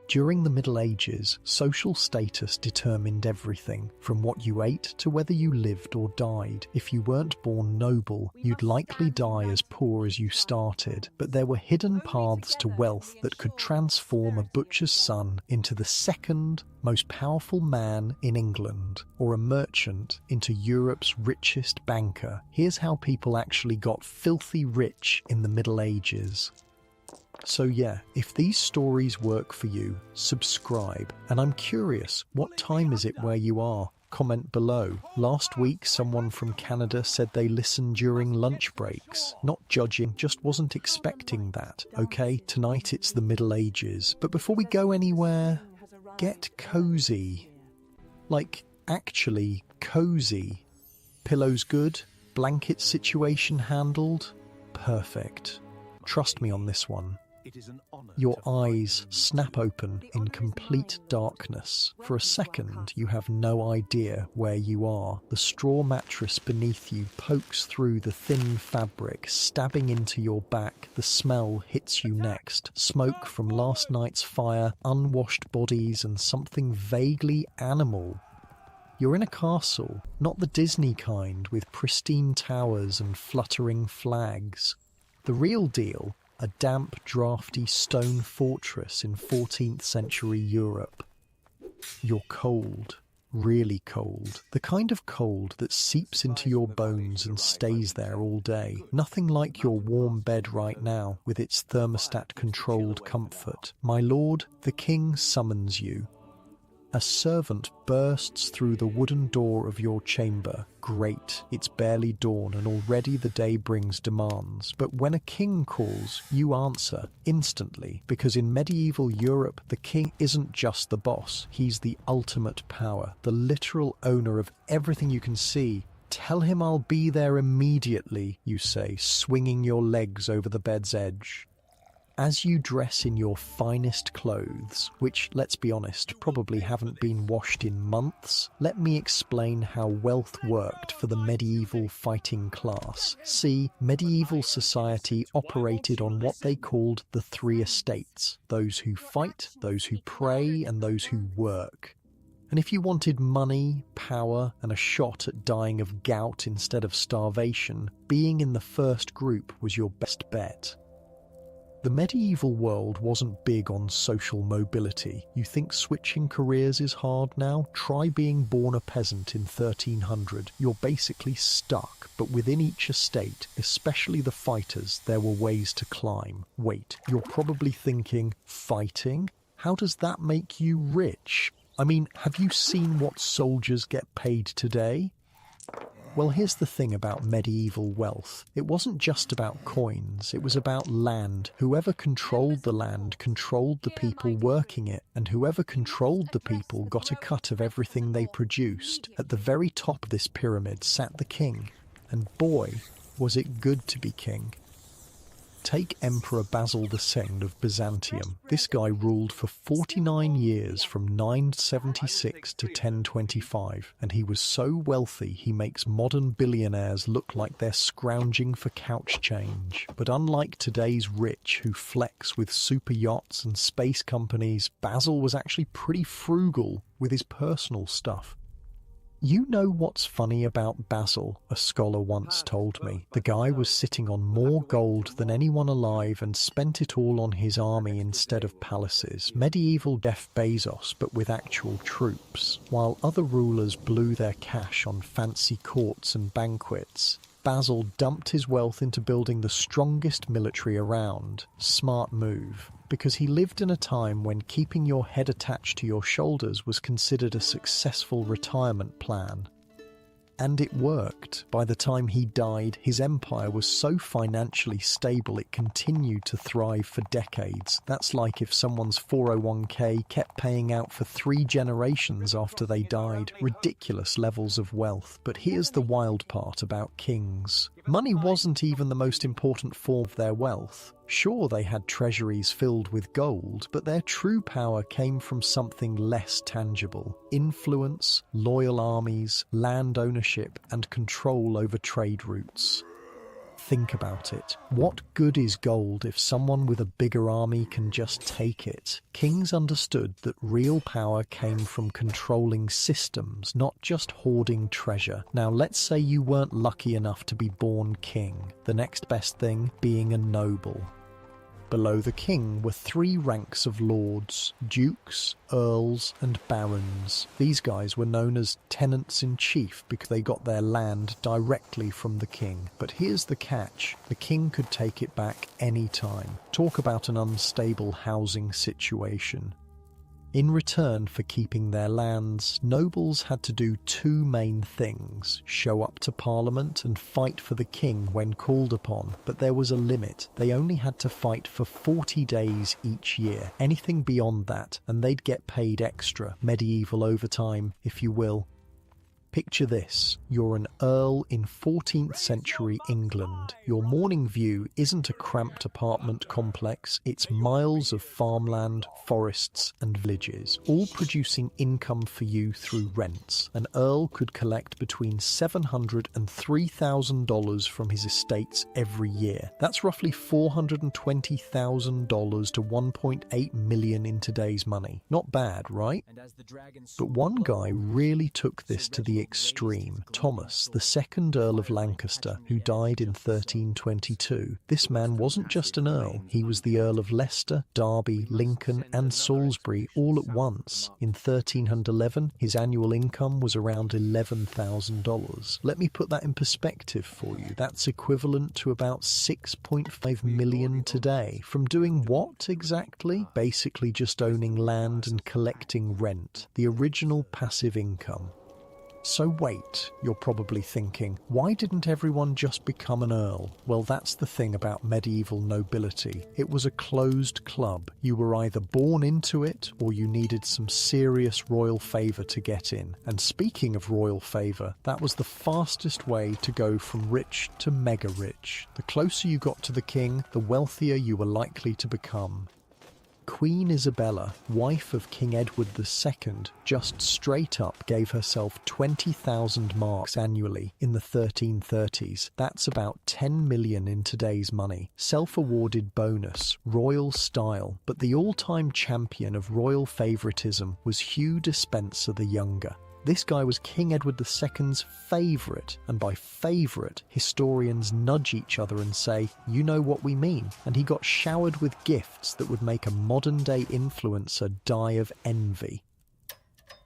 During the Middle Ages, social status determined everything, from what you ate to whether you lived or died. If you weren't born noble, you'd likely die as poor as you started. But there were hidden paths to wealth that could transform a butcher's son into the second most powerful man in England, or a merchant into Europe's richest banker. Here's how people actually got filthy rich in the Middle Ages. So yeah, if these stories work for you, subscribe. And I'm curious, what time is it where you are? Comment below. Last week, someone from Canada said they listen during lunch breaks. Not judging, just wasn't expecting that. Okay, tonight it's the Middle Ages. But before we go anywhere, get cozy. Like, actually cozy. Pillows good? Blanket situation handled? Perfect. Trust me on this one. Your eyes snap open in complete darkness. For a second, you have no idea where you are. The straw mattress beneath you pokes through the thin fabric, stabbing into your back. The smell hits you next. Smoke from last night's fire, unwashed bodies, and something vaguely animal. You're in a castle, not the Disney kind, with pristine towers and fluttering flags. The real deal, a damp, drafty stone fortress in 14th century Europe. You're cold, really cold. The kind of cold that seeps into your bones and stays there all day. Nothing like your warm bed right now, with its thermostat-controlled comfort. My lord, the king summons you. A servant bursts through the wooden door of your chamber. Great, it's barely dawn and already the day brings demands. But when a king calls, you answer instantly, because in medieval Europe, the king isn't just the boss. He's the ultimate power, the literal owner of everything you can see. Tell him I'll be there immediately, you say, swinging your legs over the bed's edge. As you dress in your finest clothes, which, let's be honest, probably haven't been washed in months, let me explain how wealth worked for the medieval fighting class. See, medieval society operated on what they called the three estates: those who fight, those who pray, and those who work. And if you wanted money, power, and a shot at dying of gout instead of starvation, being in the first group was your best bet. The medieval world wasn't big on social mobility. You think switching careers is hard now? Try being born a peasant in 1300. You're basically stuck, but within each estate, especially the fighters, there were ways to climb. Wait, you're probably thinking, fighting? How does that make you rich? I mean, have you seen what soldiers get paid today? Well, here's the thing about medieval wealth. It wasn't just about coins, it was about land. Whoever controlled the land controlled the people working it, and whoever controlled the people got a cut of everything they produced. At the very top of this pyramid sat the king, and boy, was it good to be king. Take Emperor Basil II of Byzantium. This guy ruled for 49 years from 976 to 1025, and he was so wealthy he makes modern billionaires look like they're scrounging for couch change. But unlike today's rich who flex with super yachts and space companies, Basil was actually pretty frugal with his personal stuff. You know what's funny about Basil, a scholar once told me. The guy was sitting on more gold than anyone alive and spent it all on his army instead of palaces. Medieval Jeff Bezos, but with actual troops. While other rulers blew their cash on fancy courts and banquets, Basil dumped his wealth into building the strongest military around. Smart move. Because he lived in a time when keeping your head attached to your shoulders was considered a successful retirement plan. And it worked. By the time he died, his empire was so financially stable it continued to thrive for decades. That's like if someone's 401k kept paying out for 3 generations after they died. Ridiculous levels of wealth. But here's the wild part about kings. Money wasn't even the most important form of their wealth. Sure, they had treasuries filled with gold, but their true power came from something less tangible: influence, loyal armies, land ownership, and control over trade routes. Think about it. What good is gold if someone with a bigger army can just take it? Kings understood that real power came from controlling systems, not just hoarding treasure. Now let's say you weren't lucky enough to be born king. The next best thing being a noble. Below the king were three ranks of lords: dukes, earls, and barons. These guys were known as tenants-in-chief because they got their land directly from the king. But here's the catch: the king could take it back any time. Talk about an unstable housing situation. In return for keeping their lands, nobles had to do two main things: show up to Parliament and fight for the king when called upon. But there was a limit. They only had to fight for 40 days each year. Anything beyond that, and they'd get paid extra. Medieval overtime, if you will. Picture this: you're an earl in 14th century England. Your morning view isn't a cramped apartment complex, it's miles of farmland, forests and villages, all producing income for you through rents. An earl could collect between $700 and $3,000 from his estates every year. That's roughly $420,000 to $1.8 million in today's money. Not bad, right? But one guy really took this to the extreme: Thomas, the second Earl of Lancaster, who died in 1322. This man wasn't just an earl, he was the Earl of Leicester, Derby, Lincoln and Salisbury all at once. In 1311, his annual income was around $11,000. Let me put that in perspective for you. That's equivalent to about 6.5 million today. From doing what exactly? Basically just owning land and collecting rent. The original passive income. So wait, you're probably thinking, why didn't everyone just become an earl? Well, that's the thing about medieval nobility. It was a closed club. You were either born into it or you needed some serious royal favour to get in. And speaking of royal favour, that was the fastest way to go from rich to mega rich. The closer you got to the king, the wealthier you were likely to become. Queen Isabella, wife of King Edward II, just straight up gave herself 20,000 marks annually in the 1330s. That's about 10 million in today's money. Self-awarded bonus, royal style. But the all-time champion of royal favouritism was Hugh Despenser the Younger. This guy was King Edward II's favourite, and by favourite, historians nudge each other and say, you know what we mean. And he got showered with gifts that would make a modern-day influencer die of envy.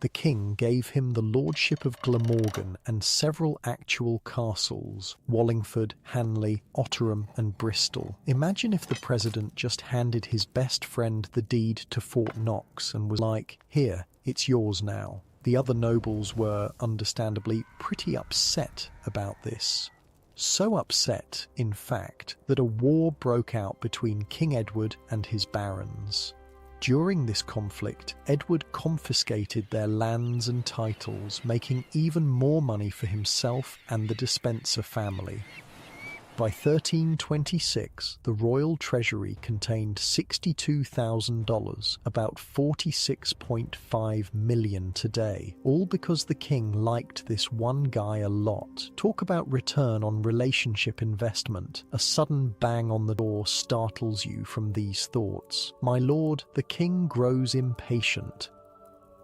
The king gave him the lordship of Glamorgan and several actual castles: Wallingford, Hanley, Otterham and Bristol. Imagine if the president just handed his best friend the deed to Fort Knox and was like, here, it's yours now. The other nobles were, understandably, pretty upset about this. So upset, in fact, that a war broke out between King Edward and his barons. During this conflict, Edward confiscated their lands and titles, making even more money for himself and the Despenser family. By 1326, the royal treasury contained $62,000, about 46.5 million today, all because the king liked this one guy a lot. Talk about return on relationship investment. A sudden bang on the door startles you from these thoughts. My lord, the king grows impatient.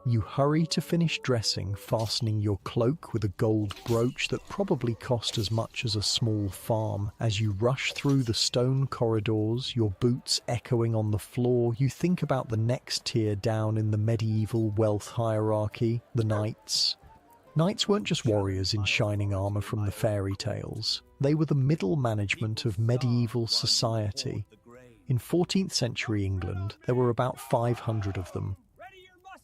You hurry to finish dressing, fastening your cloak with a gold brooch that probably cost as much as a small farm. As you rush through the stone corridors, your boots echoing on the floor, you think about the next tier down in the medieval wealth hierarchy, the knights. Knights weren't just warriors in shining armour from the fairy tales. They were the middle management of medieval society. In 14th century England, there were about 500 of them.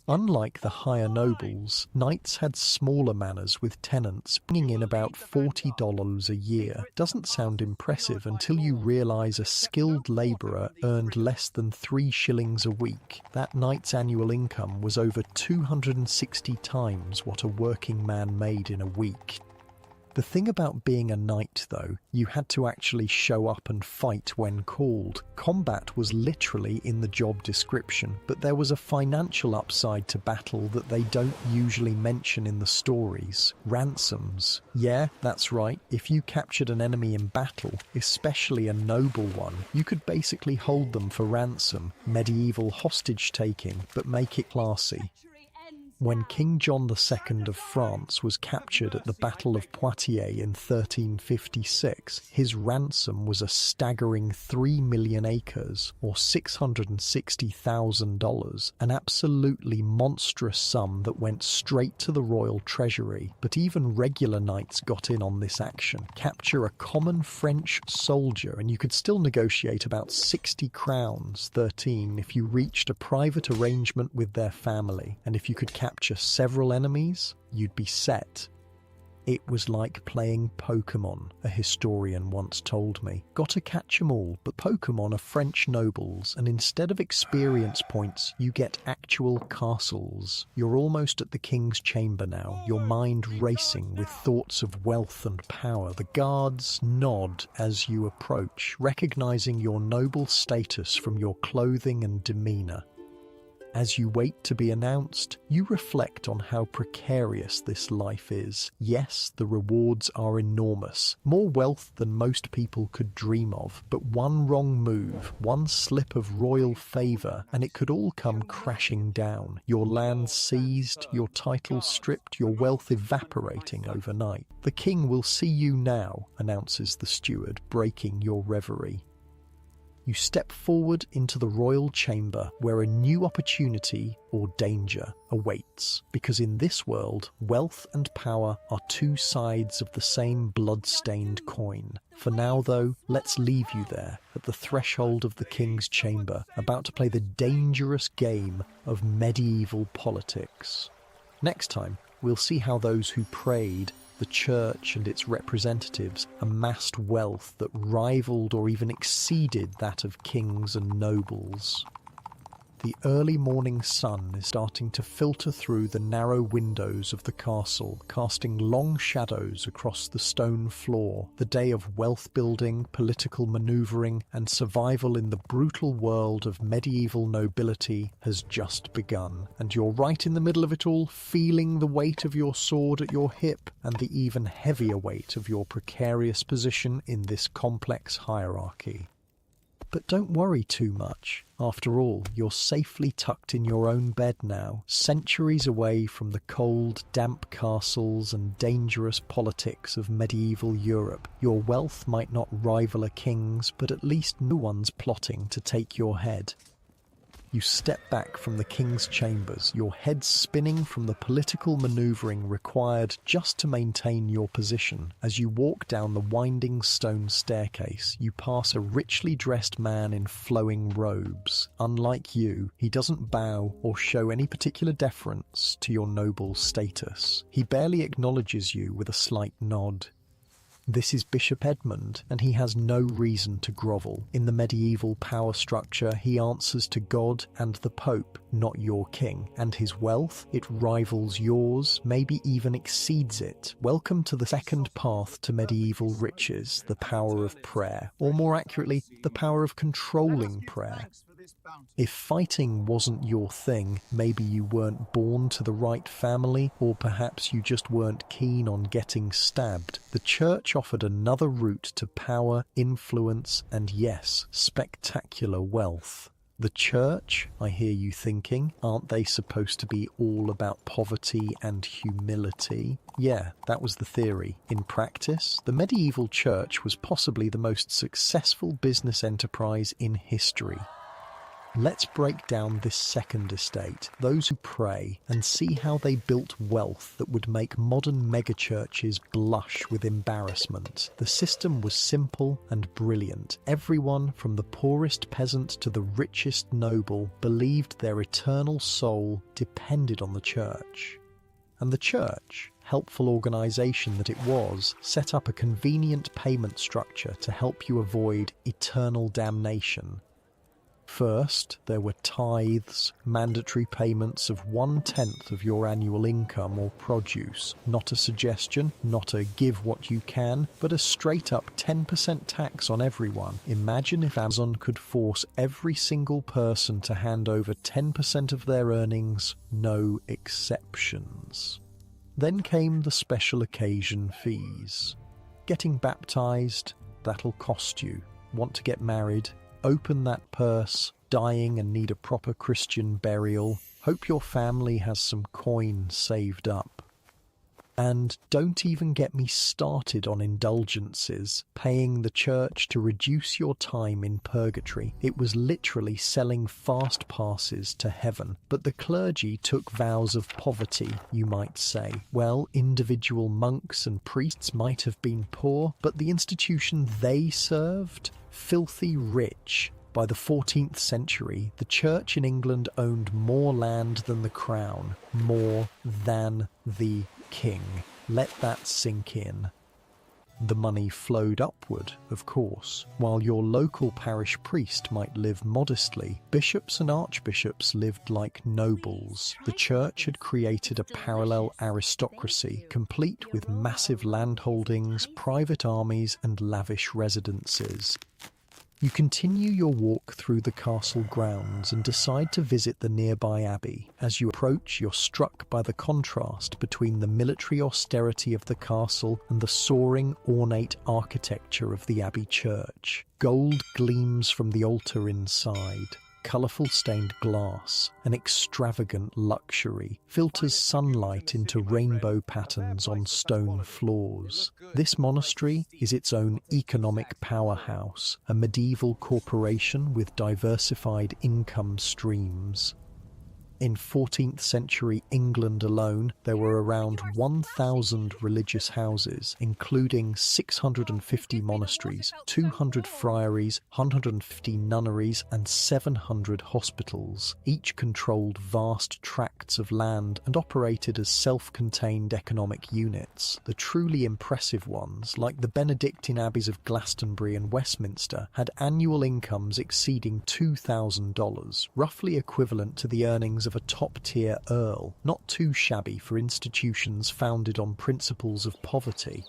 Unlike the higher nobles, knights had smaller manors with tenants bringing in about $40 a year. Doesn't sound impressive until you realise a skilled labourer earned less than 3 shillings a week. That knight's annual income was over 260 times what a working man made in a week. The thing about being a knight, though, you had to actually show up and fight when called. Combat was literally in the job description, but there was a financial upside to battle that they don't usually mention in the stories. Ransoms. Yeah, that's right. If you captured an enemy in battle, especially a noble one, you could basically hold them for ransom. Medieval hostage-taking, but make it classy. When King John II of France was captured at the Battle of Poitiers in 1356, his ransom was a staggering 3 million acres, or $660,000, an absolutely monstrous sum that went straight to the royal treasury. But even regular knights got in on this action. Capture a common French soldier and you could still negotiate about 60 crowns, 13, if you reached a private arrangement with their family, and if you could capture several enemies, you'd be set. It was like playing Pokemon, a historian once told me. Gotta catch 'em all, but Pokemon are French nobles, and instead of experience points, you get actual castles. You're almost at the king's chamber now, your mind racing with thoughts of wealth and power. The guards nod as you approach, recognizing your noble status from your clothing and demeanor. As you wait to be announced, you reflect on how precarious this life is. Yes, the rewards are enormous, more wealth than most people could dream of, but one wrong move, one slip of royal favour, and it could all come crashing down. Your land seized, your title stripped, your wealth evaporating overnight. The king will see you now, announces the steward, breaking your reverie. You step forward into the royal chamber where a new opportunity or danger awaits. Because in this world, wealth and power are two sides of the same blood-stained coin. For now, though, let's leave you there at the threshold of the king's chamber, about to play the dangerous game of medieval politics. Next time, we'll see how those who prayed, the church and its representatives, amassed wealth that rivaled or even exceeded that of kings and nobles. The early morning sun is starting to filter through the narrow windows of the castle, casting long shadows across the stone floor. The day of wealth building, political manoeuvring, and survival in the brutal world of medieval nobility has just begun. And you're right in the middle of it all, feeling the weight of your sword at your hip and the even heavier weight of your precarious position in this complex hierarchy. But don't worry too much. After all, you're safely tucked in your own bed now, centuries away from the cold, damp castles and dangerous politics of medieval Europe. Your wealth might not rival a king's, but at least no one's plotting to take your head. You step back from the king's chambers, your head spinning from the political manoeuvring required just to maintain your position. As you walk down the winding stone staircase, you pass a richly dressed man in flowing robes. Unlike you, he doesn't bow or show any particular deference to your noble status. He barely acknowledges you with a slight nod. This is Bishop Edmund, and he has no reason to grovel. In the medieval power structure, he answers to God and the Pope, not your king. And his wealth, it rivals yours, maybe even exceeds it. Welcome to the second path to medieval riches, the power of prayer. Or more accurately, the power of controlling prayer. If fighting wasn't your thing, maybe you weren't born to the right family, or perhaps you just weren't keen on getting stabbed. The church offered another route to power, influence, and yes, spectacular wealth. The church, I hear you thinking, aren't they supposed to be all about poverty and humility? Yeah, that was the theory. In practice, the medieval church was possibly the most successful business enterprise in history. Let's break down this second estate, those who pray, and see how they built wealth that would make modern megachurches blush with embarrassment. The system was simple and brilliant. Everyone, from the poorest peasant to the richest noble, believed their eternal soul depended on the church. And the church, helpful organisation that it was, set up a convenient payment structure to help you avoid eternal damnation. First, there were tithes, mandatory payments of 1/10 of your annual income or produce. Not a suggestion, not a give what you can, but a straight-up 10% tax on everyone. Imagine if Amazon could force every single person to hand over 10% of their earnings, no exceptions. Then came the special occasion fees. Getting baptized, that'll cost you. Want to get married? Open that purse. Dying and need a proper Christian burial? Hope your family has some coin saved up. And don't even get me started on indulgences, paying the church to reduce your time in purgatory. It was literally selling fast passes to heaven. But the clergy took vows of poverty, you might say. Well, individual monks and priests might have been poor, but the institution they served? Filthy rich. By the 14th century, the church in England owned more land than the crown, more than the king. Let that sink in. The money flowed upward, of course. While your local parish priest might live modestly, bishops and archbishops lived like nobles. The church had created a parallel aristocracy, complete with massive landholdings, private armies, and lavish residences. You continue your walk through the castle grounds and decide to visit the nearby abbey. As you approach, you're struck by the contrast between the military austerity of the castle and the soaring, ornate architecture of the abbey church. Gold gleams from the altar inside. Colourful stained glass, an extravagant luxury, filters sunlight into rainbow patterns on stone floors. This monastery is its own economic powerhouse, a medieval corporation with diversified income streams. In 14th century England alone, there were around 1,000 religious houses, including 650 monasteries, 200 friaries, 150 nunneries, and 700 hospitals. Each controlled vast tracts of land and operated as self-contained economic units. The truly impressive ones, like the Benedictine abbeys of Glastonbury and Westminster, had annual incomes exceeding $2,000, roughly equivalent to the earnings of a top-tier earl, not too shabby for institutions founded on principles of poverty.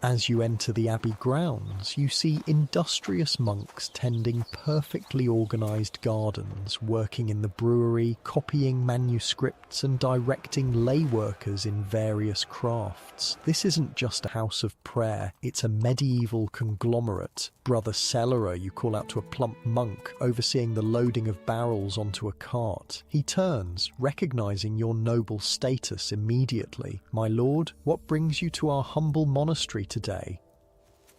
As you enter the abbey grounds, you see industrious monks tending perfectly organised gardens, working in the brewery, copying manuscripts and directing lay workers in various crafts. This isn't just a house of prayer, it's a medieval conglomerate. Brother Cellarer, you call out to a plump monk overseeing the loading of barrels onto a cart. He turns, recognising your noble status immediately. "My lord, what brings you to our humble monastery today?"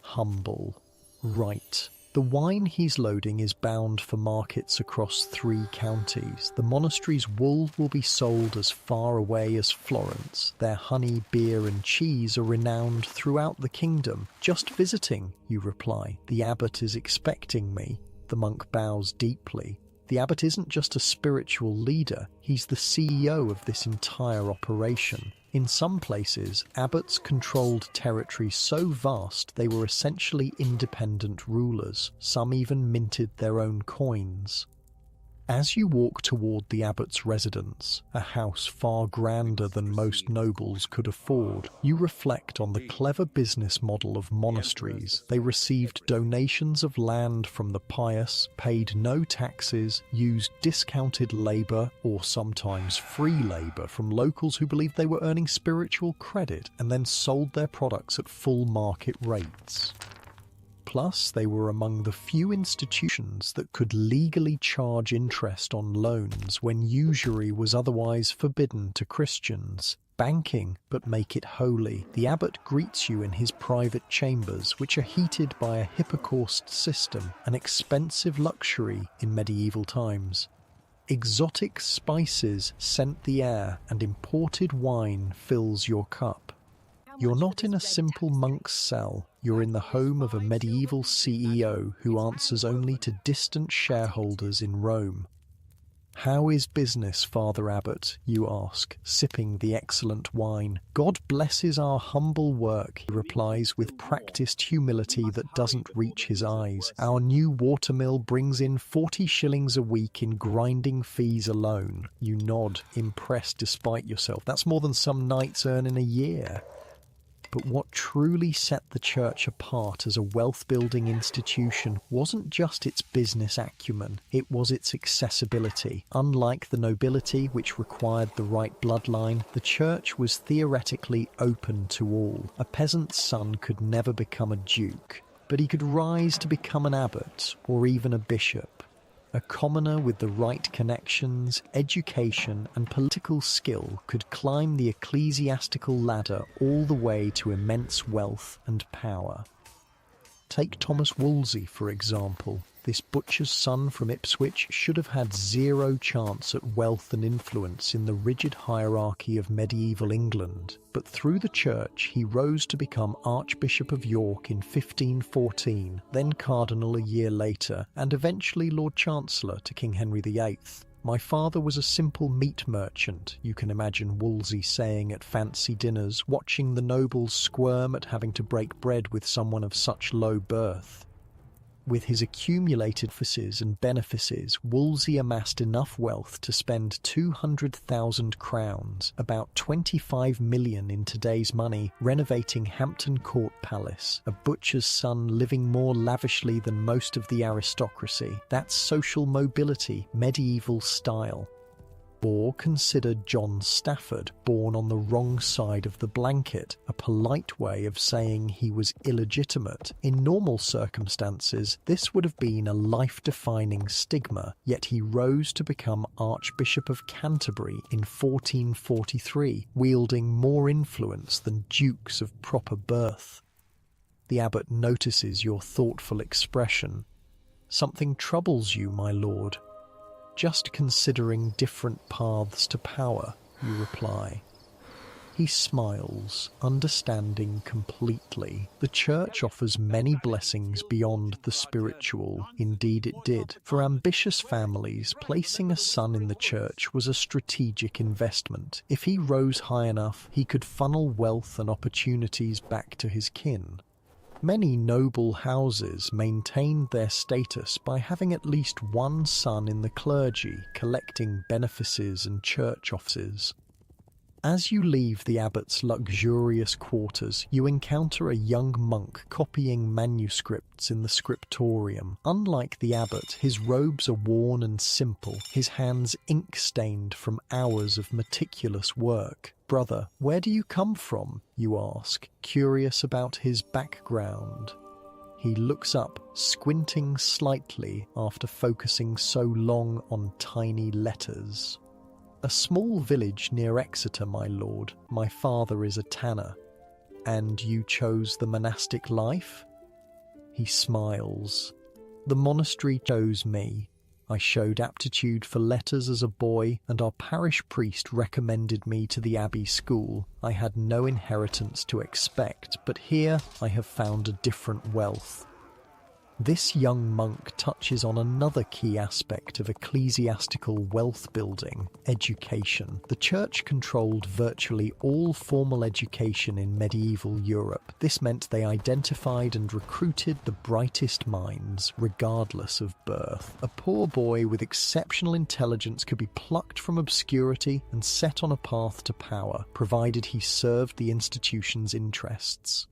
Humble. Right. The wine he's loading is bound for markets across 3 counties. The monastery's wool will be sold as far away as Florence. Their honey, beer and cheese are renowned throughout the kingdom. "Just visiting," you reply. "The abbot is expecting me." The monk bows deeply. The abbot isn't just a spiritual leader, he's the CEO of this entire operation. In some places, abbots controlled territories so vast they were essentially independent rulers. Some even minted their own coins. As you walk toward the abbot's residence, a house far grander than most nobles could afford, you reflect on the clever business model of monasteries. They received donations of land from the pious, paid no taxes, used discounted labour or sometimes free labour from locals who believed they were earning spiritual credit, and then sold their products at full market rates. Plus, they were among the few institutions that could legally charge interest on loans when usury was otherwise forbidden to Christians. Banking, but make it holy. The abbot greets you in his private chambers, which are heated by a hypocaust system, an expensive luxury in medieval times. Exotic spices scent the air, and imported wine fills your cup. You're not in a simple monk's cell, you're in the home of a medieval CEO who answers only to distant shareholders in Rome. "How is business, Father Abbot?" you ask, sipping the excellent wine. "God blesses our humble work," he replies with practiced humility that doesn't reach his eyes. "Our new watermill brings in 40 shillings a week in grinding fees alone." You nod, impressed despite yourself. That's more than some knights earn in a year. But what truly set the church apart as a wealth-building institution wasn't just its business acumen, it was its accessibility. Unlike the nobility, which required the right bloodline, the church was theoretically open to all. A peasant's son could never become a duke, but he could rise to become an abbot or even a bishop. A commoner with the right connections, education, and political skill could climb the ecclesiastical ladder all the way to immense wealth and power. Take Thomas Wolsey, for example. This butcher's son from Ipswich should have had zero chance at wealth and influence in the rigid hierarchy of medieval England. But through the church, he rose to become Archbishop of York in 1514, then Cardinal a year later, and eventually Lord Chancellor to King Henry VIII. "My father was a simple meat merchant," you can imagine Wolsey saying at fancy dinners, watching the nobles squirm at having to break bread with someone of such low birth. With his accumulated offices and benefices, Wolsey amassed enough wealth to spend 200,000 crowns, about 25 million in today's money, renovating Hampton Court Palace, a butcher's son living more lavishly than most of the aristocracy. That's social mobility, medieval style. Or consider John Stafford, born on the wrong side of the blanket, a polite way of saying he was illegitimate. In normal circumstances, this would have been a life-defining stigma, yet he rose to become Archbishop of Canterbury in 1443, wielding more influence than dukes of proper birth. The abbot notices your thoughtful expression. "Something troubles you, my lord." "Just considering different paths to power," you reply. He smiles, understanding completely. The church offers many blessings beyond the spiritual. Indeed it did. For ambitious families, placing a son in the church was a strategic investment. If he rose high enough, he could funnel wealth and opportunities back to his kin. Many noble houses maintained their status by having at least one son in the clergy, collecting benefices and church offices. As you leave the abbot's luxurious quarters, you encounter a young monk copying manuscripts in the scriptorium. Unlike the abbot, his robes are worn and simple, his hands ink-stained from hours of meticulous work. "Brother, where do you come from?" you ask, curious about his background. He looks up, squinting slightly after focusing so long on tiny letters. "A small village near Exeter, my lord. My father is a tanner." "And you chose the monastic life?" He smiles. "The monastery chose me. I showed aptitude for letters as a boy, and our parish priest recommended me to the abbey school. I had no inheritance to expect, but here I have found a different wealth." This young monk touches on another key aspect of ecclesiastical wealth building: education. The church controlled virtually all formal education in medieval Europe. This meant they identified and recruited the brightest minds, regardless of birth. A poor boy with exceptional intelligence could be plucked from obscurity and set on a path to power, provided he served the institution's interests.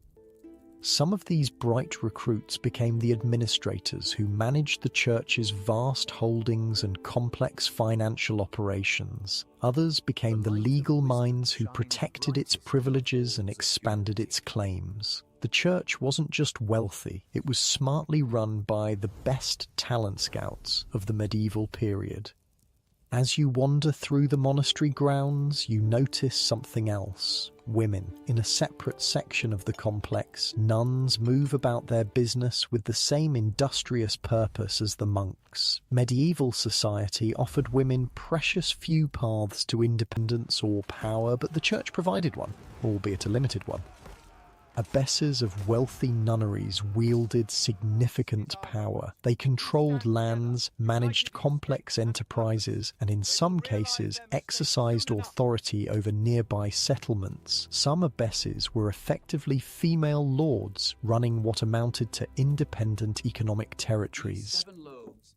Some of these bright recruits became the administrators who managed the church's vast holdings and complex financial operations. Others became the legal minds who protected its privileges and expanded its claims. The church wasn't just wealthy, it was smartly run by the best talent scouts of the medieval period. As you wander through the monastery grounds, you notice something else. Women. In a separate section of the complex, nuns move about their business with the same industrious purpose as the monks. Medieval society offered women precious few paths to independence or power, but the church provided one, albeit a limited one. Abbesses of wealthy nunneries wielded significant power. They controlled lands, managed complex enterprises, and in some cases exercised authority over nearby settlements. Some abbesses were effectively female lords, running what amounted to independent economic territories.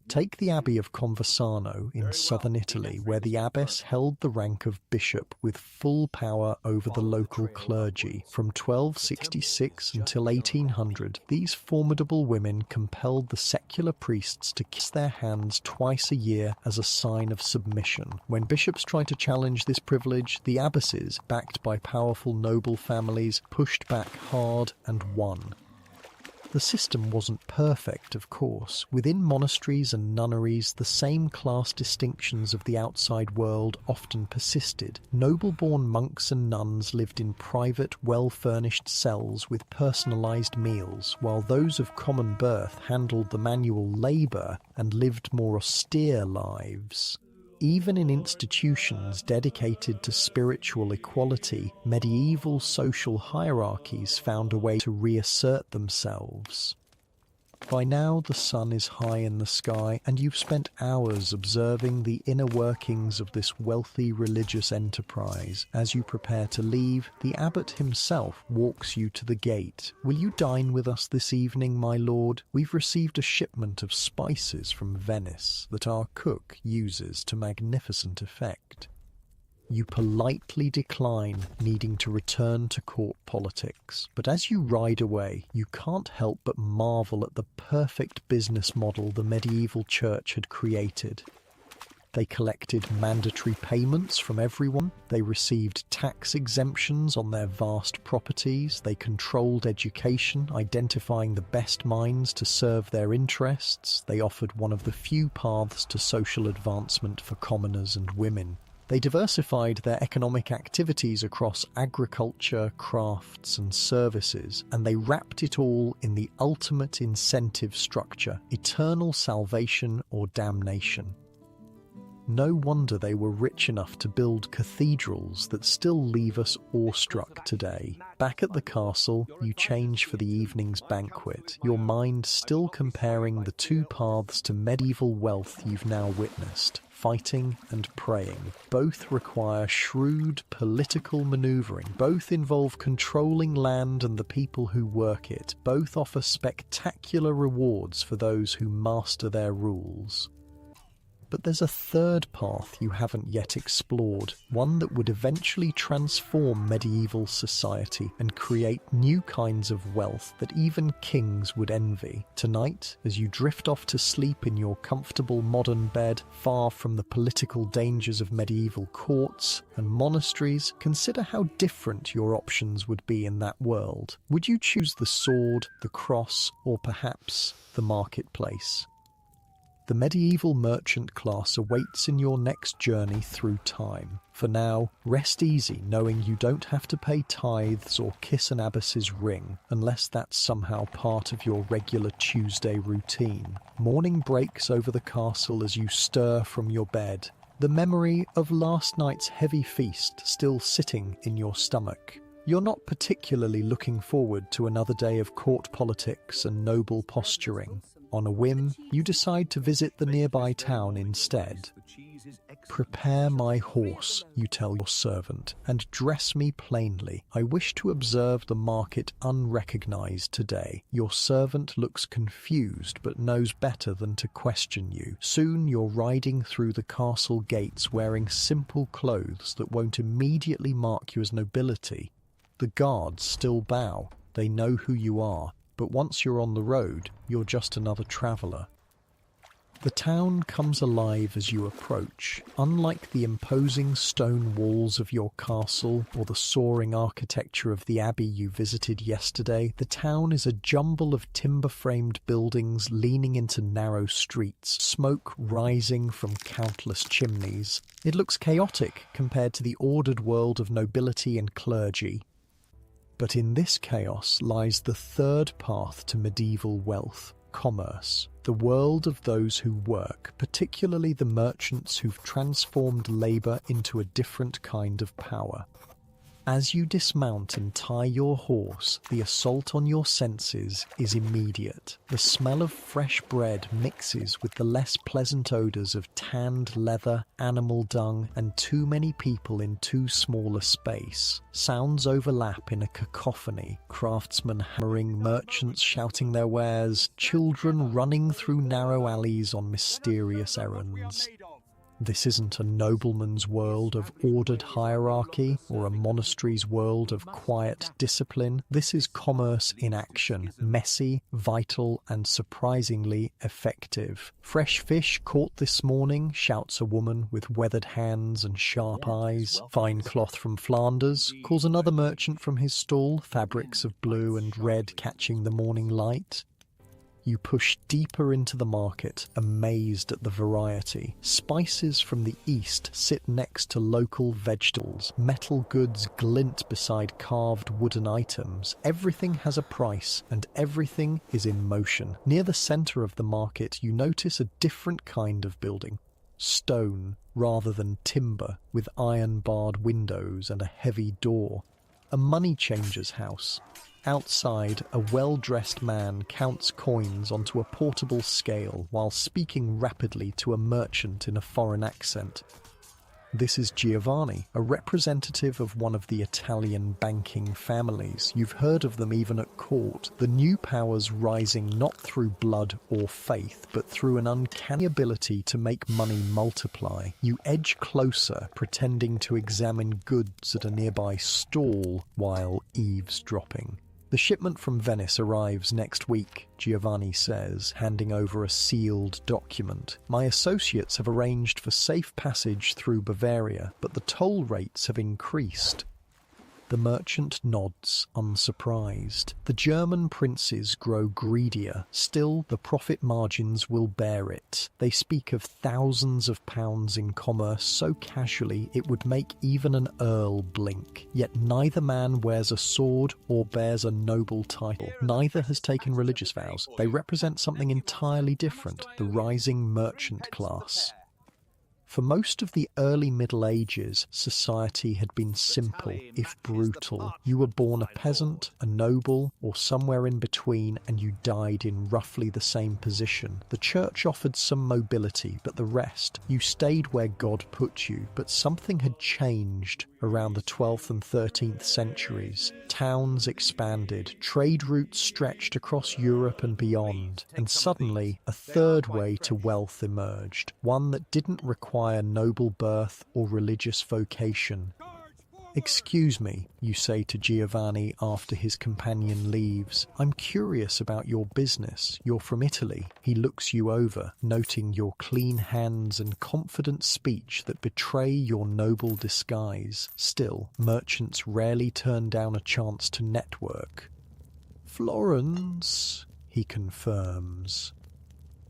Take the Abbey of Conversano in southern Italy, where the abbess held the rank of bishop with full power over the local clergy. From 1266 until 1800, these formidable women compelled the secular priests to kiss their hands twice a year as a sign of submission. When bishops tried to challenge this privilege, the abbesses, backed by powerful noble families, pushed back hard and won. The system wasn't perfect, of course. Within monasteries and nunneries, the same class distinctions of the outside world often persisted. Noble-born monks and nuns lived in private, well-furnished cells with personalised meals, while those of common birth handled the manual labour and lived more austere lives. Even in institutions dedicated to spiritual equality, medieval social hierarchies found a way to reassert themselves. By now the sun is high in the sky, and you've spent hours observing the inner workings of this wealthy religious enterprise. As you prepare to leave, the abbot himself walks you to the gate. "Will you dine with us this evening, my lord? We've received a shipment of spices from Venice that our cook uses to magnificent effect." You politely decline, needing to return to court politics. But as you ride away, you can't help but marvel at the perfect business model the medieval church had created. They collected mandatory payments from everyone. They received tax exemptions on their vast properties. They controlled education, identifying the best minds to serve their interests. They offered one of the few paths to social advancement for commoners and women. They diversified their economic activities across agriculture, crafts, and services, and they wrapped it all in the ultimate incentive structure: eternal salvation or damnation. No wonder they were rich enough to build cathedrals that still leave us awestruck today. Back at the castle, you change for the evening's banquet, your mind still comparing the two paths to medieval wealth you've now witnessed: fighting and praying. Both require shrewd political maneuvering. Both involve controlling land and the people who work it. Both offer spectacular rewards for those who master their rules. But there's a third path you haven't yet explored, one that would eventually transform medieval society and create new kinds of wealth that even kings would envy. Tonight, as you drift off to sleep in your comfortable modern bed, far from the political dangers of medieval courts and monasteries, consider how different your options would be in that world. Would you choose the sword, the cross, or perhaps the marketplace? The medieval merchant class awaits in your next journey through time. For now, rest easy knowing you don't have to pay tithes or kiss an abbess's ring, unless that's somehow part of your regular Tuesday routine. Morning breaks over the castle as you stir from your bed, the memory of last night's heavy feast still sitting in your stomach. You're not particularly looking forward to another day of court politics and noble posturing. On a whim, you decide to visit the nearby town instead. "Prepare my horse," you tell your servant, "and dress me plainly. I wish to observe the market unrecognized today." Your servant looks confused but knows better than to question you. Soon you're riding through the castle gates wearing simple clothes that won't immediately mark you as nobility. The guards still bow. They know who you are. But once you're on the road, you're just another traveller. The town comes alive as you approach. Unlike the imposing stone walls of your castle or the soaring architecture of the abbey you visited yesterday, the town is a jumble of timber-framed buildings leaning into narrow streets, smoke rising from countless chimneys. It looks chaotic compared to the ordered world of nobility and clergy. But in this chaos lies the third path to medieval wealth: commerce, the world of those who work, particularly the merchants who've transformed labour into a different kind of power. As you dismount and tie your horse, the assault on your senses is immediate. The smell of fresh bread mixes with the less pleasant odours of tanned leather, animal dung, and too many people in too small a space. Sounds overlap in a cacophony, craftsmen hammering, merchants shouting their wares, children running through narrow alleys on mysterious errands. This isn't a nobleman's world of ordered hierarchy or a monastery's world of quiet discipline. This is commerce in action, messy, vital, and surprisingly effective. "Fresh fish caught this morning," shouts a woman with weathered hands and sharp eyes. "Fine cloth from Flanders," calls another merchant from his stall, fabrics of blue and red catching the morning light. You push deeper into the market, amazed at the variety. Spices from the east sit next to local vegetables. Metal goods glint beside carved wooden items. Everything has a price, and everything is in motion. Near the centre of the market, you notice a different kind of building. Stone, rather than timber, with iron-barred windows and a heavy door. A money changer's house. Outside, a well-dressed man counts coins onto a portable scale while speaking rapidly to a merchant in a foreign accent. This is Giovanni, a representative of one of the Italian banking families. You've heard of them even at court. The new powers rising not through blood or faith, but through an uncanny ability to make money multiply. You edge closer, pretending to examine goods at a nearby stall while eavesdropping. "The shipment from Venice arrives next week," Giovanni says, handing over a sealed document. "My associates have arranged for safe passage through Bavaria, but the toll rates have increased." The merchant nods, unsurprised. The German princes grow greedier. Still, the profit margins will bear it. They speak of thousands of pounds in commerce so casually it would make even an earl blink. Yet neither man wears a sword or bears a noble title. Neither has taken religious vows. They represent something entirely different, the rising merchant class. For most of the early Middle Ages, society had been simple, if brutal. You were born a peasant, a noble, or somewhere in between, and you died in roughly the same position. The church offered some mobility, but the rest, you stayed where God put you. But something had changed around the 12th and 13th centuries. Towns expanded, trade routes stretched across Europe and beyond, and suddenly a third way to wealth emerged, one that didn't require noble birth or religious vocation. "Excuse me," you say to Giovanni after his companion leaves. "I'm curious about your business. You're from Italy." He looks you over, noting your clean hands and confident speech that betray your noble disguise. Still, merchants rarely turn down a chance to network. "Florence," he confirms.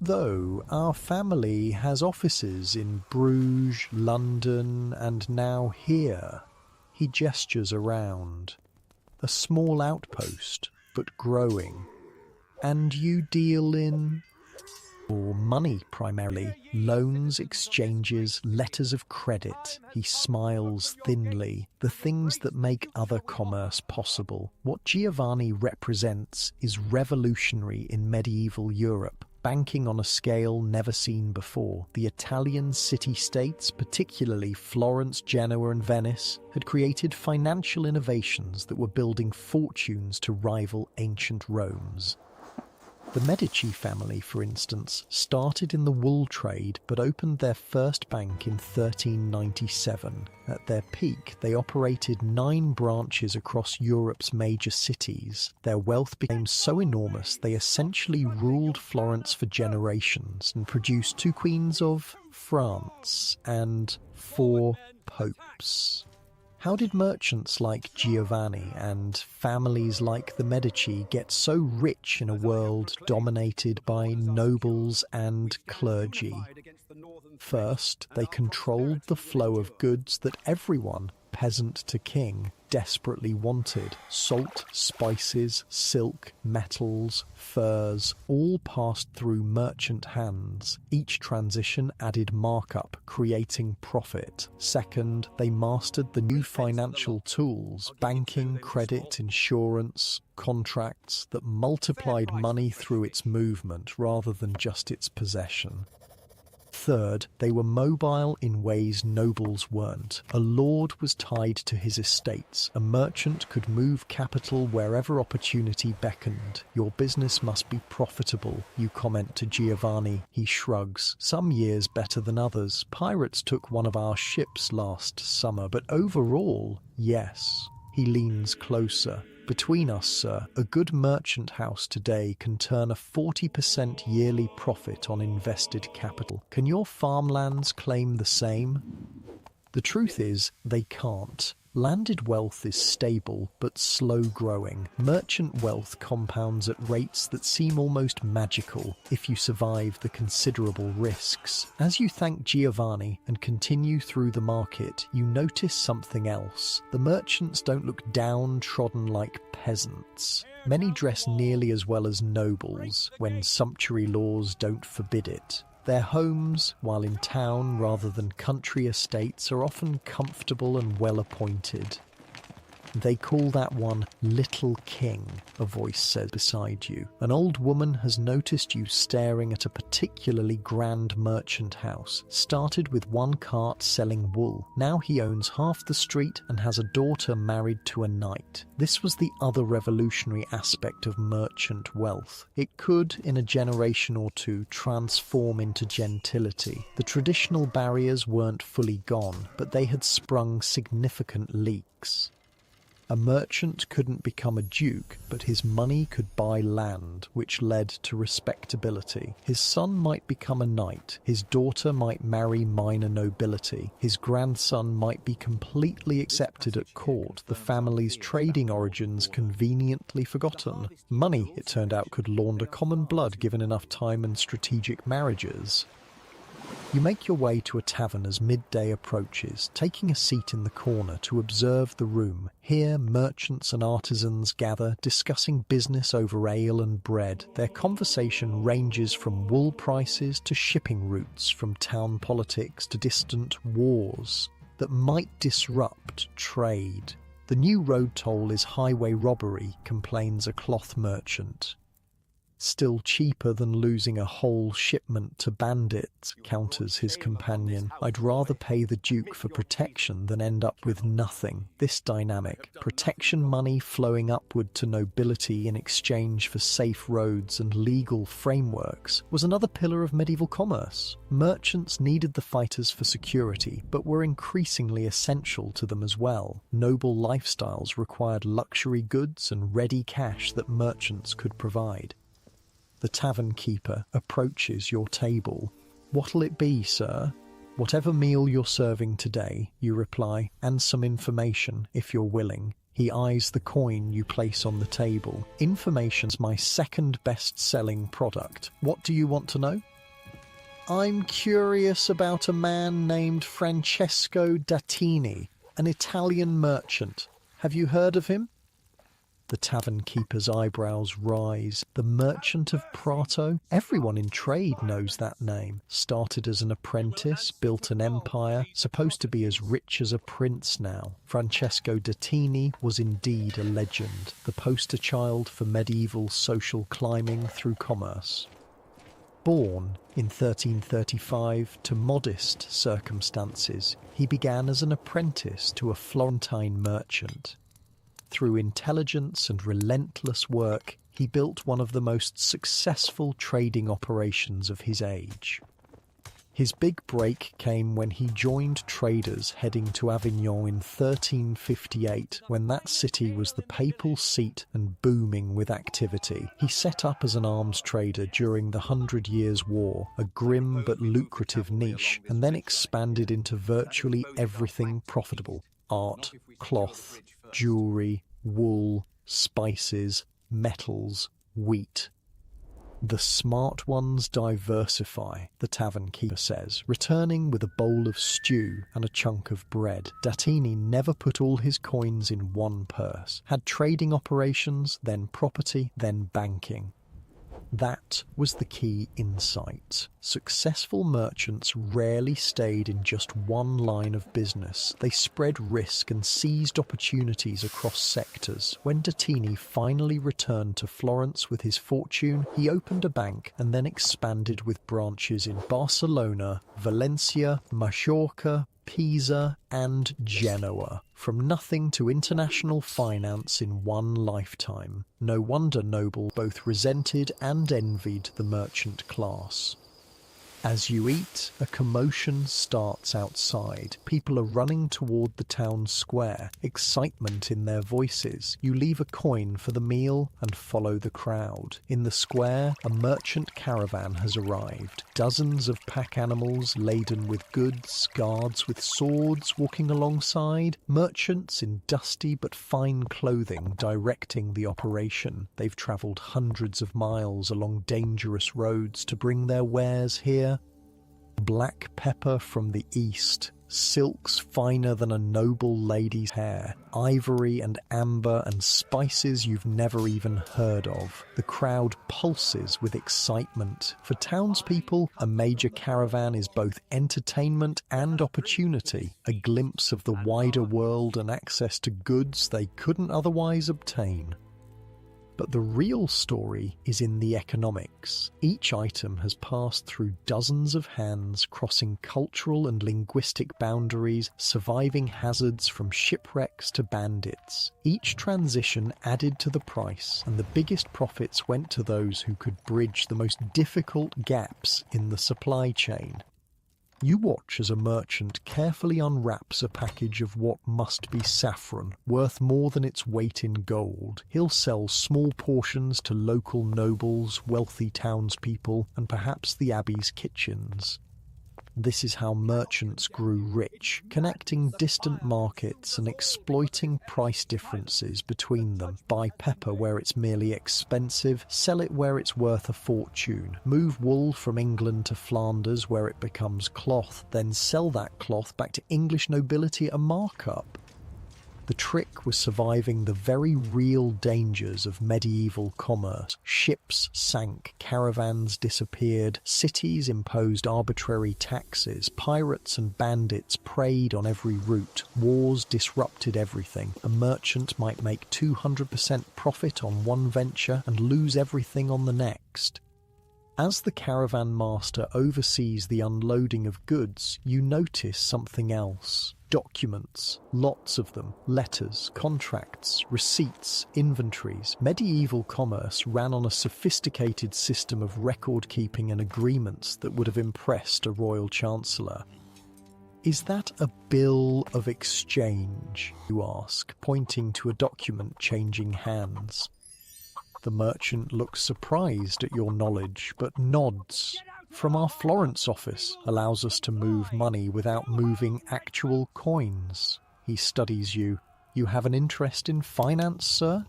"Though our family has offices in Bruges, London, and now here." He gestures around. "A small outpost, but growing. And you deal in—" "Or money, primarily. Loans, exchanges, letters of credit." He smiles thinly. "The things that make other commerce possible. What Giovanni represents is revolutionary in medieval Europe. Banking on a scale never seen before. The Italian city-states, particularly Florence, Genoa and Venice, had created financial innovations that were building fortunes to rival ancient Rome's. The Medici family, for instance, started in the wool trade but opened their first bank in 1397. At their peak, they operated 9 branches across Europe's major cities. Their wealth became so enormous they essentially ruled Florence for generations and produced 2 queens of France and 4 popes. How did merchants like Giovanni and families like the Medici get so rich in a world dominated by nobles and clergy? First, they controlled the flow of goods that everyone, peasant to king, desperately wanted. Salt, spices, silk, metals, furs, all passed through merchant hands. Each transition added markup, creating profit. Second, they mastered the new financial tools, banking, credit, insurance, contracts that multiplied money through its movement rather than just its possession. Third, they were mobile in ways nobles weren't. A lord was tied to his estates. A merchant could move capital wherever opportunity beckoned. Your business must be profitable, you comment to Giovanni. He shrugs. Some years better than others. Pirates took one of our ships last summer, but overall, yes. He leans closer. Between us, sir, a good merchant house today can turn a 40% yearly profit on invested capital. Can your farmlands claim the same? The truth is, they can't. Landed wealth is stable, but slow-growing. Merchant wealth compounds at rates that seem almost magical if you survive the considerable risks. As you thank Giovanni and continue through the market, you notice something else. The merchants don't look downtrodden like peasants. Many dress nearly as well as nobles, when sumptuary laws don't forbid it. Their homes, while in town rather than country estates, are often comfortable and well-appointed. They call that one Little King, a voice says beside you. An old woman has noticed you staring at a particularly grand merchant house. Started with one cart selling wool. Now he owns half the street and has a daughter married to a knight. This was the other revolutionary aspect of merchant wealth. It could, in a generation or two, transform into gentility. The traditional barriers weren't fully gone, but they had sprung significant leaks. A merchant couldn't become a duke, but his money could buy land, which led to respectability. His son might become a knight, his daughter might marry minor nobility, his grandson might be completely accepted at court, the family's trading origins conveniently forgotten. Money, it turned out, could launder common blood given enough time and strategic marriages. You make your way to a tavern as midday approaches, taking a seat in the corner to observe the room. Here, merchants and artisans gather, discussing business over ale and bread. Their conversation ranges from wool prices to shipping routes, from town politics to distant wars that might disrupt trade. The new road toll is highway robbery, complains a cloth merchant. Still cheaper than losing a whole shipment to bandits, counters his companion. I'd rather pay the Duke for protection than end up with nothing. This dynamic, protection money flowing upward to nobility in exchange for safe roads and legal frameworks, was another pillar of medieval commerce. Merchants needed the fighters for security, but were increasingly essential to them as well. Noble lifestyles required luxury goods and ready cash that merchants could provide. The tavern keeper approaches your table. "What'll it be, sir?" "Whatever meal you're serving today," you reply, "and some information, if you're willing." He eyes the coin you place on the table. "Information's my second best-selling product. What do you want to know?" "I'm curious about a man named Francesco Dattini, an Italian merchant. Have you heard of him?" The tavern keeper's eyebrows rise. The merchant of Prato? Everyone in trade knows that name. Started as an apprentice, built an empire, supposed to be as rich as a prince now. Francesco Dattini was indeed a legend, the poster child for medieval social climbing through commerce. Born in 1335 to modest circumstances, he began as an apprentice to a Florentine merchant. Through intelligence and relentless work, he built one of the most successful trading operations of his age. His big break came when he joined traders heading to Avignon in 1358, when that city was the papal seat and booming with activity. He set up as an arms trader during the 100 Years' War, a grim but lucrative niche, and then expanded into virtually everything profitable: art, cloth, jewellery, wool, spices, metals, wheat. The smart ones diversify, the tavern keeper says, returning with a bowl of stew and a chunk of bread. Dattini never put all his coins in one purse, had trading operations, then property, then banking. That was the key insight. Successful merchants rarely stayed in just one line of business. They spread risk and seized opportunities across sectors. When Dattini finally returned to Florence with his fortune, he opened a bank and then expanded with branches in Barcelona, Valencia, Majorca, Pisa, and Genoa. From nothing to international finance in one lifetime. No wonder nobles both resented and envied the merchant class. As you eat, a commotion starts outside. People are running toward the town square, excitement in their voices. You leave a coin for the meal and follow the crowd. In the square, a merchant caravan has arrived. Dozens of pack animals laden with goods, guards with swords walking alongside, merchants in dusty but fine clothing directing the operation. They've travelled hundreds of miles along dangerous roads to bring their wares here. Black pepper from the east, silks finer than a noble lady's hair, ivory and amber and spices you've never even heard of. The crowd pulses with excitement. For townspeople, a major caravan is both entertainment and opportunity, a glimpse of the wider world and access to goods they couldn't otherwise obtain. But the real story is in the economics. Each item has passed through dozens of hands, crossing cultural and linguistic boundaries, surviving hazards from shipwrecks to bandits. Each transition added to the price, and the biggest profits went to those who could bridge the most difficult gaps in the supply chain. You watch as a merchant carefully unwraps a package of what must be saffron, worth more than its weight in gold. He'll sell small portions to local nobles, wealthy townspeople, and perhaps the abbey's kitchens. This is how merchants grew rich, connecting distant markets and exploiting price differences between them. Buy pepper where it's merely expensive, sell it where it's worth a fortune. Move wool from England to Flanders where it becomes cloth, then sell that cloth back to English nobility at a markup. The trick was surviving the very real dangers of medieval commerce. Ships sank, caravans disappeared, cities imposed arbitrary taxes, pirates and bandits preyed on every route, wars disrupted everything. A merchant might make 200% profit on one venture and lose everything on the next. As the caravan master oversees the unloading of goods, you notice something else. Documents, lots of them, letters, contracts, receipts, inventories. Medieval commerce ran on a sophisticated system of record-keeping and agreements that would have impressed a royal chancellor. Is that a bill of exchange, you ask, pointing to a document changing hands. The merchant looks surprised at your knowledge, but nods. From our Florence office, allows us to move money without moving actual coins. He studies you. You have an interest in finance, sir?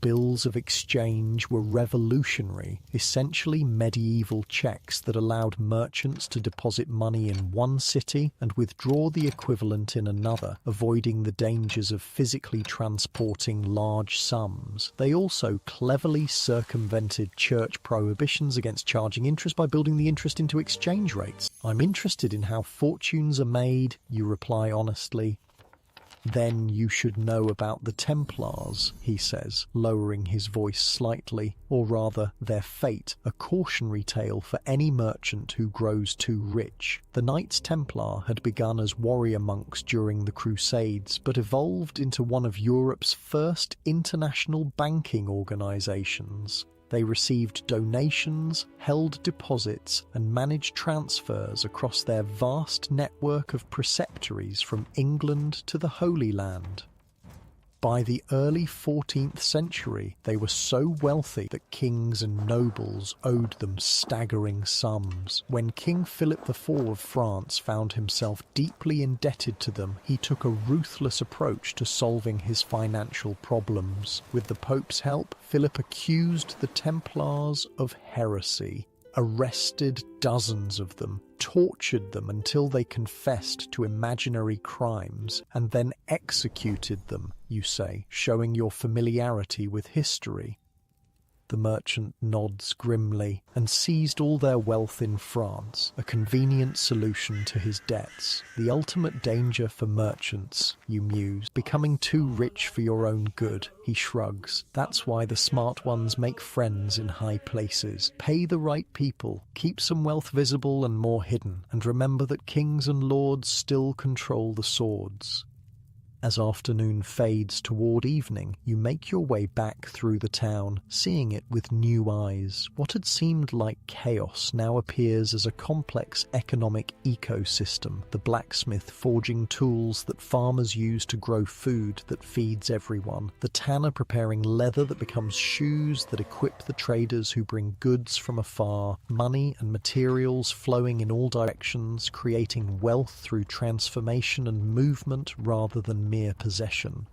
Bills of exchange were revolutionary, essentially medieval checks that allowed merchants to deposit money in one city and withdraw the equivalent in another, avoiding the dangers of physically transporting large sums. They also cleverly circumvented church prohibitions against charging interest by building the interest into exchange rates. I'm interested in how fortunes are made, you reply honestly. Then you should know about the Templars, he says, lowering his voice slightly, or rather, their fate, a cautionary tale for any merchant who grows too rich. The Knights Templar had begun as warrior monks during the Crusades, but evolved into one of Europe's first international banking organizations. They received donations, held deposits, and managed transfers across their vast network of preceptories from England to the Holy Land. By the early 14th century, they were so wealthy that kings and nobles owed them staggering sums. When King Philip IV of France found himself deeply indebted to them, he took a ruthless approach to solving his financial problems. With the Pope's help, Philip accused the Templars of heresy, arrested dozens of them, tortured them until they confessed to imaginary crimes, and then executed them, you say, showing your familiarity with history. The merchant nods grimly and seized all their wealth in France, a convenient solution to his debts. The ultimate danger for merchants, you muse, becoming too rich for your own good. He shrugs. That's why the smart ones make friends in high places. Pay the right people, keep some wealth visible and more hidden, and remember that kings and lords still control the swords. As afternoon fades toward evening, you make your way back through the town, seeing it with new eyes. What had seemed like chaos now appears as a complex economic ecosystem, the blacksmith forging tools that farmers use to grow food that feeds everyone, the tanner preparing leather that becomes shoes that equip the traders who bring goods from afar, money and materials flowing in all directions, creating wealth through transformation and movement rather than mere possession.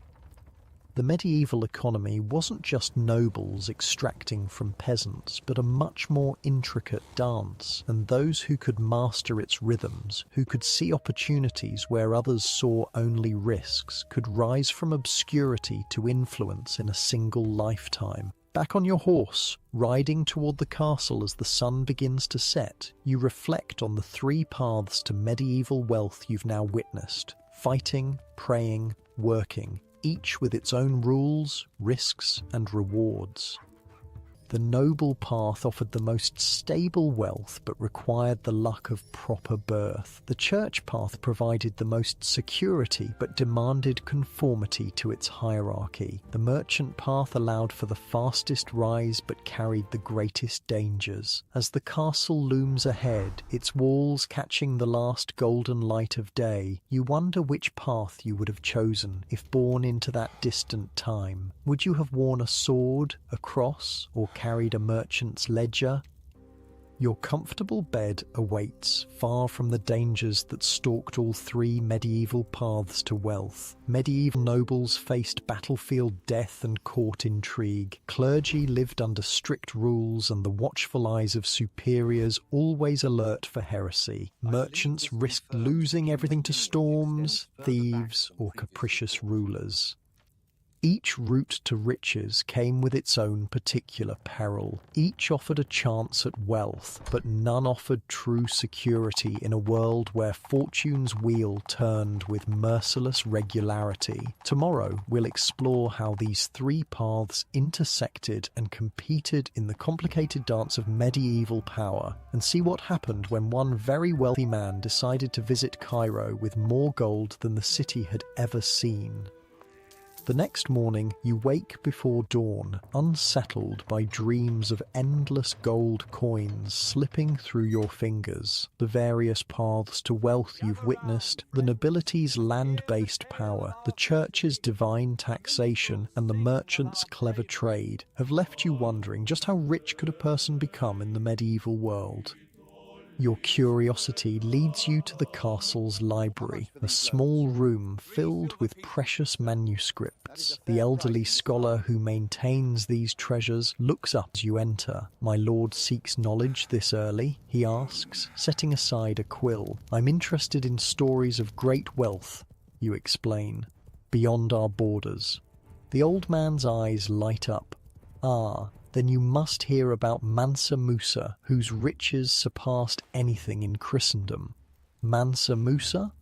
The medieval economy wasn't just nobles extracting from peasants, but a much more intricate dance, and those who could master its rhythms, who could see opportunities where others saw only risks, could rise from obscurity to influence in a single lifetime. Back on your horse, riding toward the castle as the sun begins to set, you reflect on the three paths to medieval wealth you've now witnessed: fighting, praying, working, each with its own rules, risks, and rewards. The noble path offered the most stable wealth but required the luck of proper birth. The church path provided the most security but demanded conformity to its hierarchy. The merchant path allowed for the fastest rise but carried the greatest dangers. As the castle looms ahead, its walls catching the last golden light of day, you wonder which path you would have chosen if born into that distant time. Would you have worn a sword, a cross, or carried a merchant's ledger? Your comfortable bed awaits, far from the dangers that stalked all three medieval paths to wealth. Medieval nobles faced battlefield death and court intrigue. Clergy lived under strict rules and the watchful eyes of superiors always alert for heresy. Merchants risked losing everything to storms, thieves, or capricious rulers. Each route to riches came with its own particular peril. Each offered a chance at wealth, but none offered true security in a world where fortune's wheel turned with merciless regularity. Tomorrow, we'll explore how these three paths intersected and competed in the complicated dance of medieval power, and see what happened when one very wealthy man decided to visit Cairo with more gold than the city had ever seen. The next morning, you wake before dawn, unsettled by dreams of endless gold coins slipping through your fingers, the various paths to wealth you've witnessed, the nobility's land-based power, the church's divine taxation, and the merchant's clever trade have left you wondering just how rich could a person become in the medieval world. Your curiosity leads you to the castle's library, a small room filled with precious manuscripts. The elderly scholar who maintains these treasures looks up as you enter. "My lord seeks knowledge this early?" he asks, setting aside a quill. "I'm interested in stories of great wealth," you explain, "beyond our borders." The old man's eyes light up. "Ah, then you must hear about Mansa Musa, whose riches surpassed anything in Christendom." Mansa Musa?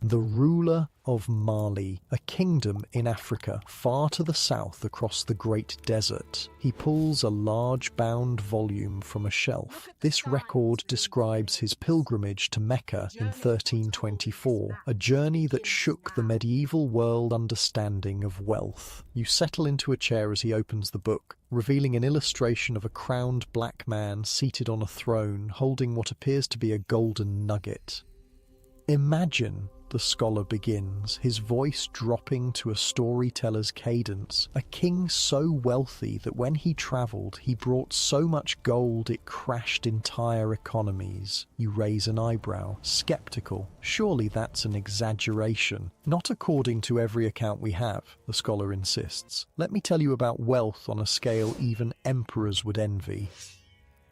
The ruler of Mali, a kingdom in Africa, far to the south across the Great Desert. He pulls a large bound volume from a shelf. This record describes his pilgrimage to Mecca in 1324, a journey that shook the medieval world understanding of wealth. You settle into a chair as he opens the book, revealing an illustration of a crowned black man seated on a throne holding what appears to be a golden nugget. "Imagine," the scholar begins, his voice dropping to a storyteller's cadence. A king so wealthy that when he travelled, he brought so much gold it crashed entire economies. You raise an eyebrow, skeptical. Surely that's an exaggeration. Not according to every account we have, the scholar insists. Let me tell you about wealth on a scale even emperors would envy.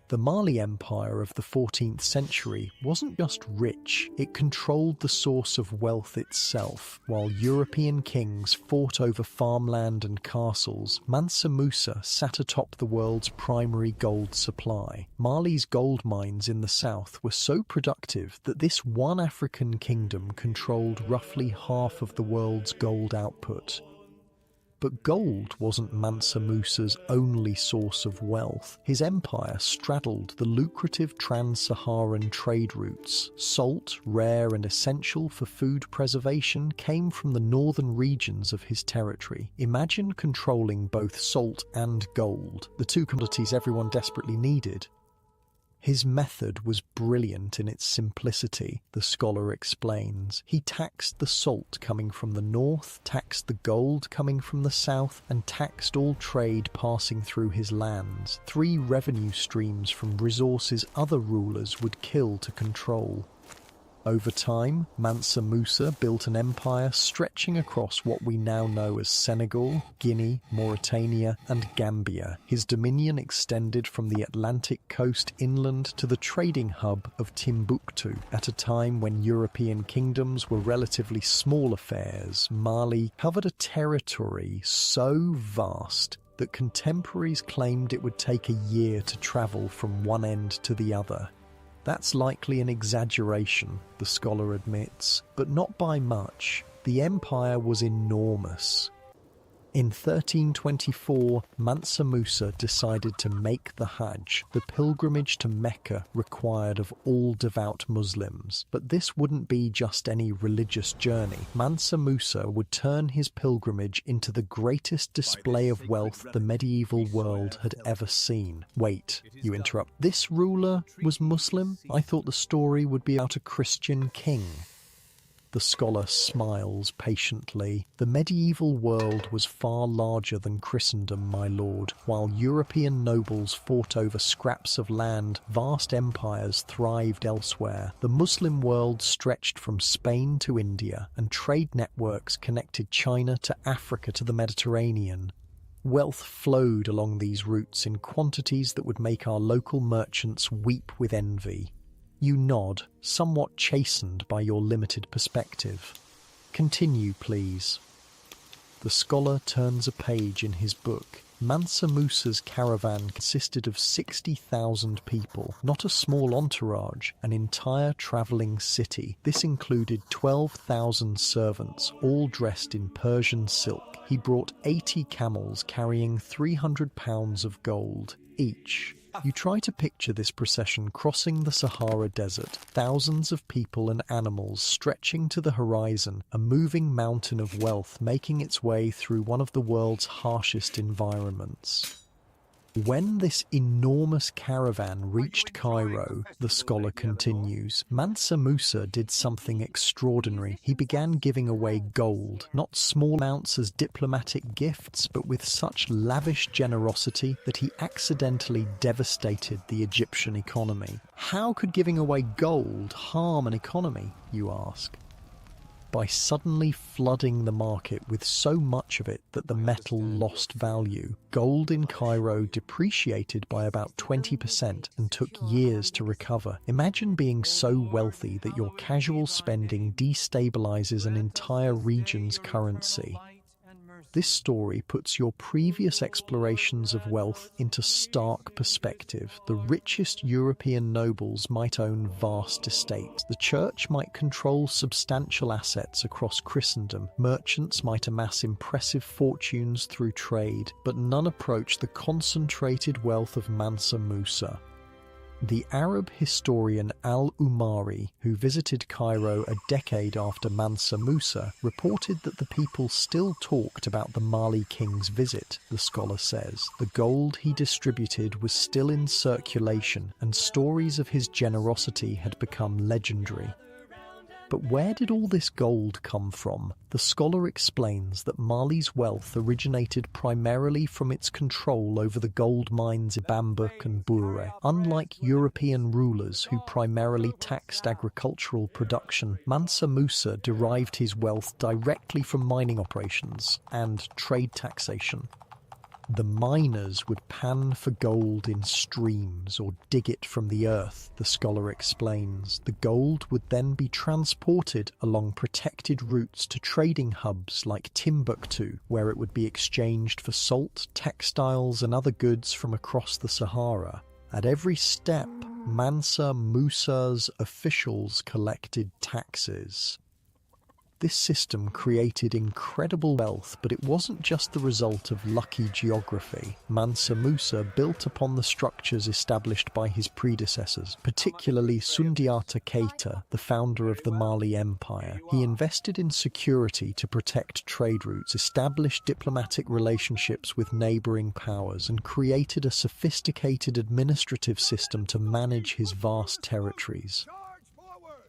The Mali Empire of the 14th century wasn't just rich, it controlled the source of wealth itself. While European kings fought over farmland and castles, Mansa Musa sat atop the world's primary gold supply. Mali's gold mines in the south were so productive that this one African kingdom controlled roughly half of the world's gold output. But gold wasn't Mansa Musa's only source of wealth. His empire straddled the lucrative trans-Saharan trade routes. Salt, rare and essential for food preservation, came from the northern regions of his territory. Imagine controlling both salt and gold, the two commodities everyone desperately needed. His method was brilliant in its simplicity, the scholar explains. He taxed the salt coming from the north, taxed the gold coming from the south, and taxed all trade passing through his lands. 3 revenue streams from resources other rulers would kill to control. Over time, Mansa Musa built an empire stretching across what we now know as Senegal, Guinea, Mauritania, and Gambia. His dominion extended from the Atlantic coast inland to the trading hub of Timbuktu. At a time when European kingdoms were relatively small affairs, Mali covered a territory so vast that contemporaries claimed it would take a year to travel from one end to the other. That's likely an exaggeration, the scholar admits, but not by much. The empire was enormous. In 1324, Mansa Musa decided to make the Hajj, the pilgrimage to Mecca required of all devout Muslims. But this wouldn't be just any religious journey. Mansa Musa would turn his pilgrimage into the greatest display of wealth the medieval world had ever seen. Wait, you interrupt. This ruler was Muslim? I thought the story would be about a Christian king. The scholar smiles patiently. The medieval world was far larger than Christendom, my lord. While European nobles fought over scraps of land, vast empires thrived elsewhere. The Muslim world stretched from Spain to India, and trade networks connected China to Africa to the Mediterranean. Wealth flowed along these routes in quantities that would make our local merchants weep with envy. You nod, somewhat chastened by your limited perspective. Continue, please. The scholar turns a page in his book. Mansa Musa's caravan consisted of 60,000 people, not a small entourage, an entire travelling city. This included 12,000 servants, all dressed in Persian silk. He brought 80 camels carrying 300 pounds of gold each. You try to picture this procession crossing the Sahara Desert, thousands of people and animals stretching to the horizon, a moving mountain of wealth making its way through one of the world's harshest environments. When this enormous caravan reached Cairo, the scholar continues, Mansa Musa did something extraordinary. He began giving away gold, not small amounts as diplomatic gifts, but with such lavish generosity that he accidentally devastated the Egyptian economy. How could giving away gold harm an economy, you ask? By suddenly flooding the market with so much of it that the metal lost value. Gold in Cairo depreciated by about 20% and took years to recover. Imagine being so wealthy that your casual spending destabilizes an entire region's currency. This story puts your previous explorations of wealth into stark perspective. The richest European nobles might own vast estates. The church might control substantial assets across Christendom. Merchants might amass impressive fortunes through trade, but none approach the concentrated wealth of Mansa Musa. The Arab historian al-Umari, who visited Cairo a decade after Mansa Musa, reported that the people still talked about the Mali king's visit, the scholar says. The gold he distributed was still in circulation, and stories of his generosity had become legendary. But where did all this gold come from? The scholar explains that Mali's wealth originated primarily from its control over the gold mines in Bambouk and Bure. Unlike European rulers who primarily taxed agricultural production, Mansa Musa derived his wealth directly from mining operations and trade taxation. The miners would pan for gold in streams or dig it from the earth, the scholar explains. The gold would then be transported along protected routes to trading hubs like Timbuktu, where it would be exchanged for salt, textiles and other goods from across the Sahara. At every step, Mansa Musa's officials collected taxes. This system created incredible wealth, but it wasn't just the result of lucky geography. Mansa Musa built upon the structures established by his predecessors, particularly Sundiata Keita, the founder of the Mali Empire. He invested in security to protect trade routes, established diplomatic relationships with neighboring powers, and created a sophisticated administrative system to manage his vast territories.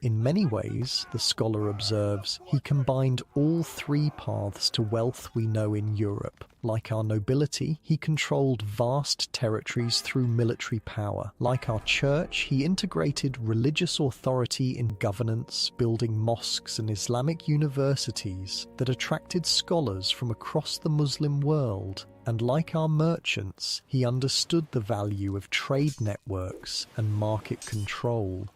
In many ways, the scholar observes, he combined all three paths to wealth we know in Europe. Like our nobility, he controlled vast territories through military power. Like our church, he integrated religious authority in governance, building mosques and Islamic universities that attracted scholars from across the Muslim world. And like our merchants, he understood the value of trade networks and market control.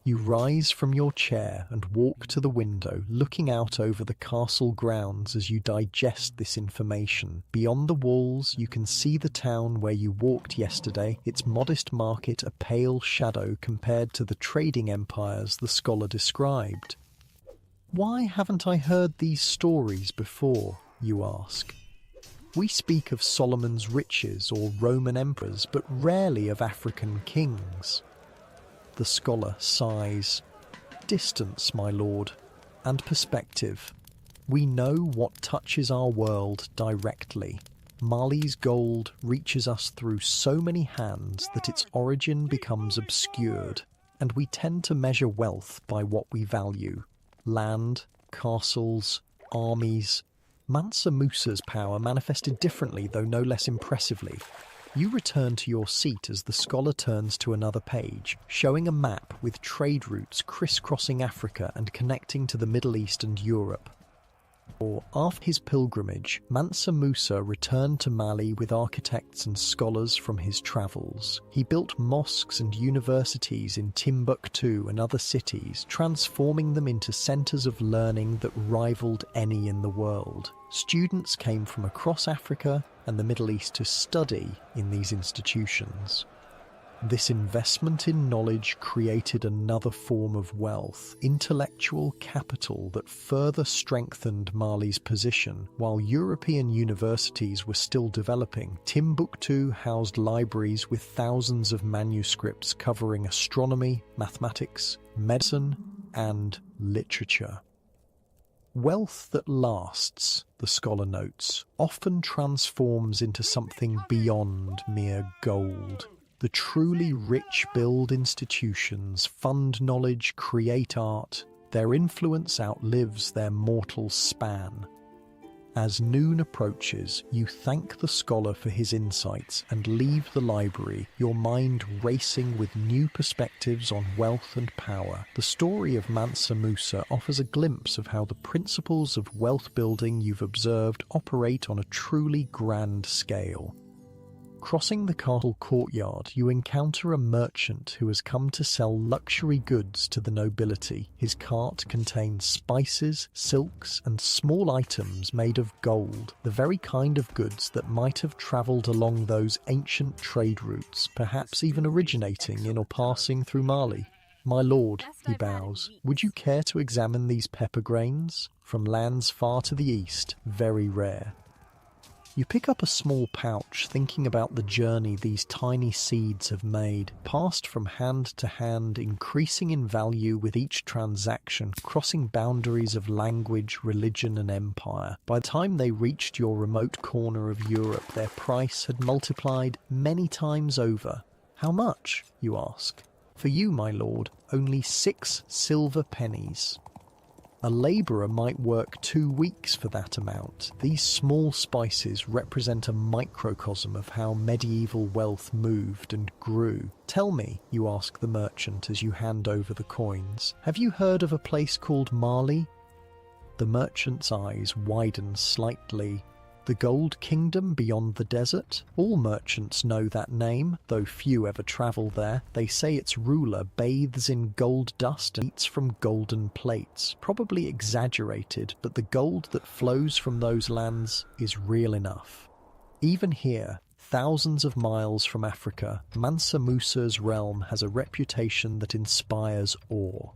You rise from your chair and walk to the window, looking out over the castle grounds as you digest this information. Beyond the walls, you can see the town where you walked yesterday, its modest market a pale shadow compared to the trading empires the scholar described. Why haven't I heard these stories before, you ask? We speak of Solomon's riches or Roman emperors, but rarely of African kings. The scholar sighs. Distance, my lord, and perspective. We know what touches our world directly. Mali's gold reaches us through so many hands that its origin becomes obscured, and we tend to measure wealth by what we value. Land, castles, armies. Mansa Musa's power manifested differently, though no less impressively. You return to your seat as the scholar turns to another page, showing a map with trade routes crisscrossing Africa and connecting to the Middle East and Europe. After his pilgrimage, Mansa Musa returned to Mali with architects and scholars from his travels. He built mosques and universities in Timbuktu and other cities, transforming them into centers of learning that rivaled any in the world. Students came from across Africa and the Middle East to study in these institutions. This investment in knowledge created another form of wealth, intellectual capital that further strengthened Mali's position. While European universities were still developing, Timbuktu housed libraries with thousands of manuscripts covering astronomy, mathematics, medicine, and literature. Wealth that lasts, the scholar notes, often transforms into something beyond mere gold. The truly rich build institutions, fund knowledge, create art. Their influence outlives their mortal span. As noon approaches, you thank the scholar for his insights and leave the library, your mind racing with new perspectives on wealth and power. The story of Mansa Musa offers a glimpse of how the principles of wealth building you've observed operate on a truly grand scale. Crossing the castle courtyard, you encounter a merchant who has come to sell luxury goods to the nobility. His cart contains spices, silks, and small items made of gold, the very kind of goods that might have travelled along those ancient trade routes, perhaps even originating in or passing through Mali. My lord, he bows, would you care to examine these pepper grains? From lands far to the east, very rare. You pick up a small pouch, thinking about the journey these tiny seeds have made, passed from hand to hand, increasing in value with each transaction, crossing boundaries of language, religion and empire. By the time they reached your remote corner of Europe, their price had multiplied many times over. How much, you ask? For you, my lord, only 6 silver pennies. A labourer might work 2 weeks for that amount. These small spices represent a microcosm of how medieval wealth moved and grew. Tell me, you ask the merchant as you hand over the coins, have you heard of a place called Mali? The merchant's eyes widen slightly. The Gold Kingdom beyond the desert? All merchants know that name, though few ever travel there. They say its ruler bathes in gold dust and eats from golden plates. Probably exaggerated, but the gold that flows from those lands is real enough. Even here, thousands of miles from Africa, Mansa Musa's realm has a reputation that inspires awe.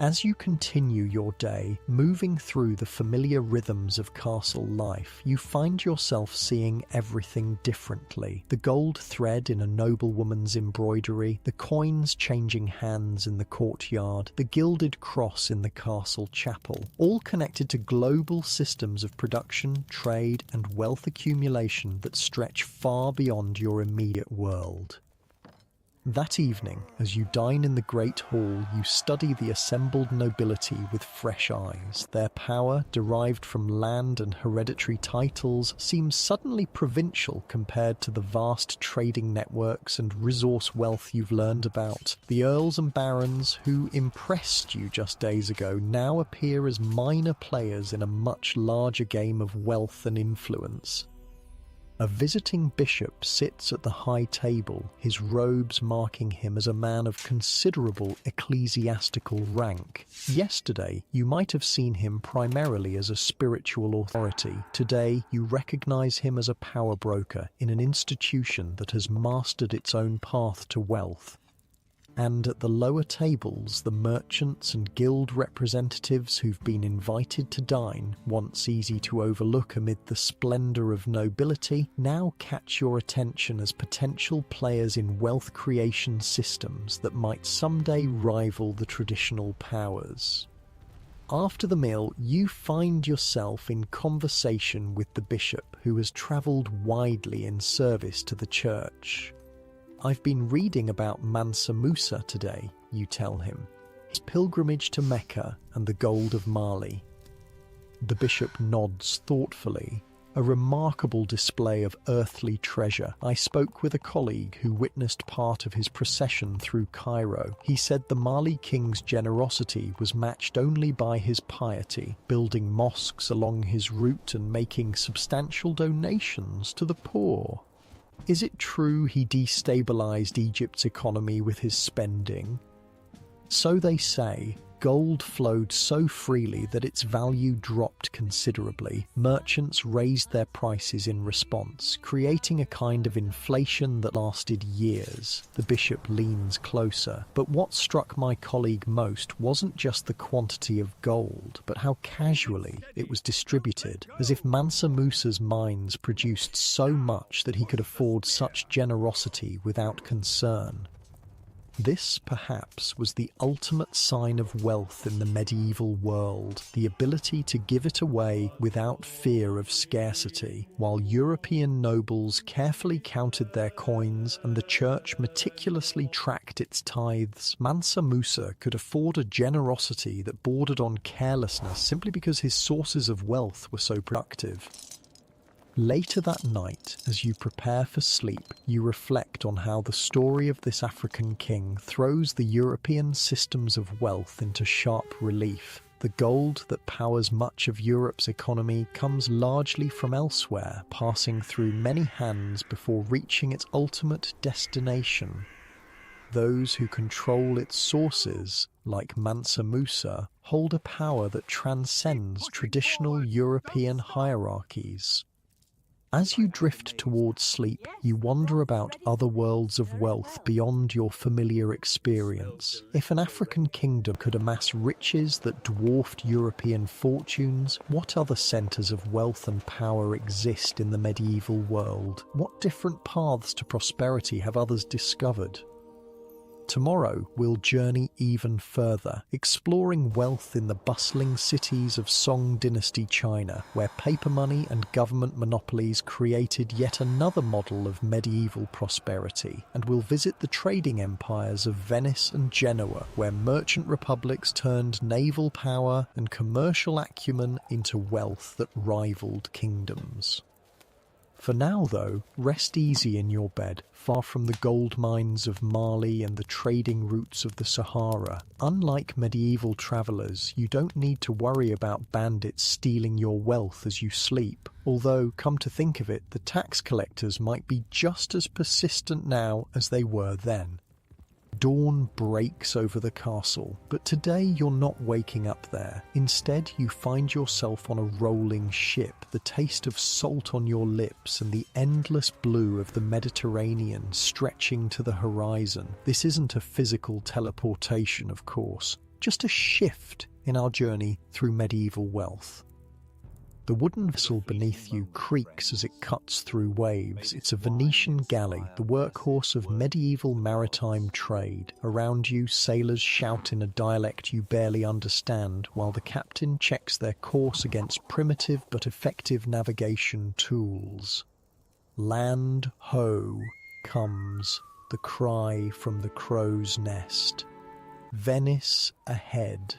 As you continue your day, moving through the familiar rhythms of castle life, you find yourself seeing everything differently. The gold thread in a noblewoman's embroidery, the coins changing hands in the courtyard, the gilded cross in the castle chapel, all connected to global systems of production, trade, and wealth accumulation that stretch far beyond your immediate world. That evening, as you dine in the great hall, you study the assembled nobility with fresh eyes. Their power, derived from land and hereditary titles, seems suddenly provincial compared to the vast trading networks and resource wealth you've learned about. The earls and barons who impressed you just days ago now appear as minor players in a much larger game of wealth and influence. A visiting bishop sits at the high table, his robes marking him as a man of considerable ecclesiastical rank. Yesterday, you might have seen him primarily as a spiritual authority. Today, you recognize him as a power broker in an institution that has mastered its own path to wealth. And at the lower tables, the merchants and guild representatives who've been invited to dine, once easy to overlook amid the splendour of nobility, now catch your attention as potential players in wealth creation systems that might someday rival the traditional powers. After the meal, you find yourself in conversation with the bishop, who has travelled widely in service to the church. I've been reading about Mansa Musa today, you tell him, his pilgrimage to Mecca and the gold of Mali. The bishop nods thoughtfully. A remarkable display of earthly treasure. I spoke with a colleague who witnessed part of his procession through Cairo. He said the Mali king's generosity was matched only by his piety, building mosques along his route and making substantial donations to the poor. Is it true he destabilized Egypt's economy with his spending? So they say. Gold flowed so freely that its value dropped considerably. Merchants raised their prices in response, creating a kind of inflation that lasted years. The bishop leans closer. But what struck my colleague most wasn't just the quantity of gold, but how casually it was distributed, as if Mansa Musa's mines produced so much that he could afford such generosity without concern. This, perhaps, was the ultimate sign of wealth in the medieval world, the ability to give it away without fear of scarcity. While European nobles carefully counted their coins and the church meticulously tracked its tithes, Mansa Musa could afford a generosity that bordered on carelessness simply because his sources of wealth were so productive. Later that night, as you prepare for sleep, you reflect on how the story of this African king throws the European systems of wealth into sharp relief. The gold that powers much of Europe's economy comes largely from elsewhere, passing through many hands before reaching its ultimate destination. Those who control its sources, like Mansa Musa, hold a power that transcends traditional European hierarchies. As you drift towards sleep, you wonder about other worlds of wealth beyond your familiar experience. If an African kingdom could amass riches that dwarfed European fortunes, what other centres of wealth and power exist in the medieval world? What different paths to prosperity have others discovered? Tomorrow, we'll journey even further, exploring wealth in the bustling cities of Song Dynasty China, where paper money and government monopolies created yet another model of medieval prosperity. And we'll visit the trading empires of Venice and Genoa, where merchant republics turned naval power and commercial acumen into wealth that rivaled kingdoms. For now, though, rest easy in your bed, far from the gold mines of Mali and the trading routes of the Sahara. Unlike medieval travelers, you don't need to worry about bandits stealing your wealth as you sleep. Although, come to think of it, the tax collectors might be just as persistent now as they were then. Dawn breaks over the castle, but today you're not waking up there. Instead, you find yourself on a rolling ship, the taste of salt on your lips and the endless blue of the Mediterranean stretching to the horizon. This isn't a physical teleportation, of course, just a shift in our journey through medieval wealth. The wooden vessel beneath you creaks as it cuts through waves. It's a Venetian galley, the workhorse of medieval maritime trade. Around you, sailors shout in a dialect you barely understand, while the captain checks their course against primitive but effective navigation tools. Land ho comes the cry from the crow's nest. Venice ahead.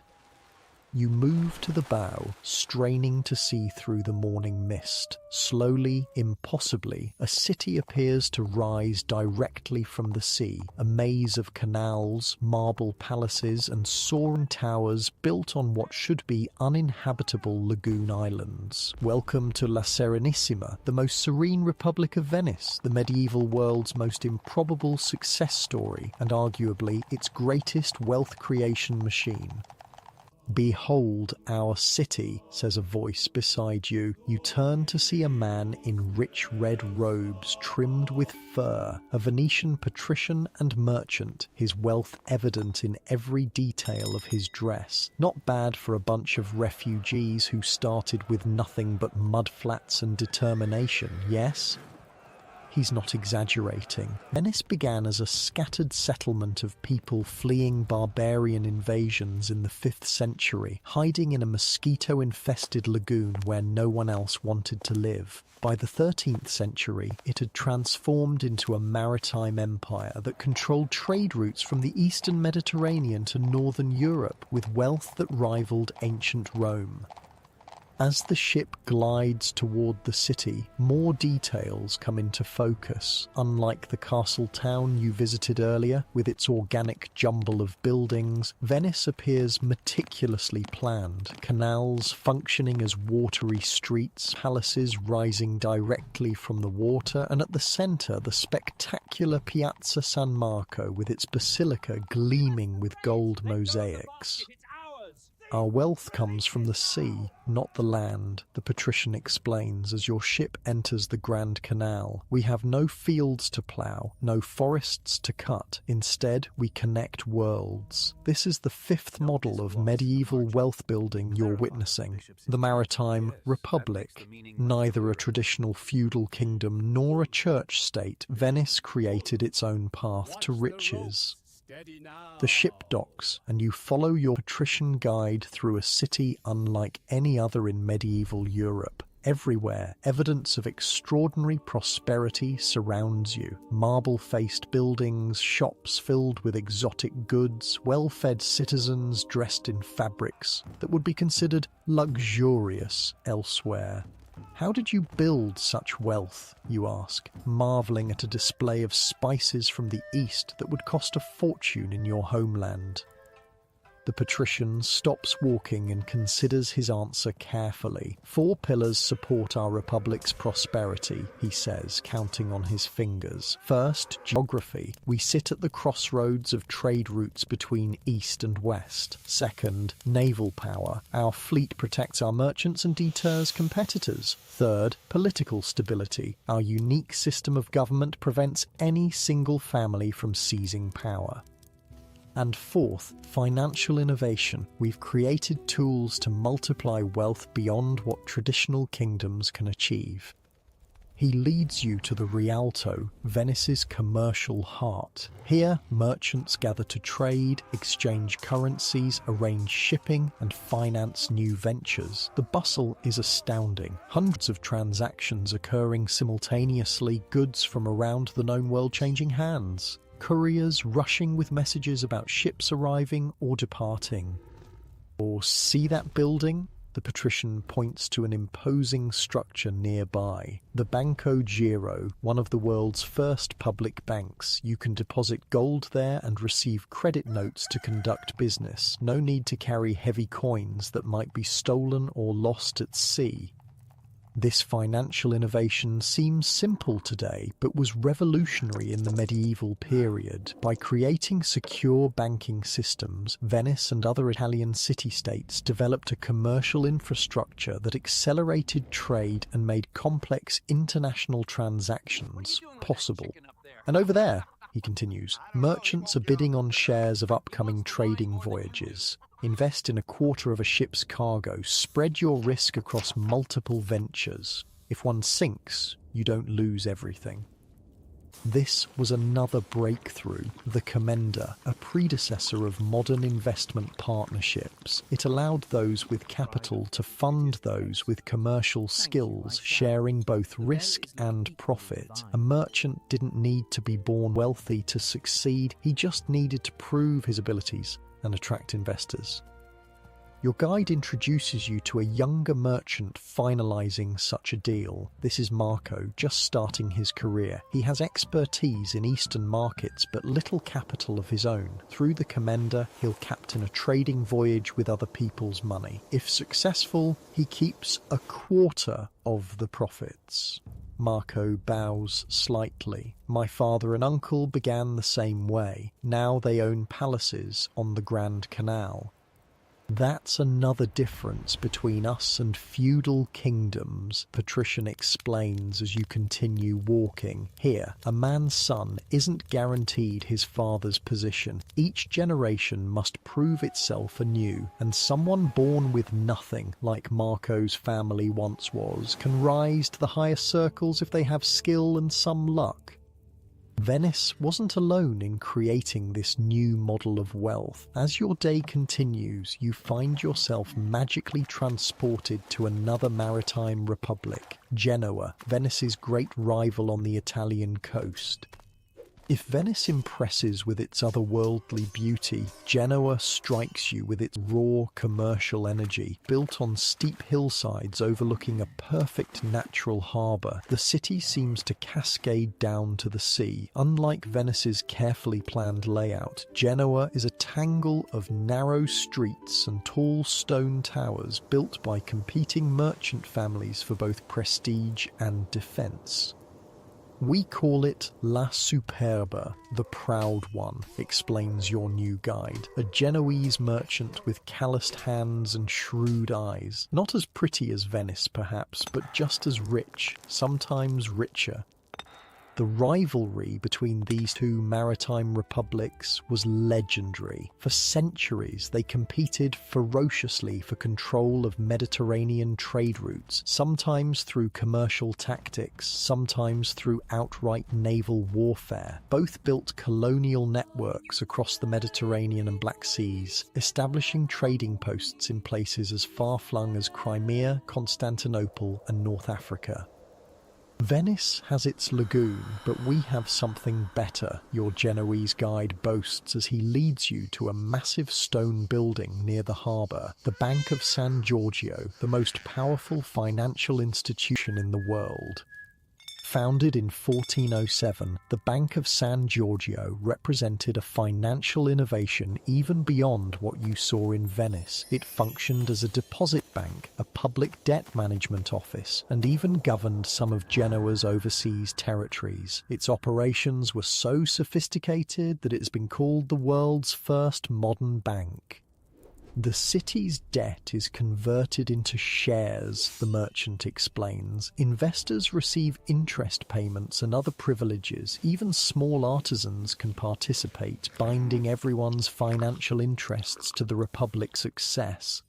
You move to the bow, straining to see through the morning mist. Slowly, impossibly, a city appears to rise directly from the sea. A maze of canals, marble palaces, and soaring towers built on what should be uninhabitable lagoon islands. Welcome to La Serenissima, the most serene Republic of Venice, the medieval world's most improbable success story, and arguably its greatest wealth creation machine. "Behold our city," says a voice beside you. You turn to see a man in rich red robes trimmed with fur, a Venetian patrician and merchant, his wealth evident in every detail of his dress. Not bad for a bunch of refugees who started with nothing but mudflats and determination, yes? He's not exaggerating. Venice began as a scattered settlement of people fleeing barbarian invasions in the 5th century, hiding in a mosquito-infested lagoon where no one else wanted to live. By the 13th century, it had transformed into a maritime empire that controlled trade routes from the eastern Mediterranean to northern Europe, with wealth that rivaled ancient Rome. As the ship glides toward the city, more details come into focus. Unlike the castle town you visited earlier, with its organic jumble of buildings, Venice appears meticulously planned. Canals functioning as watery streets, palaces rising directly from the water, and at the centre, the spectacular Piazza San Marco with its basilica gleaming with gold mosaics. "Our wealth comes from the sea, not the land," the patrician explains as your ship enters the Grand Canal. "We have no fields to plough, no forests to cut. Instead, we connect worlds." This is the 5th model of medieval wealth building you're witnessing. The Maritime Republic. Neither a traditional feudal kingdom nor a church state, Venice created its own path to riches. The ship docks, and you follow your patrician guide through a city unlike any other in medieval Europe. Everywhere, evidence of extraordinary prosperity surrounds you. Marble-faced buildings, shops filled with exotic goods, well-fed citizens dressed in fabrics that would be considered luxurious elsewhere. "How did you build such wealth?" you ask, marvelling at a display of spices from the East that would cost a fortune in your homeland. The patrician stops walking and considers his answer carefully. "4 pillars support our republic's prosperity," he says, counting on his fingers. "First, geography. We sit at the crossroads of trade routes between East and West. Second, naval power. Our fleet protects our merchants and deters competitors. Third, political stability. Our unique system of government prevents any single family from seizing power. And fourth, financial innovation. We've created tools to multiply wealth beyond what traditional kingdoms can achieve." He leads you to the Rialto, Venice's commercial heart. Here, merchants gather to trade, exchange currencies, arrange shipping, and finance new ventures. The bustle is astounding. Hundreds of transactions occurring simultaneously, goods from around the known world changing hands. Couriers rushing with messages about ships arriving or departing. Or see that building? The patrician points to an imposing structure nearby. The Banco Giro, one of the world's first public banks. You can deposit gold there and receive credit notes to conduct business. No need to carry heavy coins that might be stolen or lost at sea. This financial innovation seems simple today, but was revolutionary in the medieval period. By creating secure banking systems, Venice and other Italian city-states developed a commercial infrastructure that accelerated trade and made complex international transactions possible. And over there, he continues, merchants are bidding on shares of upcoming trading voyages. Invest in a quarter of a ship's cargo. Spread your risk across multiple ventures. If one sinks, you don't lose everything. This was another breakthrough, the Commenda, a predecessor of modern investment partnerships. It allowed those with capital to fund those with commercial skills, sharing both risk and profit. A merchant didn't need to be born wealthy to succeed. He just needed to prove his abilities and attract investors. Your guide introduces you to a younger merchant finalizing such a deal. This is Marco, just starting his career. He has expertise in Eastern markets but little capital of his own. Through the Commenda, he'll captain a trading voyage with other people's money. If successful, he keeps a quarter of the profits. Marco bows slightly. My father and uncle began the same way. Now they own palaces on the Grand Canal. That's another difference between us and feudal kingdoms, patrician explains as you continue walking. Here, a man's son isn't guaranteed his father's position. Each generation must prove itself anew, and someone born with nothing, like Marco's family once was, can rise to the highest circles if they have skill and some luck. Venice wasn't alone in creating this new model of wealth. As your day continues, you find yourself magically transported to another maritime republic, Genoa, Venice's great rival on the Italian coast. If Venice impresses with its otherworldly beauty, Genoa strikes you with its raw commercial energy. Built on steep hillsides overlooking a perfect natural harbour, the city seems to cascade down to the sea. Unlike Venice's carefully planned layout, Genoa is a tangle of narrow streets and tall stone towers built by competing merchant families for both prestige and defence. We call it La Superba, the proud one, explains your new guide, a Genoese merchant with calloused hands and shrewd eyes. Not as pretty as Venice, perhaps, but just as rich, sometimes richer. The rivalry between these two maritime republics was legendary. For centuries, they competed ferociously for control of Mediterranean trade routes, sometimes through commercial tactics, sometimes through outright naval warfare. Both built colonial networks across the Mediterranean and Black Seas, establishing trading posts in places as far-flung as Crimea, Constantinople, and North Africa. Venice has its lagoon, but we have something better, your Genoese guide boasts as he leads you to a massive stone building near the harbour, the Bank of San Giorgio, the most powerful financial institution in the world. Founded in 1407, the Bank of San Giorgio represented a financial innovation even beyond what you saw in Venice. It functioned as a deposit bank, a public debt management office, and even governed some of Genoa's overseas territories. Its operations were so sophisticated that it has been called the world's first modern bank. The city's debt is converted into shares, the merchant explains. Investors receive interest payments and other privileges. Even small artisans can participate, binding everyone's financial interests to the Republic's success.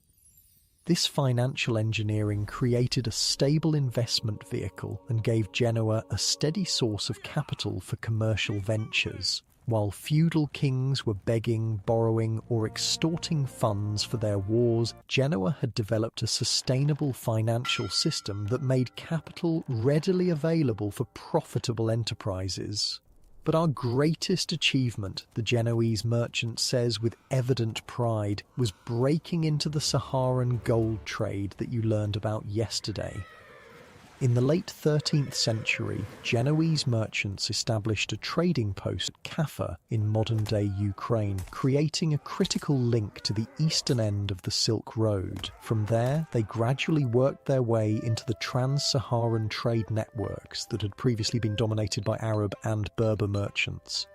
This financial engineering created a stable investment vehicle and gave Genoa a steady source of capital for commercial ventures. While feudal kings were begging, borrowing, or extorting funds for their wars, Genoa had developed a sustainable financial system that made capital readily available for profitable enterprises. But our greatest achievement, the Genoese merchant says with evident pride, was breaking into the Saharan gold trade that you learned about yesterday. In the late 13th century, Genoese merchants established a trading post at Kaffa in modern-day Ukraine, creating a critical link to the eastern end of the Silk Road. From there, they gradually worked their way into the trans-Saharan trade networks that had previously been dominated by Arab and Berber merchants.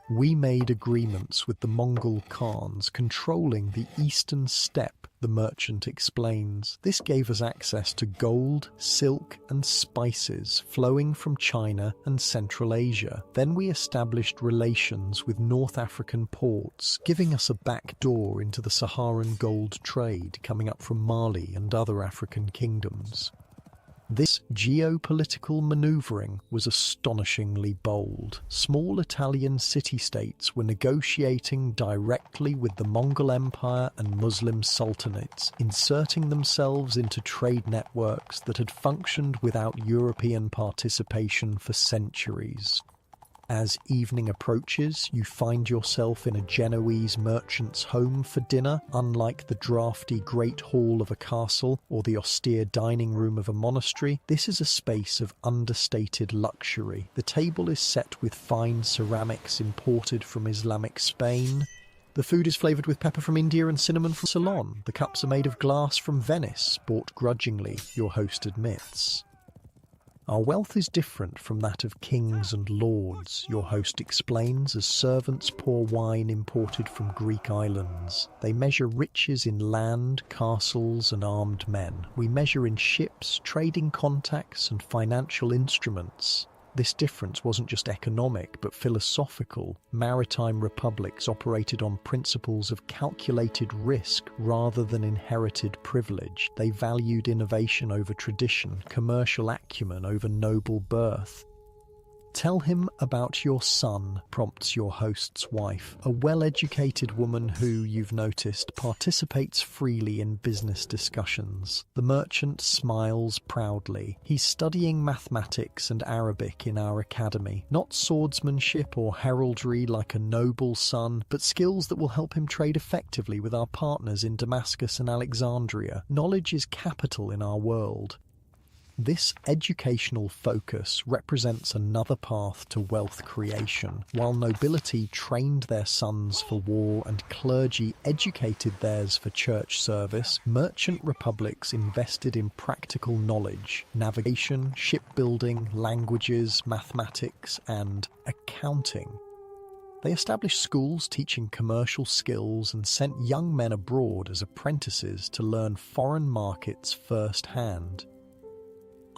We made agreements with the Mongol Khans controlling the eastern steppe, the merchant explains. This gave us access to gold, silk and spices flowing from China and Central Asia. Then we established relations with North African ports, giving us a back door into the Saharan gold trade coming up from Mali and other African kingdoms. This geopolitical manoeuvring was astonishingly bold. Small Italian city-states were negotiating directly with the Mongol Empire and Muslim sultanates, inserting themselves into trade networks that had functioned without European participation for centuries. As evening approaches, you find yourself in a Genoese merchant's home for dinner. Unlike the drafty great hall of a castle or the austere dining room of a monastery, this is a space of understated luxury. The table is set with fine ceramics imported from Islamic Spain. The food is flavoured with pepper from India and cinnamon from Ceylon. The cups are made of glass from Venice, bought grudgingly, your host admits. Our wealth is different from that of kings and lords, your host explains, as servants pour wine imported from Greek islands. They measure riches in land, castles and armed men. We measure in ships, trading contacts and financial instruments. This difference wasn't just economic, but philosophical. Maritime republics operated on principles of calculated risk rather than inherited privilege. They valued innovation over tradition, commercial acumen over noble birth. Tell him about your son, prompts your host's wife, a well-educated woman who, you've noticed, participates freely in business discussions. The merchant smiles proudly. He's studying mathematics and Arabic in our academy. Not swordsmanship or heraldry like a noble son, but skills that will help him trade effectively with our partners in Damascus and Alexandria. Knowledge is capital in our world. This educational focus represents another path to wealth creation. While nobility trained their sons for war and clergy educated theirs for church service, merchant republics invested in practical knowledge, navigation, shipbuilding, languages, mathematics, and accounting. They established schools teaching commercial skills and sent young men abroad as apprentices to learn foreign markets firsthand.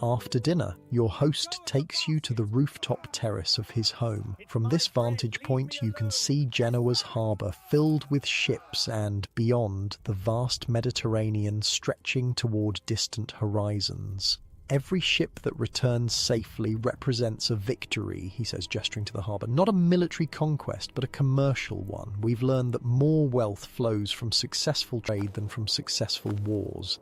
After dinner, your host takes you to the rooftop terrace of his home. From this vantage point, you can see Genoa's harbour filled with ships and, beyond, the vast Mediterranean stretching toward distant horizons. Every ship that returns safely represents a victory, he says, gesturing to the harbour. Not a military conquest, but a commercial one. We've learned that more wealth flows from successful trade than from successful wars.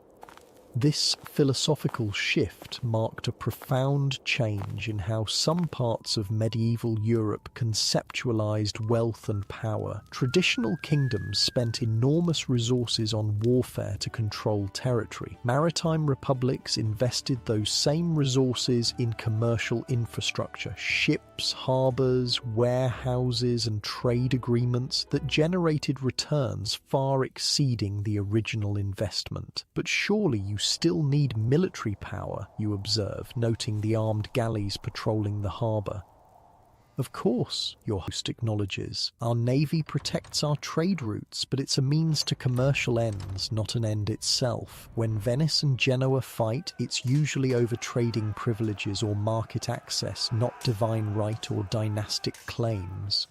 This philosophical shift marked a profound change in how some parts of medieval Europe conceptualized wealth and power. Traditional kingdoms spent enormous resources on warfare to control territory. Maritime republics invested those same resources in commercial infrastructure, ships, harbours, warehouses, and trade agreements that generated returns far exceeding the original investment. But surely you still need military power, you observe, noting the armed galleys patrolling the harbour. Of course, your host acknowledges. Our navy protects our trade routes, but it's a means to commercial ends, not an end itself. When Venice and Genoa fight, it's usually over trading privileges or market access, not divine right or dynastic claims.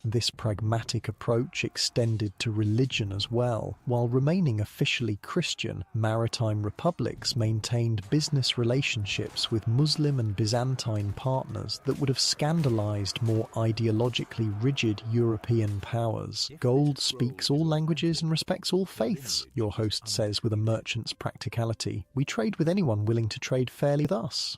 This pragmatic approach extended to religion as well. While remaining officially Christian, maritime republics maintained business relationships with Muslim and Byzantine partners that would have scandalized more ideologically rigid European powers. Gold speaks all languages and respects all faiths, your host says with a merchant's practicality. We trade with anyone willing to trade fairly with us.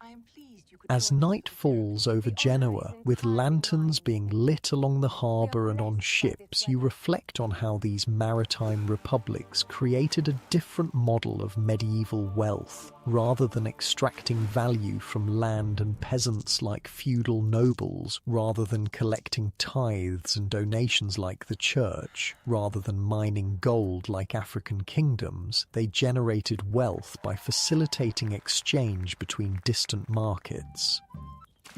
As night falls over Genoa, with lanterns being lit along the harbour and on ships, you reflect on how these maritime republics created a different model of medieval wealth. Rather than extracting value from land and peasants like feudal nobles, rather than collecting tithes and donations like the church, rather than mining gold like African kingdoms, they generated wealth by facilitating exchange between distant markets.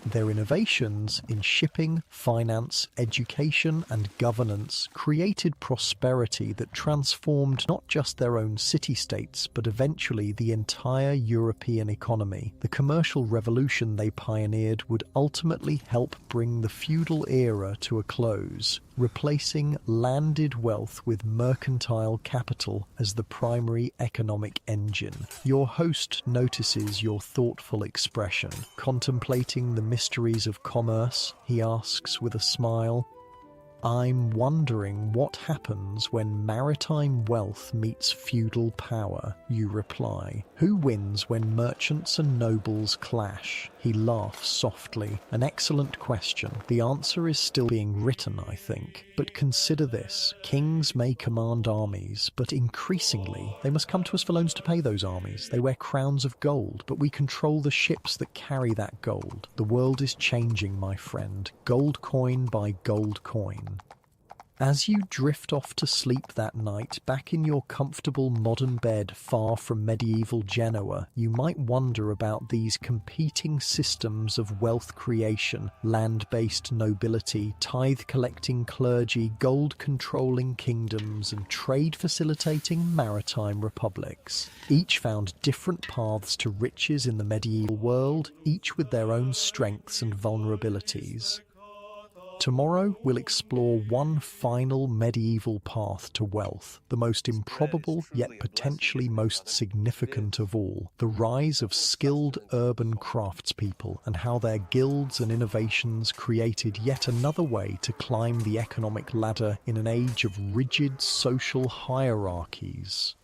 Their innovations in shipping, finance, education, and governance created prosperity that transformed not just their own city-states, but eventually the entire European economy. The commercial revolution they pioneered would ultimately help bring the feudal era to a close, replacing landed wealth with mercantile capital as the primary economic engine. Your host notices your thoughtful expression. Contemplating the mysteries of commerce, he asks with a smile. I'm wondering what happens when maritime wealth meets feudal power, you reply. Who wins when merchants and nobles clash? He laughs softly. An excellent question. The answer is still being written, I think. But consider this. Kings may command armies, but increasingly they must come to us for loans to pay those armies. They wear crowns of gold, but we control the ships that carry that gold. The world is changing, my friend. Gold coin by gold coin. As you drift off to sleep that night, back in your comfortable modern bed far from medieval Genoa, you might wonder about these competing systems of wealth creation: land-based nobility, tithe-collecting clergy, gold-controlling kingdoms, and trade-facilitating maritime republics. Each found different paths to riches in the medieval world, each with their own strengths and vulnerabilities. Tomorrow we'll explore one final medieval path to wealth, the most improbable yet potentially most significant of all, the rise of skilled urban craftspeople and how their guilds and innovations created yet another way to climb the economic ladder in an age of rigid social hierarchies.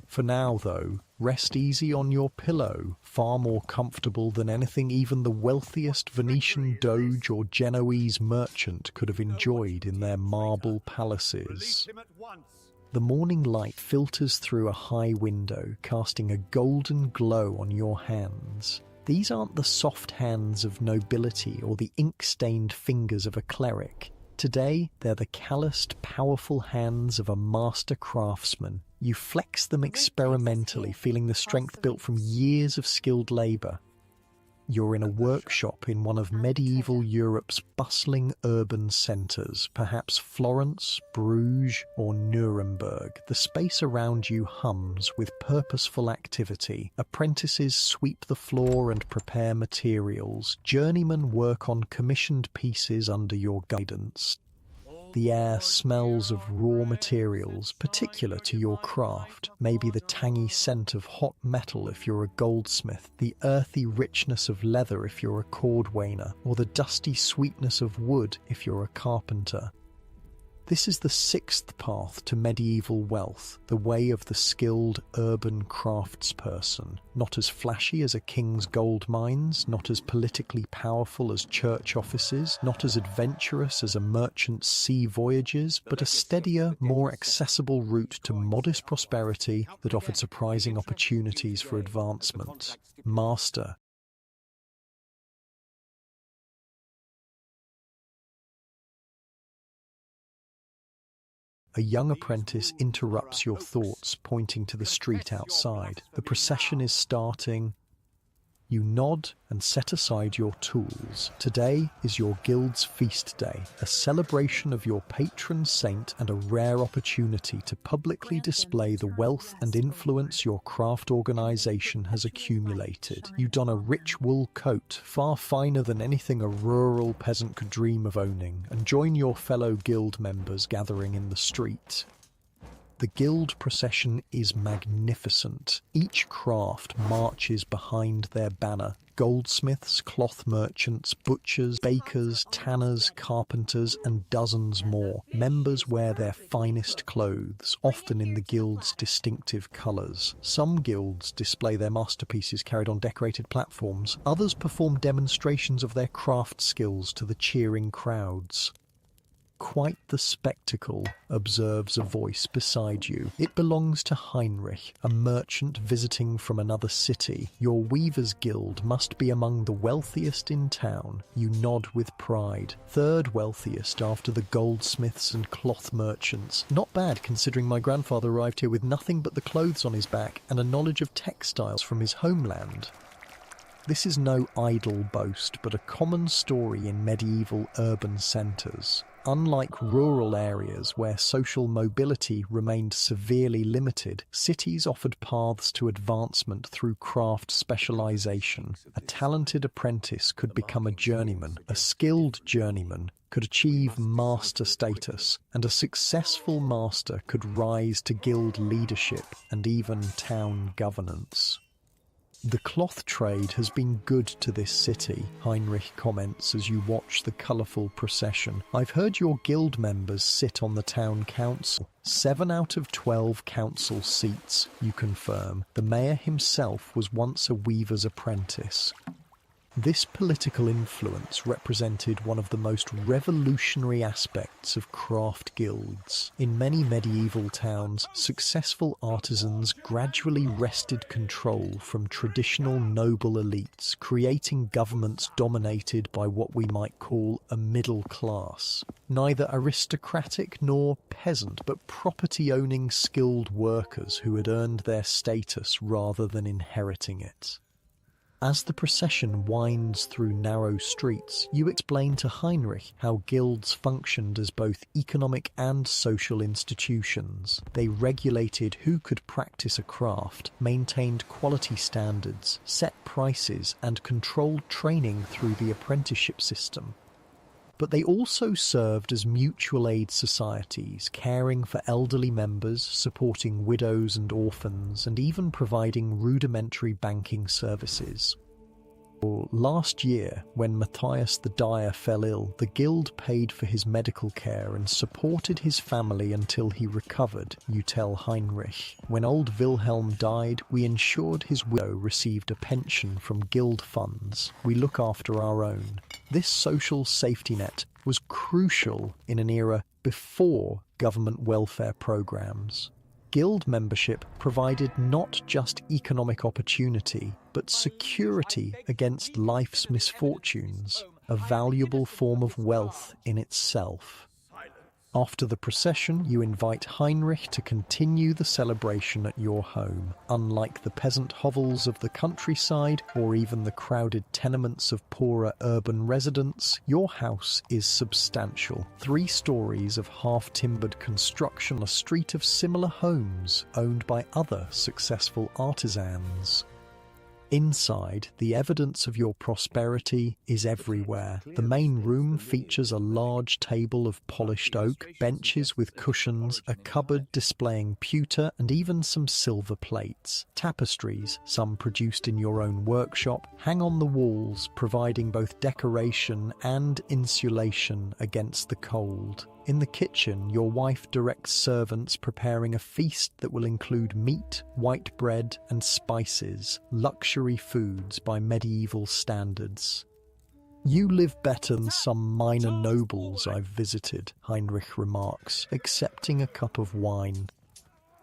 For now, though, rest easy on your pillow, far more comfortable than anything even the wealthiest Venetian doge or Genoese merchant could have enjoyed in their marble palaces. The morning light filters through a high window, casting a golden glow on your hands. These aren't the soft hands of nobility or the ink-stained fingers of a cleric. Today, they're the calloused, powerful hands of a master craftsman. You flex them experimentally, feeling the strength built from years of skilled labour. You're in a workshop in one of medieval Europe's bustling urban centres, perhaps Florence, Bruges, or Nuremberg. The space around you hums with purposeful activity. Apprentices sweep the floor and prepare materials. Journeymen work on commissioned pieces under your guidance. The air smells of raw materials, particular to your craft. Maybe the tangy scent of hot metal if you're a goldsmith, the earthy richness of leather if you're a cordwainer, or the dusty sweetness of wood if you're a carpenter. This is the sixth path to medieval wealth, the way of the skilled urban craftsperson. Not as flashy as a king's gold mines, not as politically powerful as church offices, not as adventurous as a merchant's sea voyages, but a steadier, more accessible route to modest prosperity that offered surprising opportunities for advancement. Master. A young apprentice interrupts your thoughts, pointing to the street outside. The procession is starting. You nod and set aside your tools. Today is your guild's feast day, a celebration of your patron saint and a rare opportunity to publicly display the wealth and influence your craft organization has accumulated. You don a rich wool coat, far finer than anything a rural peasant could dream of owning, and join your fellow guild members gathering in the street. The guild procession is magnificent. Each craft marches behind their banner. Goldsmiths, cloth merchants, butchers, bakers, tanners, carpenters, and dozens more. Members wear their finest clothes, often in the guild's distinctive colours. Some guilds display their masterpieces carried on decorated platforms. Others perform demonstrations of their craft skills to the cheering crowds. Quite the spectacle, observes a voice beside you. It belongs to Heinrich, a merchant visiting from another city. Your Weavers' Guild must be among the wealthiest in town. You nod with pride. Third wealthiest after the goldsmiths and cloth merchants. Not bad considering my grandfather arrived here with nothing but the clothes on his back and a knowledge of textiles from his homeland. This is no idle boast, but a common story in medieval urban centres. Unlike rural areas where social mobility remained severely limited, cities offered paths to advancement through craft specialisation. A talented apprentice could become a journeyman, a skilled journeyman could achieve master status, and a successful master could rise to guild leadership and even town governance. The cloth trade has been good to this city, Heinrich comments as you watch the colourful procession. I've heard your guild members sit on the town council. 7 out of 12 council seats, you confirm. The mayor himself was once a weaver's apprentice. This political influence represented one of the most revolutionary aspects of craft guilds. In many medieval towns, successful artisans gradually wrested control from traditional noble elites, creating governments dominated by what we might call a middle class. Neither aristocratic nor peasant, but property-owning skilled workers who had earned their status rather than inheriting it. As the procession winds through narrow streets, you explain to Heinrich how guilds functioned as both economic and social institutions. They regulated who could practice a craft, maintained quality standards, set prices, and controlled training through the apprenticeship system. But they also served as mutual aid societies, caring for elderly members, supporting widows and orphans, and even providing rudimentary banking services. Last year, when Matthias the Dyer fell ill, the guild paid for his medical care and supported his family until he recovered, you tell Heinrich. When old Wilhelm died, we ensured his widow received a pension from guild funds. We look after our own. This social safety net was crucial in an era before government welfare programs. Guild membership provided not just economic opportunity, but security against life's misfortunes, a valuable form of wealth in itself. After the procession, you invite Heinrich to continue the celebration at your home. Unlike the peasant hovels of the countryside, or even the crowded tenements of poorer urban residents, your house is substantial. 3 stories of half-timbered construction, a street of similar homes owned by other successful artisans. Inside, the evidence of your prosperity is everywhere. The main room features a large table of polished oak, benches with cushions, a cupboard displaying pewter, and even some silver plates. Tapestries, some produced in your own workshop, hang on the walls, providing both decoration and insulation against the cold. In the kitchen, your wife directs servants preparing a feast that will include meat, white bread, and spices, luxury foods by medieval standards. You live better than some minor nobles I've visited, Heinrich remarks, accepting a cup of wine.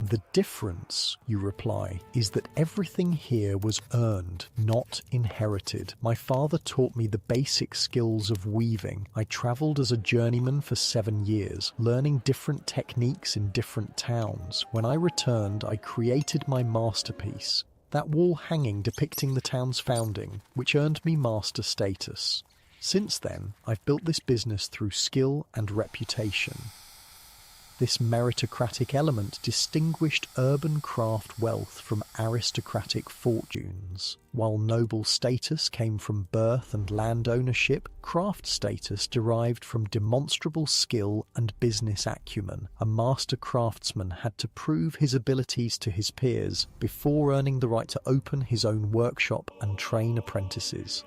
The difference, you reply, is that everything here was earned, not inherited. My father taught me the basic skills of weaving. I travelled as a journeyman for 7 years, learning different techniques in different towns. When I returned, I created my masterpiece. that wall hanging depicting the town's founding, which earned me master status. Since then, I've built this business through skill and reputation. This meritocratic element distinguished urban craft wealth from aristocratic fortunes. While noble status came from birth and land ownership, craft status derived from demonstrable skill and business acumen. A master craftsman had to prove his abilities to his peers before earning the right to open his own workshop and train apprentices.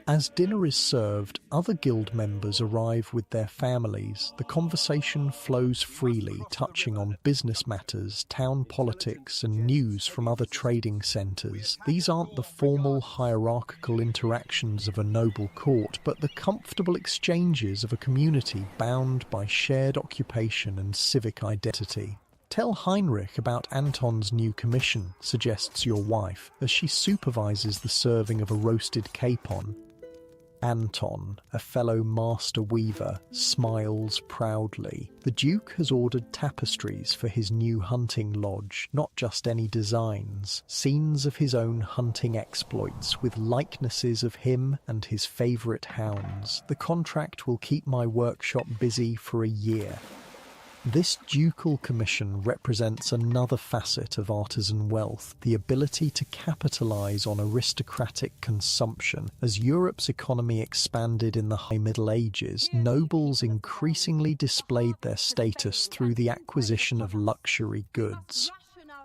As dinner is served, other guild members arrive with their families. The conversation flows freely, touching on business matters, town politics, and news from other trading centres. These aren't the formal hierarchical interactions of a noble court, but the comfortable exchanges of a community bound by shared occupation and civic identity. Tell Heinrich about Anton's new commission, suggests your wife, as she supervises the serving of a roasted capon. Anton, a fellow master weaver, smiles proudly. The Duke has ordered tapestries for his new hunting lodge, not just any designs, scenes of his own hunting exploits with likenesses of him and his favourite hounds. The contract will keep my workshop busy for a year. This ducal commission represents another facet of artisan wealth, the ability to capitalise on aristocratic consumption. As Europe's economy expanded in the High Middle Ages, nobles increasingly displayed their status through the acquisition of luxury goods.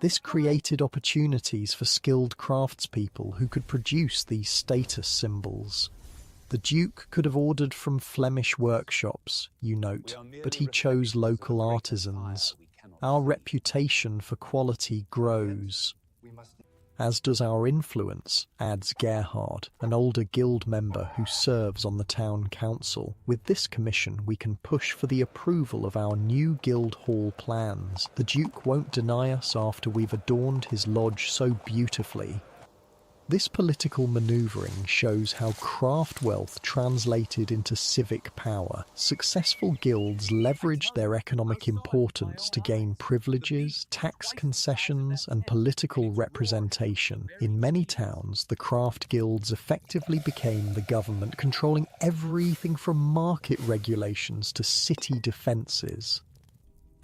This created opportunities for skilled craftspeople who could produce these status symbols. The Duke could have ordered from Flemish workshops, you note, but he chose local artisans. Our reputation for quality grows, as does our influence, adds Gerhard, an older guild member who serves on the town council. With this commission, we can push for the approval of our new guild hall plans. The Duke won't deny us after we've adorned his lodge so beautifully. This political manoeuvring shows how craft wealth translated into civic power. Successful guilds leveraged their economic importance to gain privileges, tax concessions, and political representation. In many towns, the craft guilds effectively became the government, controlling everything from market regulations to city defences.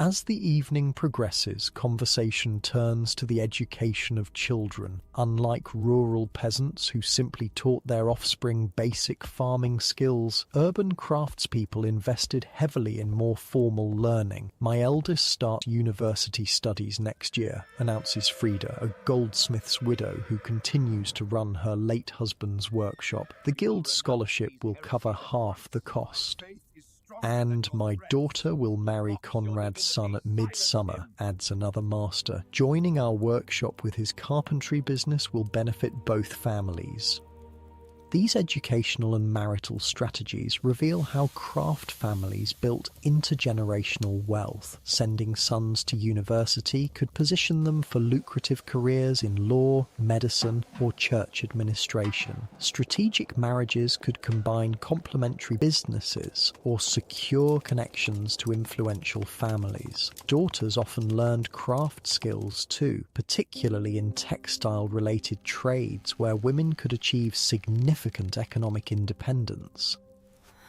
As the evening progresses, conversation turns to the education of children. Unlike rural peasants who simply taught their offspring basic farming skills, urban craftspeople invested heavily in more formal learning. My eldest starts university studies next year, announces Frida, a goldsmith's widow who continues to run her late husband's workshop. The guild's scholarship will cover half the cost. And my daughter will marry Conrad's son at midsummer, adds another master. Joining our workshop with his carpentry business will benefit both families. These educational and marital strategies reveal how craft families built intergenerational wealth. Sending sons to university could position them for lucrative careers in law, medicine, or church administration. Strategic marriages could combine complementary businesses or secure connections to influential families. Daughters often learned craft skills too, particularly in textile-related trades where women could achieve significant economic independence.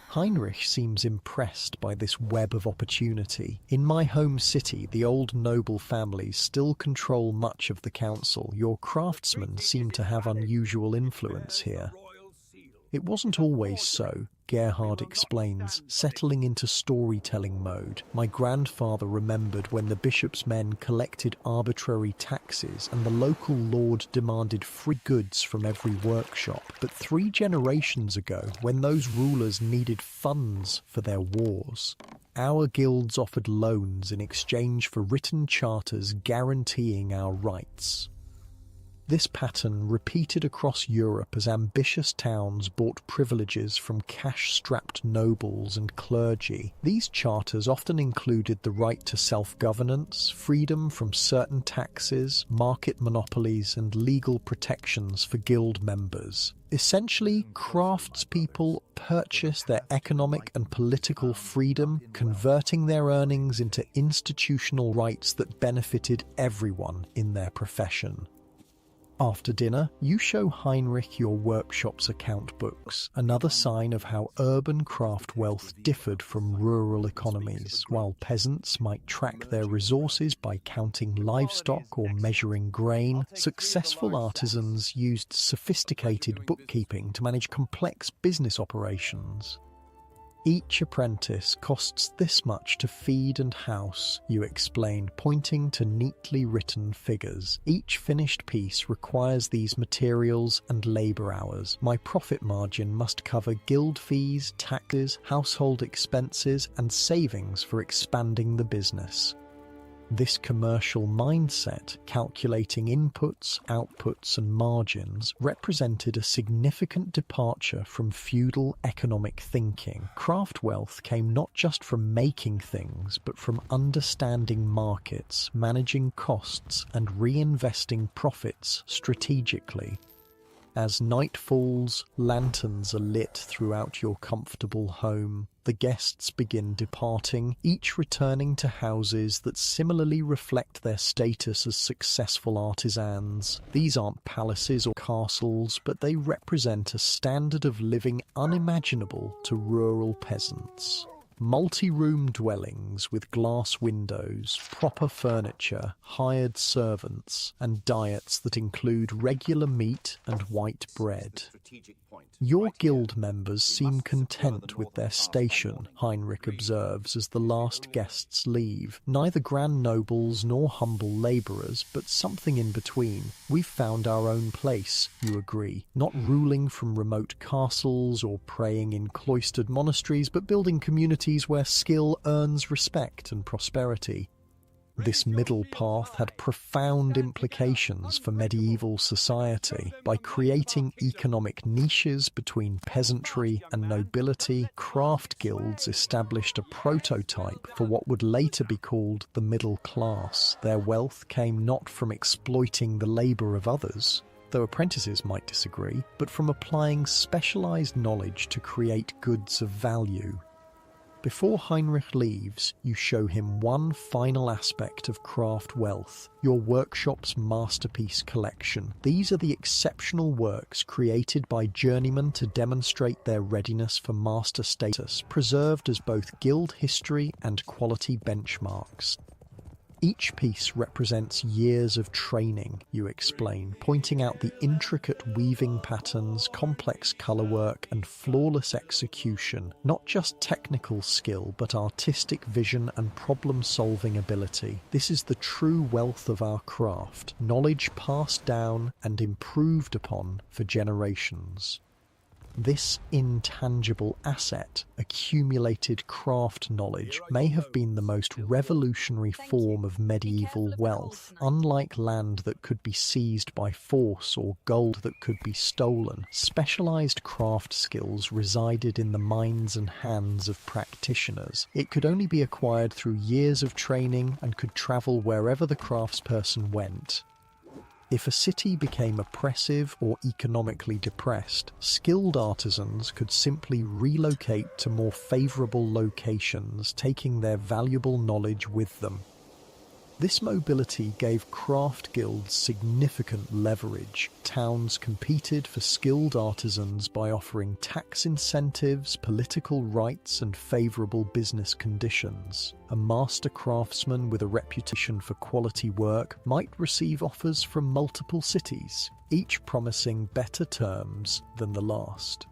Heinrich seems impressed by this web of opportunity. In my home city, the old noble families still control much of the council. Your craftsmen seem to have unusual influence here. It wasn't always so, Gerhard explains, settling into storytelling mode. My grandfather remembered when the bishop's men collected arbitrary taxes and the local lord demanded free goods from every workshop. But 3 generations ago, when those rulers needed funds for their wars, our guilds offered loans in exchange for written charters guaranteeing our rights. This pattern repeated across Europe as ambitious towns bought privileges from cash-strapped nobles and clergy. These charters often included the right to self-governance, freedom from certain taxes, market monopolies, and legal protections for guild members. Essentially, craftspeople purchased their economic and political freedom, converting their earnings into institutional rights that benefited everyone in their profession. After dinner, you show Heinrich your workshop's account books, another sign of how urban craft wealth differed from rural economies. While peasants might track their resources by counting livestock or measuring grain, successful artisans used sophisticated bookkeeping to manage complex business operations. Each apprentice costs this much to feed and house, you explain, pointing to neatly written figures. Each finished piece requires these materials and labour hours. My profit margin must cover guild fees, taxes, household expenses, and savings for expanding the business. This commercial mindset, calculating inputs, outputs, and margins, represented a significant departure from feudal economic thinking. Craft wealth came not just from making things, but from understanding markets, managing costs, and reinvesting profits strategically. As night falls, lanterns are lit throughout your comfortable home. The guests begin departing, each returning to houses that similarly reflect their status as successful artisans. These aren't palaces or castles, but they represent a standard of living unimaginable to rural peasants. Multi-room dwellings with glass windows, proper furniture, hired servants, and diets that include regular meat and white bread. Your guild members seem content with their station, Heinrich observes as the last guests leave. Neither grand nobles nor humble labourers, but something in between. We've found our own place, you agree. Not ruling from remote castles or praying in cloistered monasteries, but building communities where skill earns respect and prosperity. This middle path had profound implications for medieval society. By creating economic niches between peasantry and nobility, craft guilds established a prototype for what would later be called the middle class. Their wealth came not from exploiting the labour of others, though apprentices might disagree, but from applying specialised knowledge to create goods of value. Before Heinrich leaves, you show him one final aspect of craft wealth, your workshop's masterpiece collection. These are the exceptional works created by journeymen to demonstrate their readiness for master status, preserved as both guild history and quality benchmarks. Each piece represents years of training, you explain, pointing out the intricate weaving patterns, complex colour work, and flawless execution. Not just technical skill, but artistic vision and problem-solving ability. This is the true wealth of our craft, knowledge passed down and improved upon for generations. This intangible asset, accumulated craft knowledge, may have been the most revolutionary form of medieval wealth. Unlike land that could be seized by force or gold that could be stolen, specialized craft skills resided in the minds and hands of practitioners. It could only be acquired through years of training and could travel wherever the craftsperson went. If a city became oppressive or economically depressed, skilled artisans could simply relocate to more favourable locations, taking their valuable knowledge with them. This mobility gave craft guilds significant leverage. Towns competed for skilled artisans by offering tax incentives, political rights, and favourable business conditions. A master craftsman with a reputation for quality work might receive offers from multiple cities, each promising better terms than the last.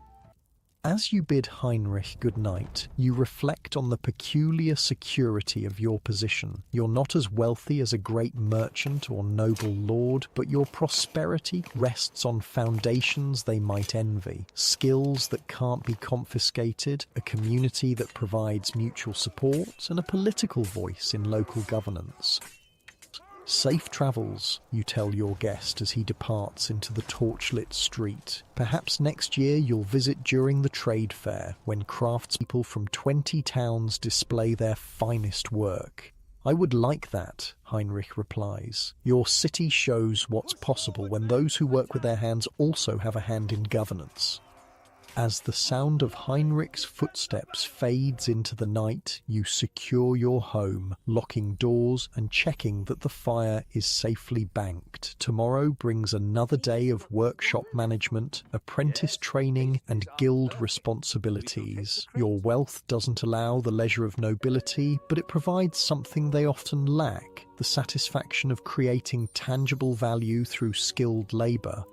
As you bid Heinrich goodnight, you reflect on the peculiar security of your position. You're not as wealthy as a great merchant or noble lord, but your prosperity rests on foundations they might envy, skills that can't be confiscated, a community that provides mutual support, and a political voice in local governance. Safe travels, you tell your guest as he departs into the torchlit street. Perhaps next year you'll visit during the trade fair, when craftspeople from 20 towns display their finest work. I would like that, Heinrich replies. Your city shows what's possible when those who work with their hands also have a hand in governance. As the sound of Heinrich's footsteps fades into the night, you secure your home, locking doors and checking that the fire is safely banked. Tomorrow brings another day of workshop management, apprentice training, and guild responsibilities. Your wealth doesn't allow the leisure of nobility, but it provides something they often lack: the satisfaction of creating tangible value through skilled labor.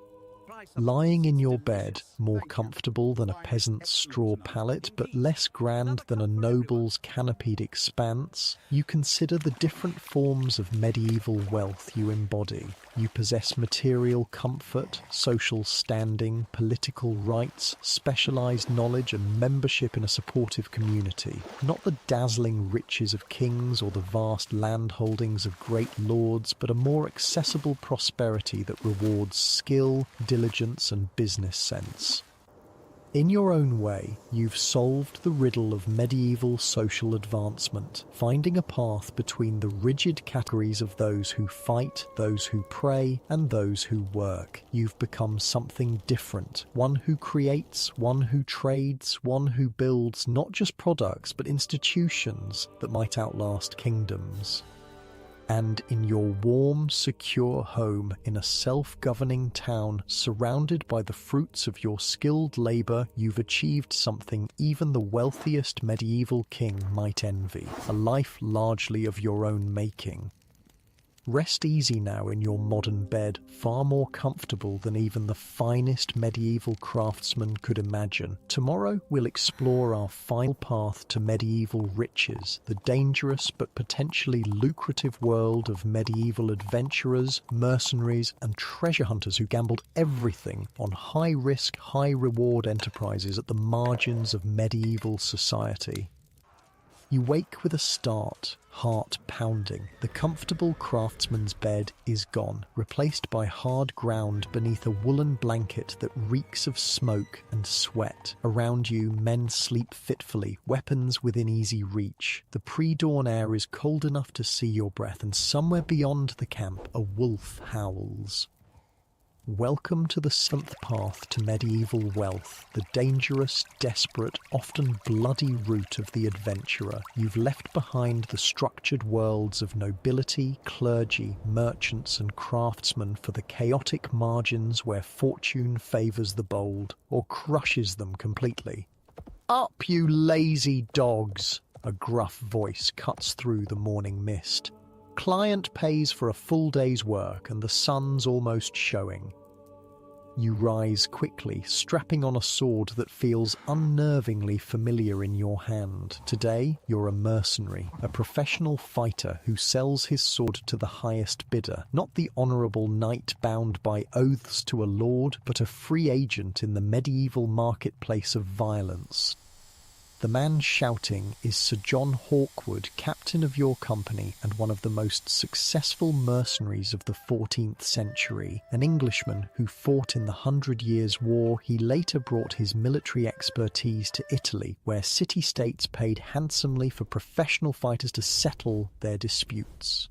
Lying in your bed, more comfortable than a peasant's straw pallet, but less grand than a noble's canopied expanse, you consider the different forms of medieval wealth you embody. You possess material comfort, social standing, political rights, specialized knowledge, and membership in a supportive community. Not the dazzling riches of kings or the vast land holdings of great lords, but a more accessible prosperity that rewards skill, diligence, and business sense. In your own way, you've solved the riddle of medieval social advancement, finding a path between the rigid categories of those who fight, those who pray, and those who work. You've become something different, one who creates, one who trades, one who builds not just products but institutions that might outlast kingdoms. And in your warm, secure home in a self-governing town, surrounded by the fruits of your skilled labor, you've achieved something even the wealthiest medieval king might envy: a life largely of your own making. Rest easy now in your modern bed, far more comfortable than even the finest medieval craftsman could imagine. Tomorrow we'll explore our final path to medieval riches, the dangerous but potentially lucrative world of medieval adventurers, mercenaries, and treasure hunters who gambled everything on high-risk, high-reward enterprises at the margins of medieval society. You wake with a start, heart pounding. The comfortable craftsman's bed is gone, replaced by hard ground beneath a woolen blanket that reeks of smoke and sweat. Around you, men sleep fitfully, weapons within easy reach. The pre-dawn air is cold enough to see your breath, and somewhere beyond the camp, a wolf howls. Welcome to the seventh path to medieval wealth, the dangerous, desperate, often bloody route of the adventurer. You've left behind the structured worlds of nobility, clergy, merchants, and craftsmen for the chaotic margins where fortune favors the bold, or crushes them completely. "Up, you lazy dogs!" a gruff voice cuts through the morning mist. Client pays for a full day's work and the sun's almost showing. You rise quickly, strapping on a sword that feels unnervingly familiar in your hand. Today, you're a mercenary, a professional fighter who sells his sword to the highest bidder. Not the honourable knight bound by oaths to a lord, but a free agent in the medieval marketplace of violence. The man shouting is Sir John Hawkwood, captain of your company and one of the most successful mercenaries of the 14th century. An Englishman who fought in the 100 Years' War, he later brought his military expertise to Italy, where city-states paid handsomely for professional fighters to settle their disputes.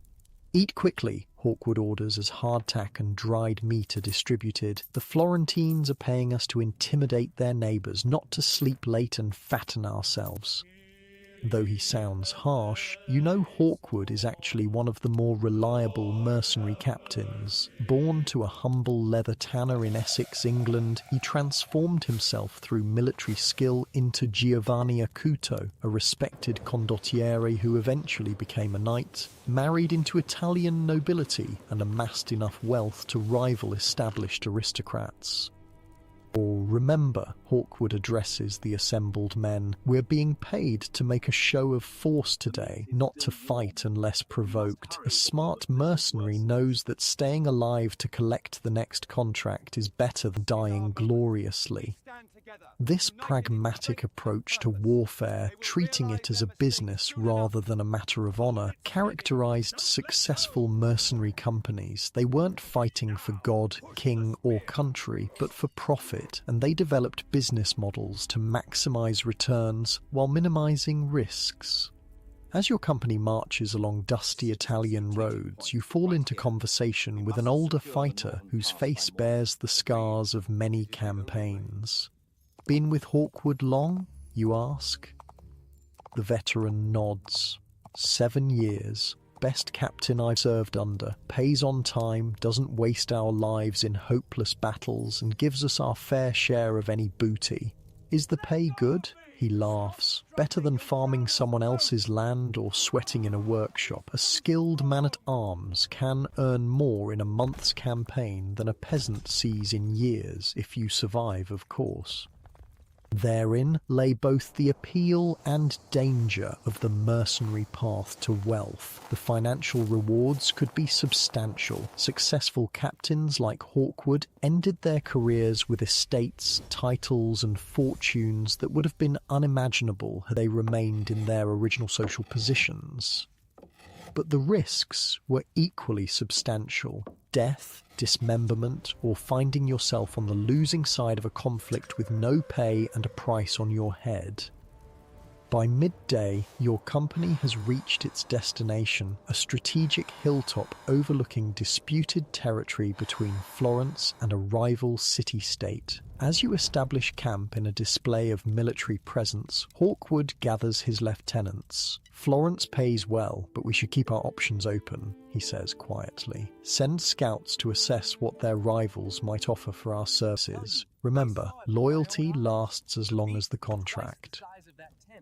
"Eat quickly," Hawkwood orders as hardtack and dried meat are distributed. "The Florentines are paying us to intimidate their neighbours, not to sleep late and fatten ourselves." Though he sounds harsh, you know Hawkwood is actually one of the more reliable mercenary captains. Born to a humble leather tanner in Essex, England, he transformed himself through military skill into Giovanni Acuto, a respected condottiere who eventually became a knight, married into Italian nobility, and amassed enough wealth to rival established aristocrats. Or remember, Hawkwood addresses the assembled men, "We're being paid to make a show of force today, not to fight unless provoked." A smart mercenary knows that staying alive to collect the next contract is better than dying gloriously. This pragmatic approach to warfare, treating it as a business rather than a matter of honour, characterised successful mercenary companies. They weren't fighting for God, king or country, but for profit, and they developed business models to maximise returns while minimising risks. As your company marches along dusty Italian roads, you fall into conversation with an older fighter whose face bears the scars of many campaigns. Been with Hawkwood long, you ask? The veteran nods. 7 years. Best captain I've served under. Pays on time, doesn't waste our lives in hopeless battles, and gives us our fair share of any booty. Is the pay good? He laughs. Better than farming someone else's land or sweating in a workshop. A skilled man-at-arms can earn more in a month's campaign than a peasant sees in years, if you survive, of course. Therein lay both the appeal and danger of the mercenary path to wealth. The financial rewards could be substantial. Successful captains like Hawkwood ended their careers with estates, titles, and fortunes that would have been unimaginable had they remained in their original social positions. But the risks were equally substantial. Death, dismemberment, or finding yourself on the losing side of a conflict with no pay and a price on your head. By midday, your company has reached its destination, a strategic hilltop overlooking disputed territory between Florence and a rival city-state. As you establish camp in a display of military presence, Hawkwood gathers his lieutenants. Florence pays well, but we should keep our options open, he says quietly. Send scouts to assess what their rivals might offer for our services. Remember, loyalty lasts as long as the contract.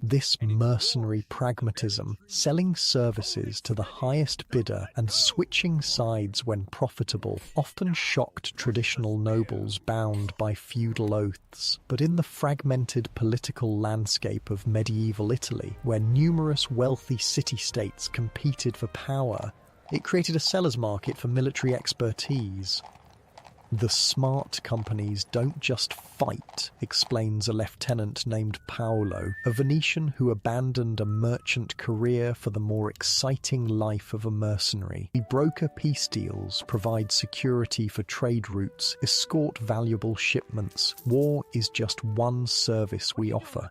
This mercenary pragmatism, selling services to the highest bidder and switching sides when profitable, often shocked traditional nobles bound by feudal oaths. But in the fragmented political landscape of medieval Italy, where numerous wealthy city-states competed for power, it created a seller's market for military expertise. The smart companies don't just fight, explains a lieutenant named Paolo, a Venetian who abandoned a merchant career for the more exciting life of a mercenary. We broker peace deals, provide security for trade routes, escort valuable shipments. War is just one service we offer.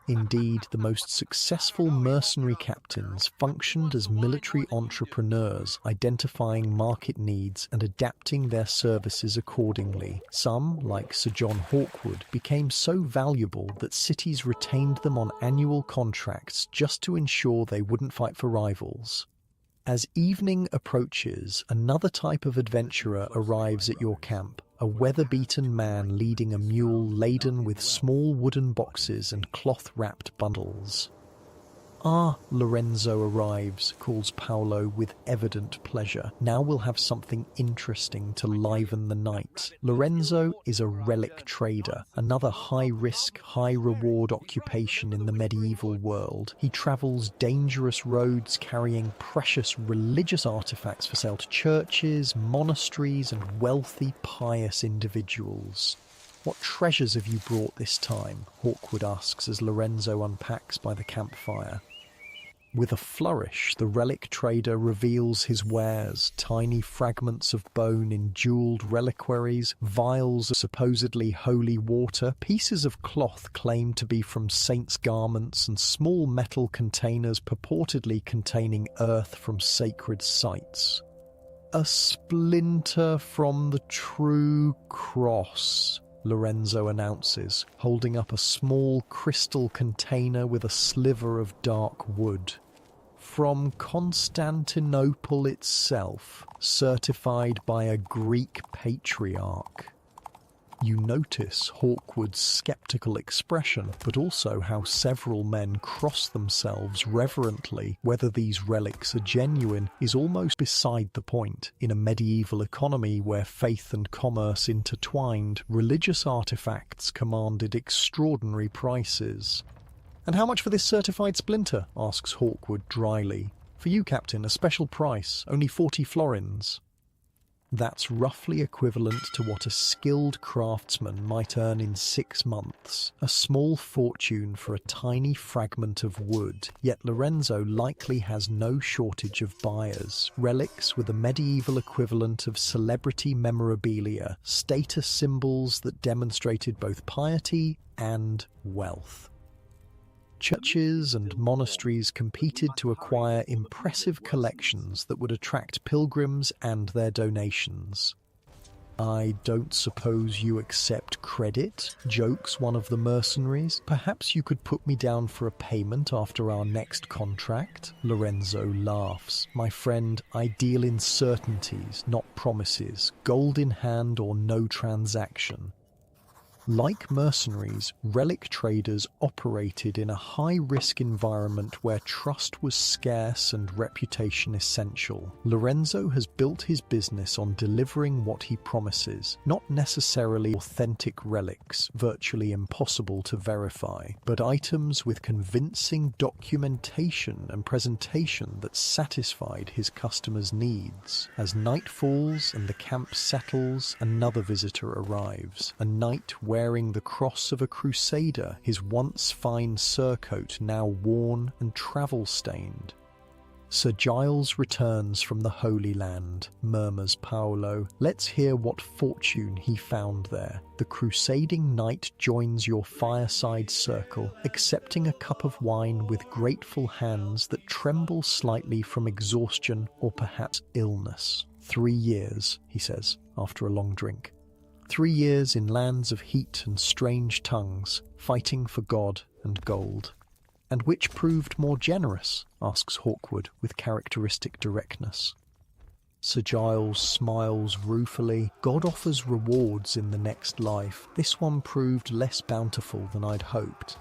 Indeed, the most successful mercenary captains functioned as military entrepreneurs, identifying market needs and adapting their services accordingly. Some, like Sir John Hawkwood, became so valuable that cities retained them on annual contracts just to ensure they wouldn't fight for rivals. As evening approaches, another type of adventurer arrives at your camp. A weather-beaten man leading a mule laden with small wooden boxes and cloth-wrapped bundles. "Ah, Lorenzo arrives," calls Paolo with evident pleasure. "Now we'll have something interesting to liven the night." Lorenzo is a relic trader, another high-risk, high-reward occupation in the medieval world. He travels dangerous roads carrying precious religious artifacts for sale to churches, monasteries, and wealthy, pious individuals. "What treasures have you brought this time?" Hawkwood asks as Lorenzo unpacks by the campfire. With a flourish, the relic trader reveals his wares: tiny fragments of bone in jeweled reliquaries, vials of supposedly holy water, pieces of cloth claimed to be from saints' garments, and small metal containers purportedly containing earth from sacred sites. "A splinter from the true cross," Lorenzo announces, holding up a small crystal container with a sliver of dark wood. "From Constantinople itself, certified by a Greek patriarch." You notice Hawkwood's skeptical expression, but also how several men cross themselves reverently. Whether these relics are genuine is almost beside the point. In a medieval economy where faith and commerce intertwined, religious artifacts commanded extraordinary prices. "And how much for this certified splinter?" asks Hawkwood dryly. "For you, Captain, a special price, only 40 florins. That's roughly equivalent to what a skilled craftsman might earn in 6 months. A small fortune for a tiny fragment of wood. Yet Lorenzo likely has no shortage of buyers. Relics with a medieval equivalent of celebrity memorabilia, status symbols that demonstrated both piety and wealth. Churches and monasteries competed to acquire impressive collections that would attract pilgrims and their donations. "I don't suppose you accept credit?" jokes one of the mercenaries. "Perhaps you could put me down for a payment after our next contract?" Lorenzo laughs. "My friend, I deal in certainties, not promises. Gold in hand or no transaction." Like mercenaries, relic traders operated in a high-risk environment where trust was scarce and reputation essential. Lorenzo has built his business on delivering what he promises, not necessarily authentic relics, virtually impossible to verify, but items with convincing documentation and presentation that satisfied his customers' needs. As night falls and the camp settles, another visitor arrives, a knight wearing the cross of a crusader, his once fine surcoat now worn and travel-stained. "Sir Giles returns from the Holy Land," murmurs Paolo. "Let's hear what fortune he found there." The crusading knight joins your fireside circle, accepting a cup of wine with grateful hands that tremble slightly from exhaustion or perhaps illness. 3 years, he says, after a long drink. 3 years in lands of heat and strange tongues, fighting for God and gold. "And which proved more generous?" asks Hawkwood with characteristic directness. Sir Giles smiles ruefully. "God offers rewards in the next life. This one proved less bountiful than I'd hoped."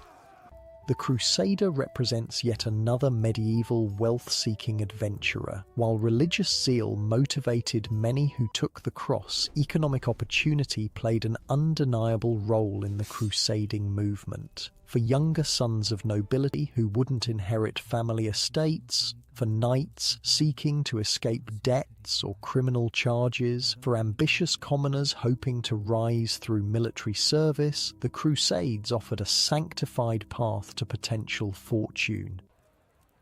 The Crusader represents yet another medieval wealth-seeking adventurer. While religious zeal motivated many who took the cross, economic opportunity played an undeniable role in the crusading movement. For younger sons of nobility who wouldn't inherit family estates, for knights seeking to escape debts or criminal charges, for ambitious commoners hoping to rise through military service, the Crusades offered a sanctified path to potential fortune.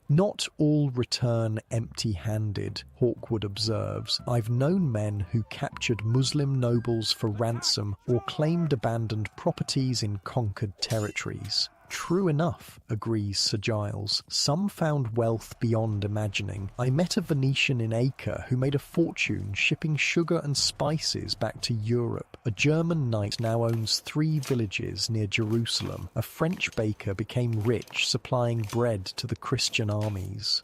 "Not all return empty-handed," Hawkwood observes. "I've known men who captured Muslim nobles for ransom or claimed abandoned properties in conquered territories." "True enough," agrees Sir Giles. "Some found wealth beyond imagining. I met a Venetian in Acre who made a fortune shipping sugar and spices back to Europe. A German knight now owns 3 villages near Jerusalem. A French baker became rich supplying bread to the Christian armies."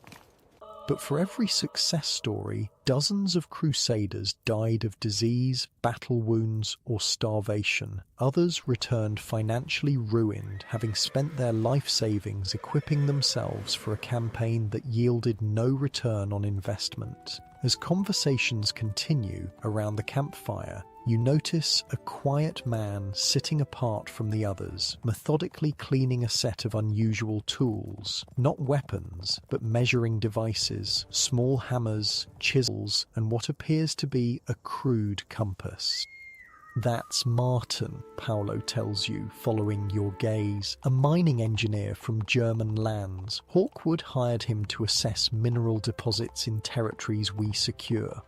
But for every success story, dozens of crusaders died of disease, battle wounds, or starvation. Others returned financially ruined, having spent their life savings equipping themselves for a campaign that yielded no return on investment. As conversations continue around the campfire, you notice a quiet man sitting apart from the others, methodically cleaning a set of unusual tools. Not weapons, but measuring devices, small hammers, chisels, and what appears to be a crude compass. "That's Martin," Paolo tells you, following your gaze, "a mining engineer from German lands. Hawkwood hired him to assess mineral deposits in territories we secure."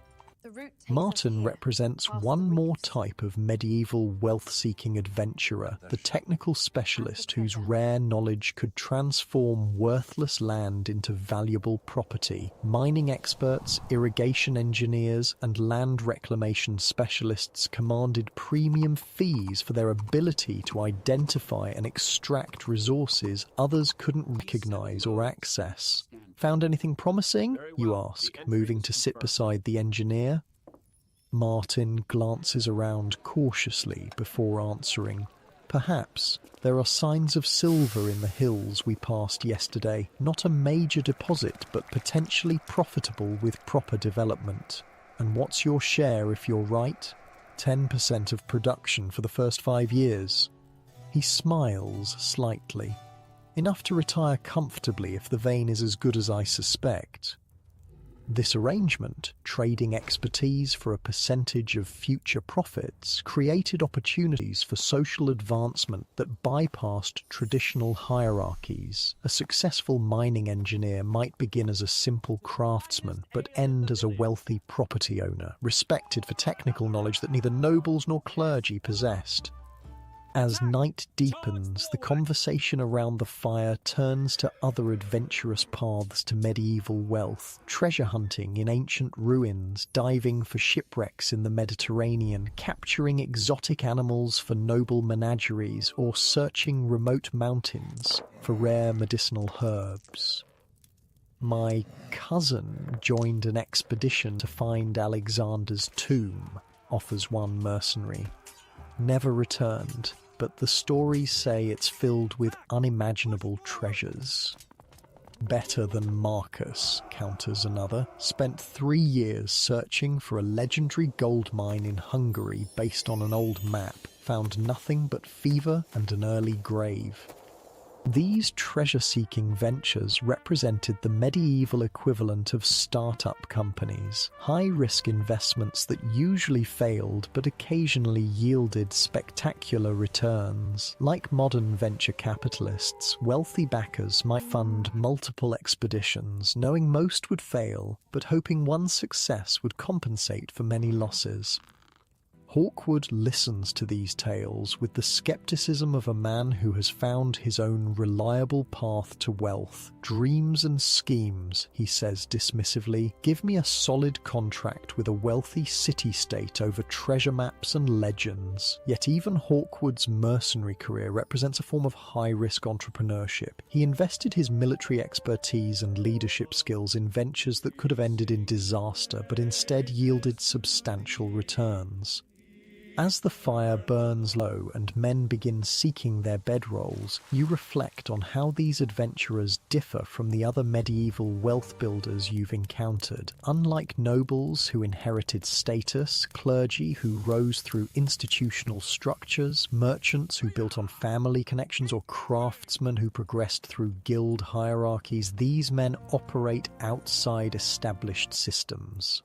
Martin represents one more type of medieval wealth-seeking adventurer, the technical specialist whose rare knowledge could transform worthless land into valuable property. Mining experts, irrigation engineers, and land reclamation specialists commanded premium fees for their ability to identify and extract resources others couldn't recognize or access. "Found anything promising?" you ask, moving to sit beside the engineer. Martin glances around cautiously before answering. "Perhaps. There are signs of silver in the hills we passed yesterday. Not a major deposit, but potentially profitable with proper development." "And what's your share if you're right?" 10% of production for the first 5 years. He smiles slightly. "Enough to retire comfortably if the vein is as good as I suspect." This arrangement, trading expertise for a percentage of future profits, created opportunities for social advancement that bypassed traditional hierarchies. A successful mining engineer might begin as a simple craftsman, but end as a wealthy property owner, respected for technical knowledge that neither nobles nor clergy possessed. As night deepens, the conversation around the fire turns to other adventurous paths to medieval wealth, treasure hunting in ancient ruins, diving for shipwrecks in the Mediterranean, capturing exotic animals for noble menageries, or searching remote mountains for rare medicinal herbs. My cousin joined an expedition to find Alexander's tomb, offers one mercenary. Never returned, but the stories say it's filled with unimaginable treasures. Better than Marcus, counters another, spent 3 years searching for a legendary gold mine in Hungary based on an old map, found nothing but fever and an early grave. These treasure-seeking ventures represented the medieval equivalent of start-up companies, high-risk investments that usually failed but occasionally yielded spectacular returns. Like modern venture capitalists, wealthy backers might fund multiple expeditions, knowing most would fail, but hoping one success would compensate for many losses. Hawkwood listens to these tales with the skepticism of a man who has found his own reliable path to wealth. Dreams and schemes, he says dismissively, give me a solid contract with a wealthy city-state over treasure maps and legends. Yet even Hawkwood's mercenary career represents a form of high-risk entrepreneurship. He invested his military expertise and leadership skills in ventures that could have ended in disaster, but instead yielded substantial returns. As the fire burns low and men begin seeking their bedrolls, you reflect on how these adventurers differ from the other medieval wealth builders you've encountered. Unlike nobles who inherited status, clergy who rose through institutional structures, merchants who built on family connections, or craftsmen who progressed through guild hierarchies, these men operate outside established systems.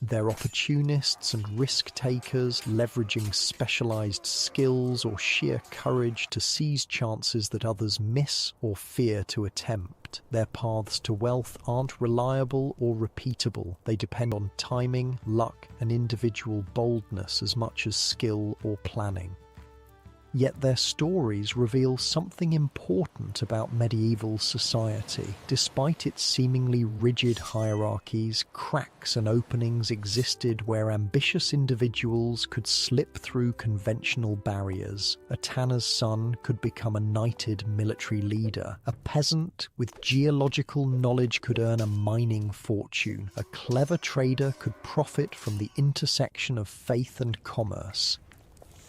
They're opportunists and risk-takers, leveraging specialized skills or sheer courage to seize chances that others miss or fear to attempt. Their paths to wealth aren't reliable or repeatable. They depend on timing, luck, and individual boldness as much as skill or planning. Yet their stories reveal something important about medieval society. Despite its seemingly rigid hierarchies, cracks and openings existed where ambitious individuals could slip through conventional barriers. A tanner's son could become a knighted military leader. A peasant with geological knowledge could earn a mining fortune. A clever trader could profit from the intersection of faith and commerce.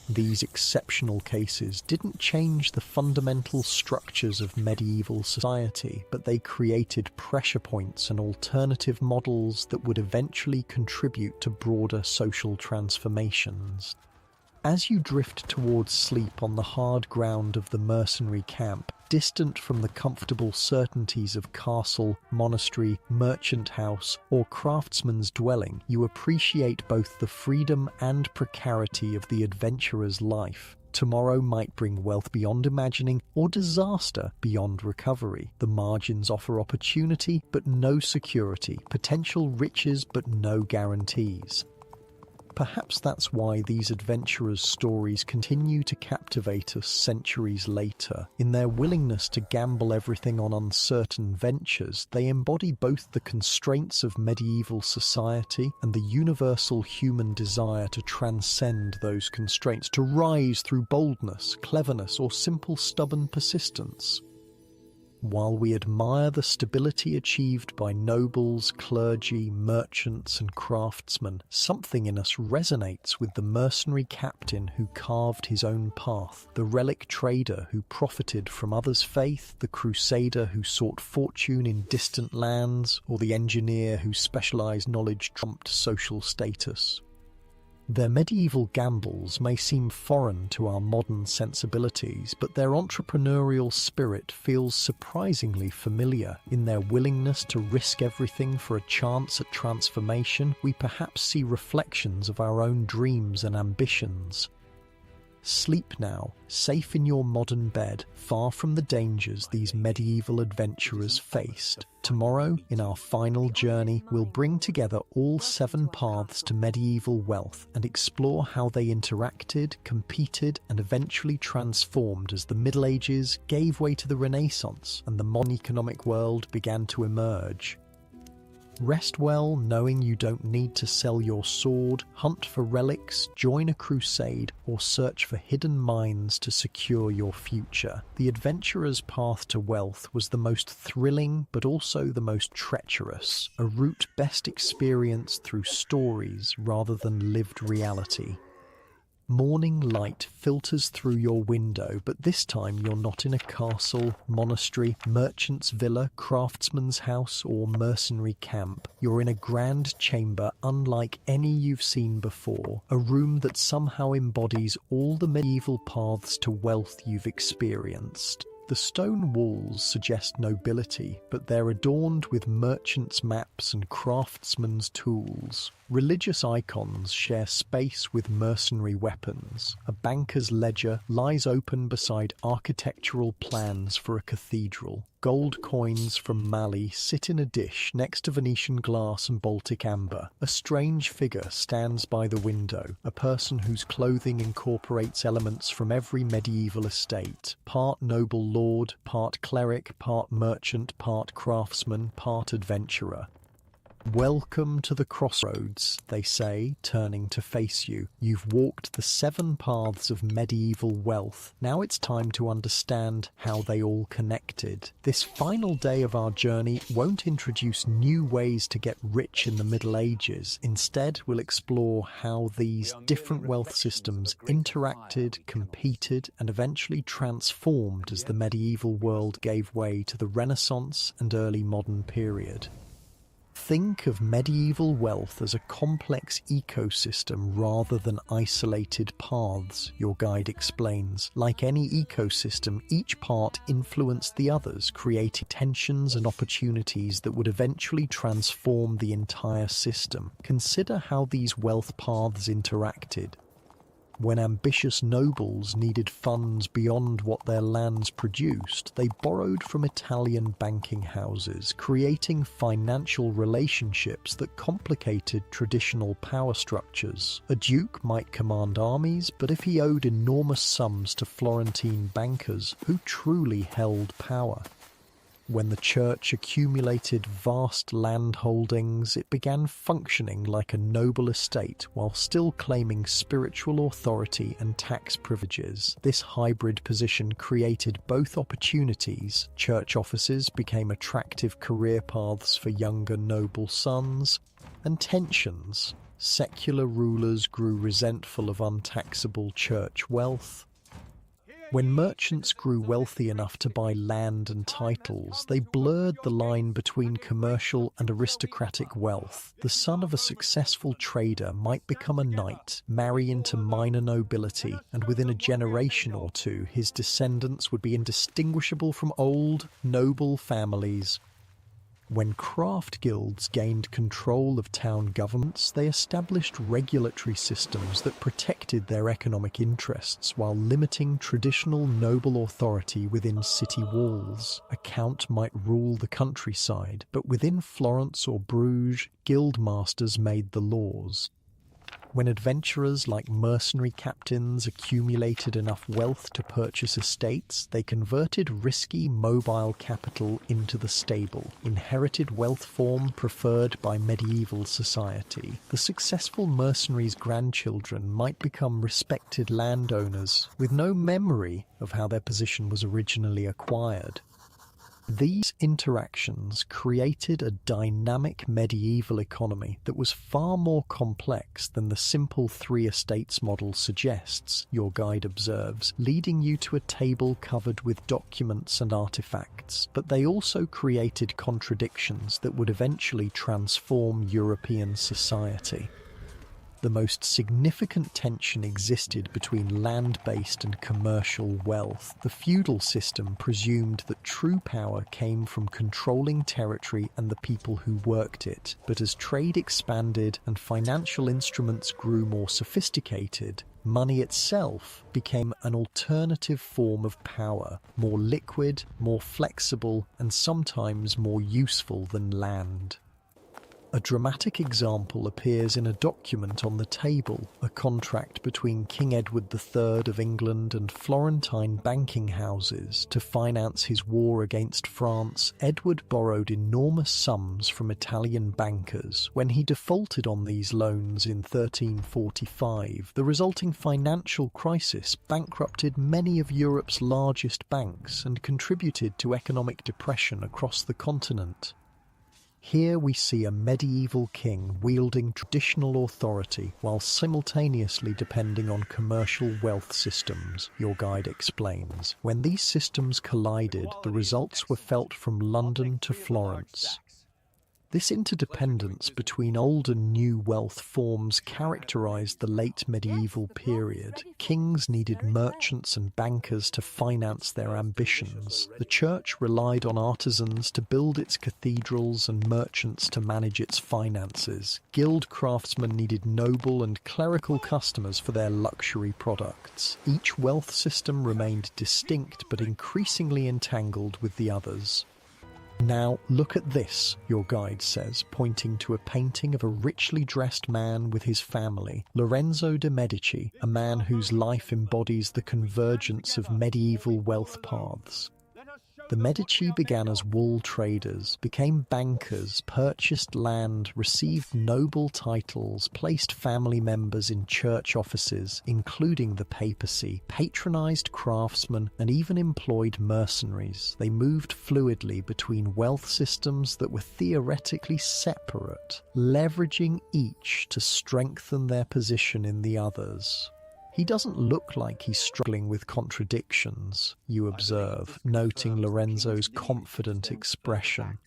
These exceptional cases didn't change the fundamental structures of medieval society, but they created pressure points and alternative models that would eventually contribute to broader social transformations. As you drift towards sleep on the hard ground of the mercenary camp, distant from the comfortable certainties of castle, monastery, merchant house, or craftsman's dwelling, you appreciate both the freedom and precarity of the adventurer's life. Tomorrow might bring wealth beyond imagining, or disaster beyond recovery. The margins offer opportunity, but no security, potential riches, but no guarantees. Perhaps that's why these adventurers' stories continue to captivate us centuries later. In their willingness to gamble everything on uncertain ventures, they embody both the constraints of medieval society and the universal human desire to transcend those constraints, to rise through boldness, cleverness, or simple stubborn persistence. While we admire the stability achieved by nobles, clergy, merchants, and craftsmen, something in us resonates with the mercenary captain who carved his own path, the relic trader who profited from others' faith, the crusader who sought fortune in distant lands, or the engineer whose specialized knowledge trumped social status. Their medieval gambles may seem foreign to our modern sensibilities, but their entrepreneurial spirit feels surprisingly familiar. In their willingness to risk everything for a chance at transformation, we perhaps see reflections of our own dreams and ambitions. Sleep now, safe in your modern bed, far from the dangers these medieval adventurers faced. Tomorrow, in our final journey, we'll bring together all 7 paths to medieval wealth and explore how they interacted, competed, and eventually transformed as the Middle Ages gave way to the Renaissance and the modern economic world began to emerge. Rest well knowing you don't need to sell your sword, hunt for relics, join a crusade, or search for hidden mines to secure your future. The adventurer's path to wealth was the most thrilling but also the most treacherous, a route best experienced through stories rather than lived reality. Morning light filters through your window, but this time you're not in a castle, monastery, merchant's villa, craftsman's house, or mercenary camp. You're in a grand chamber unlike any you've seen before, a room that somehow embodies all the medieval paths to wealth you've experienced. The stone walls suggest nobility, but they're adorned with merchants' maps and craftsmen's tools. Religious icons share space with mercenary weapons. A banker's ledger lies open beside architectural plans for a cathedral. Gold coins from Mali sit in a dish next to Venetian glass and Baltic amber. A strange figure stands by the window, a person whose clothing incorporates elements from every medieval estate. Part noble lord, part cleric, part merchant, part craftsman, part adventurer. Welcome to the crossroads, they say, turning to face you. You've walked the 7 paths of medieval wealth. Now it's time to understand how they all connected. This final day of our journey won't introduce new ways to get rich in the Middle Ages. Instead, we'll explore how these different wealth systems interacted, competed, and eventually transformed as the medieval world gave way to the Renaissance and early modern period. Think of medieval wealth as a complex ecosystem rather than isolated paths, your guide explains. Like any ecosystem, each part influenced the others, creating tensions and opportunities that would eventually transform the entire system. Consider how these wealth paths interacted. When ambitious nobles needed funds beyond what their lands produced, they borrowed from Italian banking houses, creating financial relationships that complicated traditional power structures. A duke might command armies, but if he owed enormous sums to Florentine bankers, who truly held power? When the church accumulated vast land holdings, it began functioning like a noble estate while still claiming spiritual authority and tax privileges. This hybrid position created both opportunities. Church offices became attractive career paths for younger noble sons, and tensions. Secular rulers grew resentful of untaxable church wealth. When merchants grew wealthy enough to buy land and titles, they blurred the line between commercial and aristocratic wealth. The son of a successful trader might become a knight, marry into minor nobility, and within a generation or two, his descendants would be indistinguishable from old, noble families. When craft guilds gained control of town governments, they established regulatory systems that protected their economic interests while limiting traditional noble authority within city walls. A count might rule the countryside, but within Florence or Bruges, guild masters made the laws. When adventurers like mercenary captains accumulated enough wealth to purchase estates, they converted risky mobile capital into the stable, inherited wealth form preferred by medieval society. The successful mercenaries' grandchildren might become respected landowners with no memory of how their position was originally acquired. These interactions created a dynamic medieval economy that was far more complex than the simple 3 estates model suggests, your guide observes, leading you to a table covered with documents and artifacts. But they also created contradictions that would eventually transform European society. The most significant tension existed between land-based and commercial wealth. The feudal system presumed that true power came from controlling territory and the people who worked it. But as trade expanded and financial instruments grew more sophisticated, Money itself became an alternative form of power, more liquid, more flexible, and sometimes more useful than land. A dramatic example appears in a document on the table, a contract between King Edward III of England and Florentine banking houses to finance his war against France. Edward borrowed enormous sums from Italian bankers. When he defaulted on these loans in 1345, the resulting financial crisis bankrupted many of Europe's largest banks and contributed to economic depression across the continent. Here we see a medieval king wielding traditional authority while simultaneously depending on commercial wealth systems, your guide explains. When these systems collided, the results were felt from London to Florence. This interdependence between old and new wealth forms characterized the late medieval period. Kings needed merchants and bankers to finance their ambitions. The church relied on artisans to build its cathedrals and merchants to manage its finances. Guild craftsmen needed noble and clerical customers for their luxury products. Each wealth system remained distinct but increasingly entangled with the others. Now, look at this, your guide says, pointing to a painting of a richly dressed man with his family, Lorenzo de' Medici, a man whose life embodies the convergence of medieval wealth paths. The Medici began as wool traders, became bankers, purchased land, received noble titles, placed family members in church offices, including the papacy, patronized craftsmen, and even employed mercenaries. They moved fluidly between wealth systems that were theoretically separate, leveraging each to strengthen their position in the others. He doesn't look like he's struggling with contradictions, you observe, noting Lorenzo's confident expression.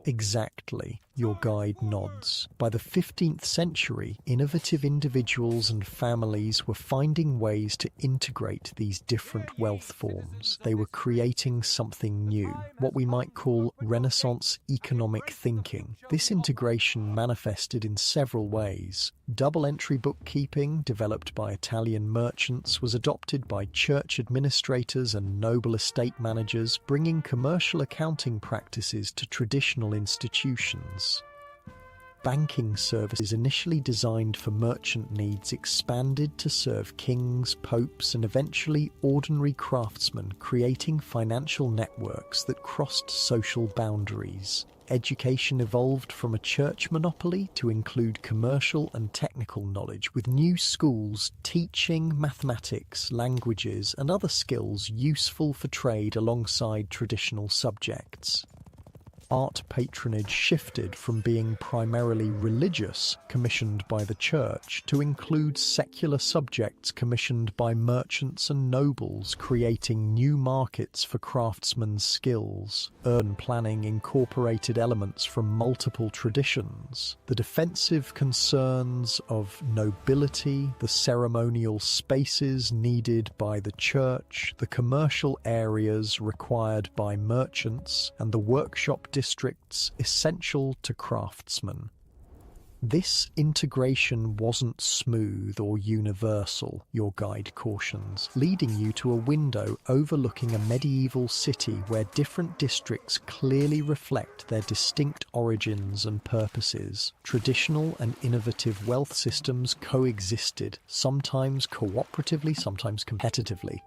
Exactly, your guide nods. By the 15th century, innovative individuals and families were finding ways to integrate these different wealth forms. They were creating something new, what we might call Renaissance economic thinking. This integration manifested in several ways. Double-entry bookkeeping, developed by Italian merchants, was adopted by church administrators and noble estate managers, bringing commercial accounting practices to traditional institutions. Banking services initially designed for merchant needs expanded to serve kings, popes, and eventually ordinary craftsmen, creating financial networks that crossed social boundaries. Education evolved from a church monopoly to include commercial and technical knowledge, with new schools teaching mathematics, languages, and other skills useful for trade alongside traditional subjects. Art patronage shifted from being primarily religious, commissioned by the church, to include secular subjects commissioned by merchants and nobles, creating new markets for craftsmen's skills. Urban planning incorporated elements from multiple traditions. The defensive concerns of nobility, the ceremonial spaces needed by the church, the commercial areas required by merchants, and the workshop districts essential to craftsmen. This integration wasn't smooth or universal, your guide cautions, leading you to a window overlooking a medieval city where different districts clearly reflect their distinct origins and purposes. Traditional and innovative wealth systems coexisted, sometimes cooperatively, sometimes competitively.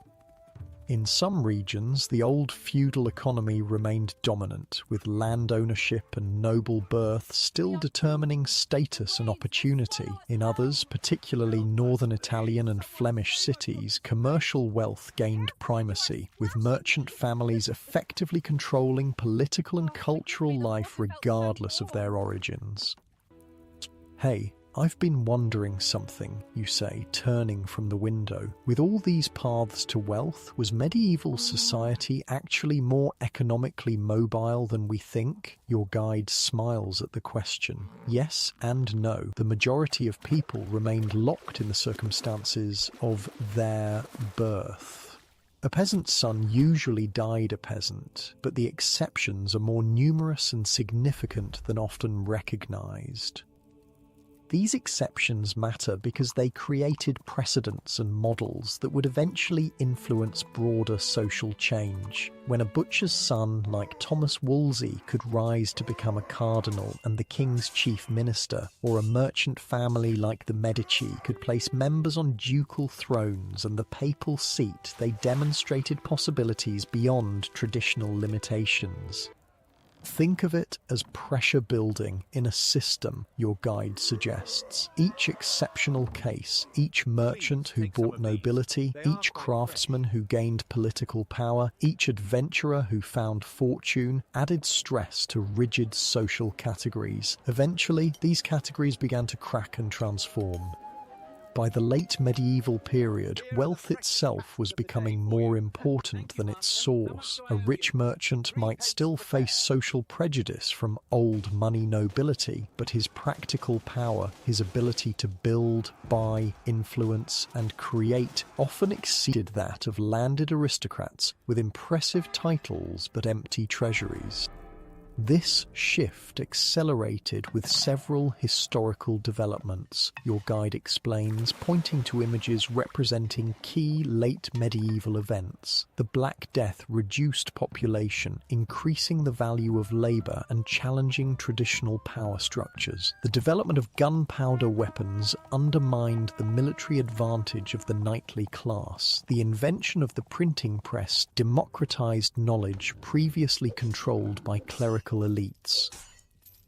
In some regions, the old feudal economy remained dominant, with land ownership and noble birth still determining status and opportunity. In others, particularly northern Italian and Flemish cities, commercial wealth gained primacy, with merchant families effectively controlling political and cultural life regardless of their origins. Hey, I've been wondering something, you say, turning from the window. With all these paths to wealth, was medieval society actually more economically mobile than we think? Your guide smiles at the question. Yes and no. The majority of people remained locked in the circumstances of their birth. A peasant's son usually died a peasant, but the exceptions are more numerous and significant than often recognized. These exceptions matter because they created precedents and models that would eventually influence broader social change. When a butcher's son like Thomas Wolsey could rise to become a cardinal and the king's chief minister, or a merchant family like the Medici could place members on ducal thrones and the papal seat, they demonstrated possibilities beyond traditional limitations. Think of it as pressure building in a system, your guide suggests. Each exceptional case, each merchant who bought nobility, each craftsman who gained political power, each adventurer who found fortune, added stress to rigid social categories. Eventually, these categories began to crack and transform. By the late medieval period, wealth itself was becoming more important than its source. A rich merchant might still face social prejudice from old money nobility, but his practical power, his ability to build, buy, influence, and create often exceeded that of landed aristocrats with impressive titles but empty treasuries. This shift accelerated with several historical developments, your guide explains, pointing to images representing key late medieval events. The Black Death reduced population, increasing the value of labour and challenging traditional power structures. The development of gunpowder weapons undermined the military advantage of the knightly class. The invention of the printing press democratized knowledge previously controlled by clerical elites.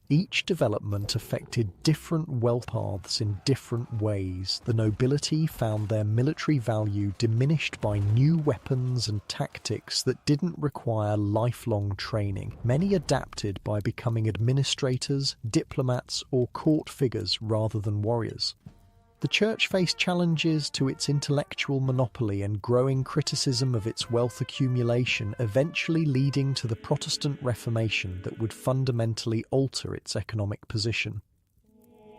Each development affected different wealth paths in different ways. The nobility found their military value diminished by new weapons and tactics that didn't require lifelong training. Many adapted by becoming administrators, diplomats, or court figures rather than warriors. The church faced challenges to its intellectual monopoly and growing criticism of its wealth accumulation, eventually leading to the Protestant Reformation that would fundamentally alter its economic position.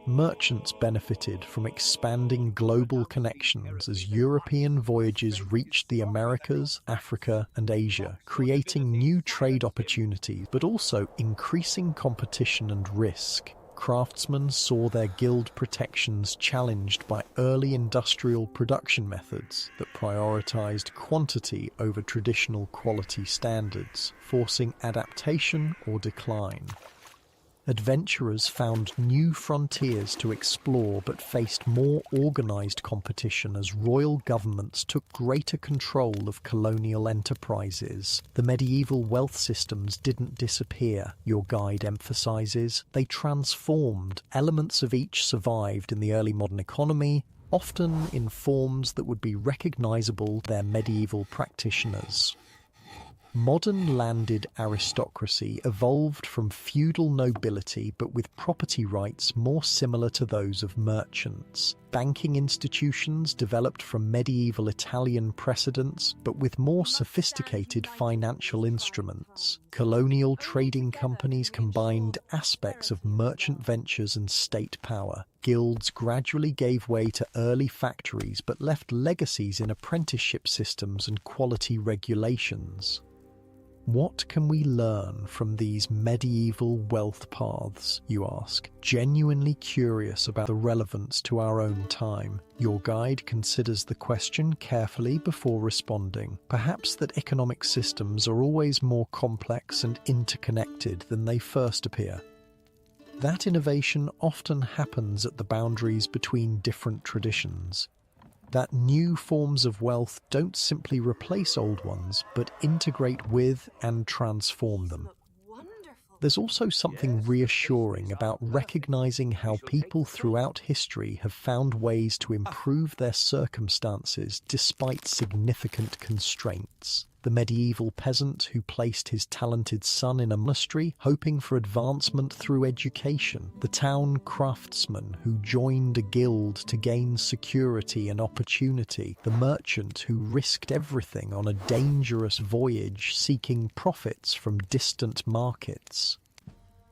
Merchants benefited from expanding global connections as European voyages reached the Americas, Africa, and Asia, creating new trade opportunities, but also increasing competition and risk. Craftsmen saw their guild protections challenged by early industrial production methods that prioritized quantity over traditional quality standards, forcing adaptation or decline. Adventurers found new frontiers to explore but faced more organized competition as royal governments took greater control of colonial enterprises. The medieval wealth systems didn't disappear, your guide emphasizes. They transformed. Elements of each survived in the early modern economy, often in forms that would be recognizable to their medieval practitioners. Modern landed aristocracy evolved from feudal nobility but with property rights more similar to those of merchants. Banking institutions developed from medieval Italian precedents but with more sophisticated financial instruments. Colonial trading companies combined aspects of merchant ventures and state power. Guilds gradually gave way to early factories but left legacies in apprenticeship systems and quality regulations. What can we learn from these medieval wealth paths, you ask, genuinely curious about the relevance to our own time? Your guide considers the question carefully before responding. Perhaps that economic systems are always more complex and interconnected than they first appear. That innovation often happens at the boundaries between different traditions. That new forms of wealth don't simply replace old ones, but integrate with and transform them. There's also something reassuring about recognizing how people throughout history have found ways to improve their circumstances despite significant constraints. The medieval peasant who placed his talented son in a monastery, hoping for advancement through education. The town craftsman who joined a guild to gain security and opportunity. The merchant who risked everything on a dangerous voyage, seeking profits from distant markets.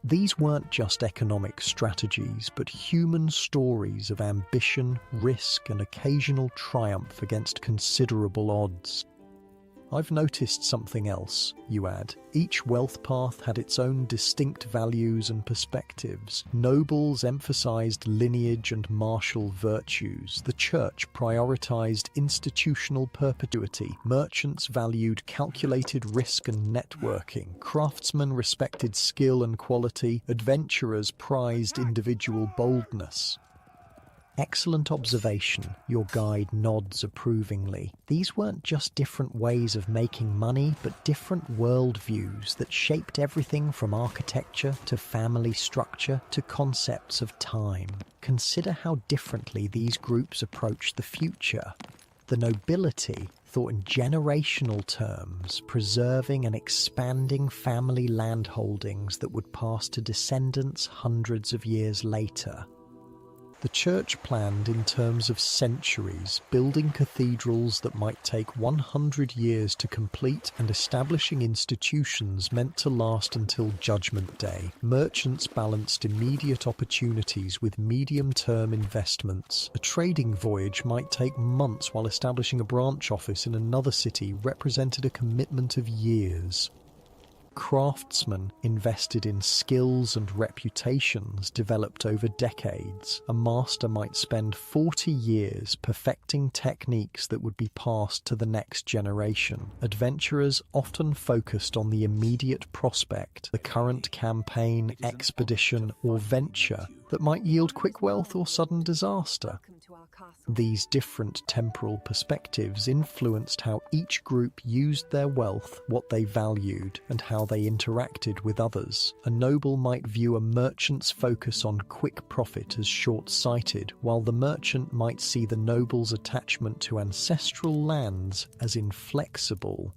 These weren't just economic strategies, but human stories of ambition, risk, and occasional triumph against considerable odds. I've noticed something else, you add. Each wealth path had its own distinct values and perspectives. Nobles emphasized lineage and martial virtues. The church prioritized institutional perpetuity. Merchants valued calculated risk and networking. Craftsmen respected skill and quality. Adventurers prized individual boldness. Excellent observation, your guide nods approvingly. These weren't just different ways of making money, but different worldviews that shaped everything from architecture to family structure to concepts of time. Consider how differently these groups approached the future. The nobility thought in generational terms, preserving and expanding family landholdings that would pass to descendants hundreds of years later. The church planned in terms of centuries, building cathedrals that might take 100 years to complete and establishing institutions meant to last until Judgment Day. Merchants balanced immediate opportunities with medium-term investments. A trading voyage might take months, while establishing a branch office in another city represented a commitment of years. Craftsmen invested in skills and reputations developed over decades. A master might spend 40 years perfecting techniques that would be passed to the next generation. Adventurers often focused on the immediate prospect, the current campaign, expedition, or venture that might yield quick wealth or sudden disaster. These different temporal perspectives influenced how each group used their wealth, what they valued, and how they interacted with others. A noble might view a merchant's focus on quick profit as short-sighted, while the merchant might see the noble's attachment to ancestral lands as inflexible.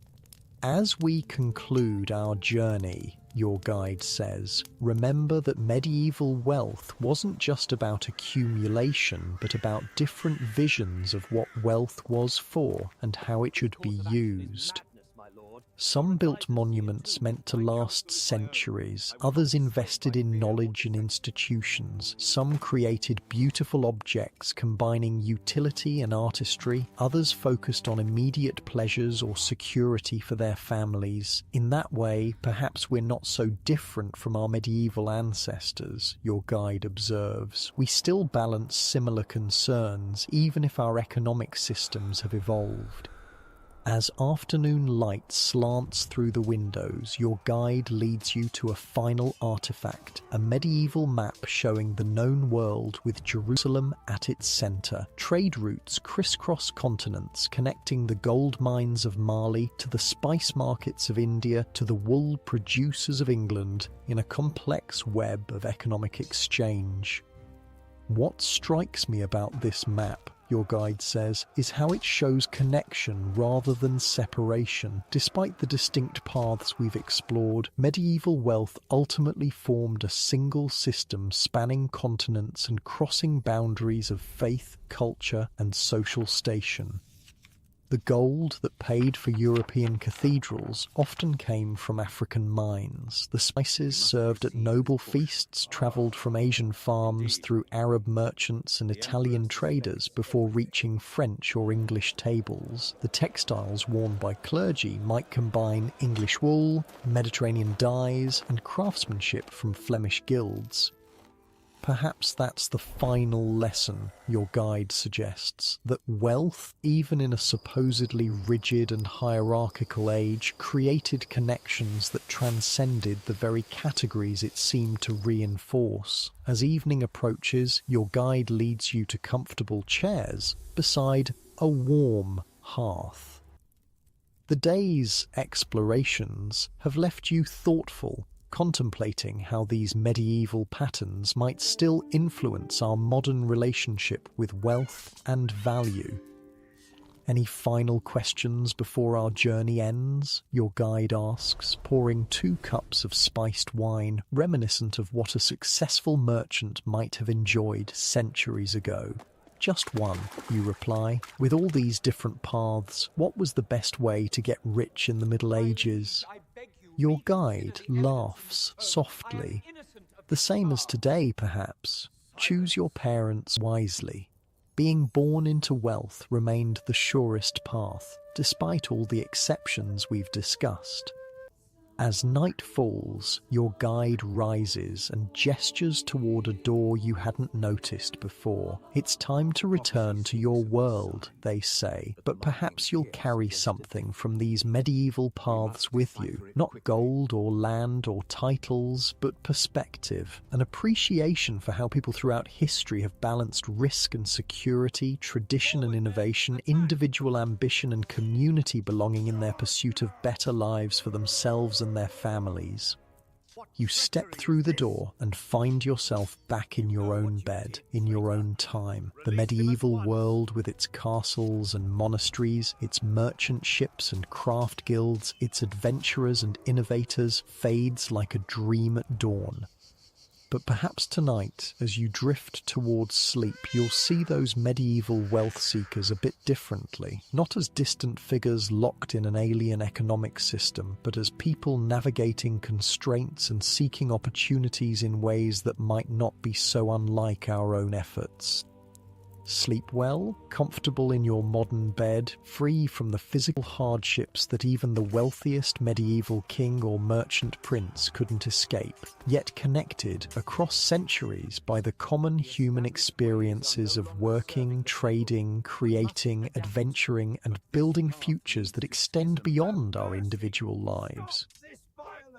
As we conclude our journey, your guide says, remember that medieval wealth wasn't just about accumulation, but about different visions of what wealth was for and how it should be used. Some built monuments meant to last centuries, others invested in knowledge and institutions, some created beautiful objects combining utility and artistry, others focused on immediate pleasures or security for their families. In that way, perhaps we're not so different from our medieval ancestors, your guide observes. We still balance similar concerns, even if our economic systems have evolved. As afternoon light slants through the windows, your guide leads you to a final artifact, a medieval map showing the known world with Jerusalem at its center. Trade routes crisscross continents, connecting the gold mines of Mali to the spice markets of India to the wool producers of England in a complex web of economic exchange. What strikes me about this map, your guide says, is how it shows connection rather than separation. Despite the distinct paths we've explored, medieval wealth ultimately formed a single system spanning continents and crossing boundaries of faith, culture, and social station. The gold that paid for European cathedrals often came from African mines. The spices served at noble feasts travelled from Asian farms through Arab merchants and Italian traders before reaching French or English tables. The textiles worn by clergy might combine English wool, Mediterranean dyes, and craftsmanship from Flemish guilds. Perhaps that's the final lesson, your guide suggests, that wealth, even in a supposedly rigid and hierarchical age, created connections that transcended the very categories it seemed to reinforce. As evening approaches, your guide leads you to comfortable chairs beside a warm hearth. The day's explorations have left you thoughtful, contemplating how these medieval patterns might still influence our modern relationship with wealth and value. Any final questions before our journey ends? Your guide asks, pouring 2 cups of spiced wine, reminiscent of what a successful merchant might have enjoyed centuries ago. Just one, you reply. With all these different paths, what was the best way to get rich in the Middle Ages? Your guide laughs softly. The same as today, perhaps. Choose your parents wisely. being born into wealth remained the surest path, despite all the exceptions we've discussed. As night falls, your guide rises and gestures toward a door you hadn't noticed before. It's time to return to your world, they say, but perhaps you'll carry something from these medieval paths with you. Not gold or land or titles, but perspective, an appreciation for how people throughout history have balanced risk and security, tradition and innovation, individual ambition and community belonging in their pursuit of better lives for themselves and their families. You step through the door and find yourself back in your own bed, in your own time. The medieval world with its castles and monasteries, its merchant ships and craft guilds, its adventurers and innovators fades like a dream at dawn. But perhaps tonight, as you drift towards sleep, you'll see those medieval wealth seekers a bit differently, not as distant figures locked in an alien economic system, but as people navigating constraints and seeking opportunities in ways that might not be so unlike our own efforts. Sleep well, comfortable in your modern bed, free from the physical hardships that even the wealthiest medieval king or merchant prince couldn't escape, yet connected across centuries by the common human experiences of working, trading, creating, adventuring, and building futures that extend beyond our individual lives.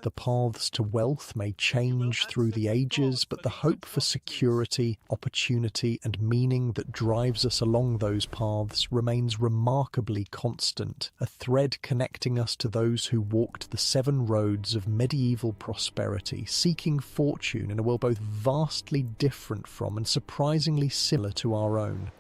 The paths to wealth may change through the ages, but the hope for security, opportunity, and meaning that drives us along those paths remains remarkably constant, a thread connecting us to those who walked the 7 roads of medieval prosperity, seeking fortune in a world both vastly different from and surprisingly similar to our own.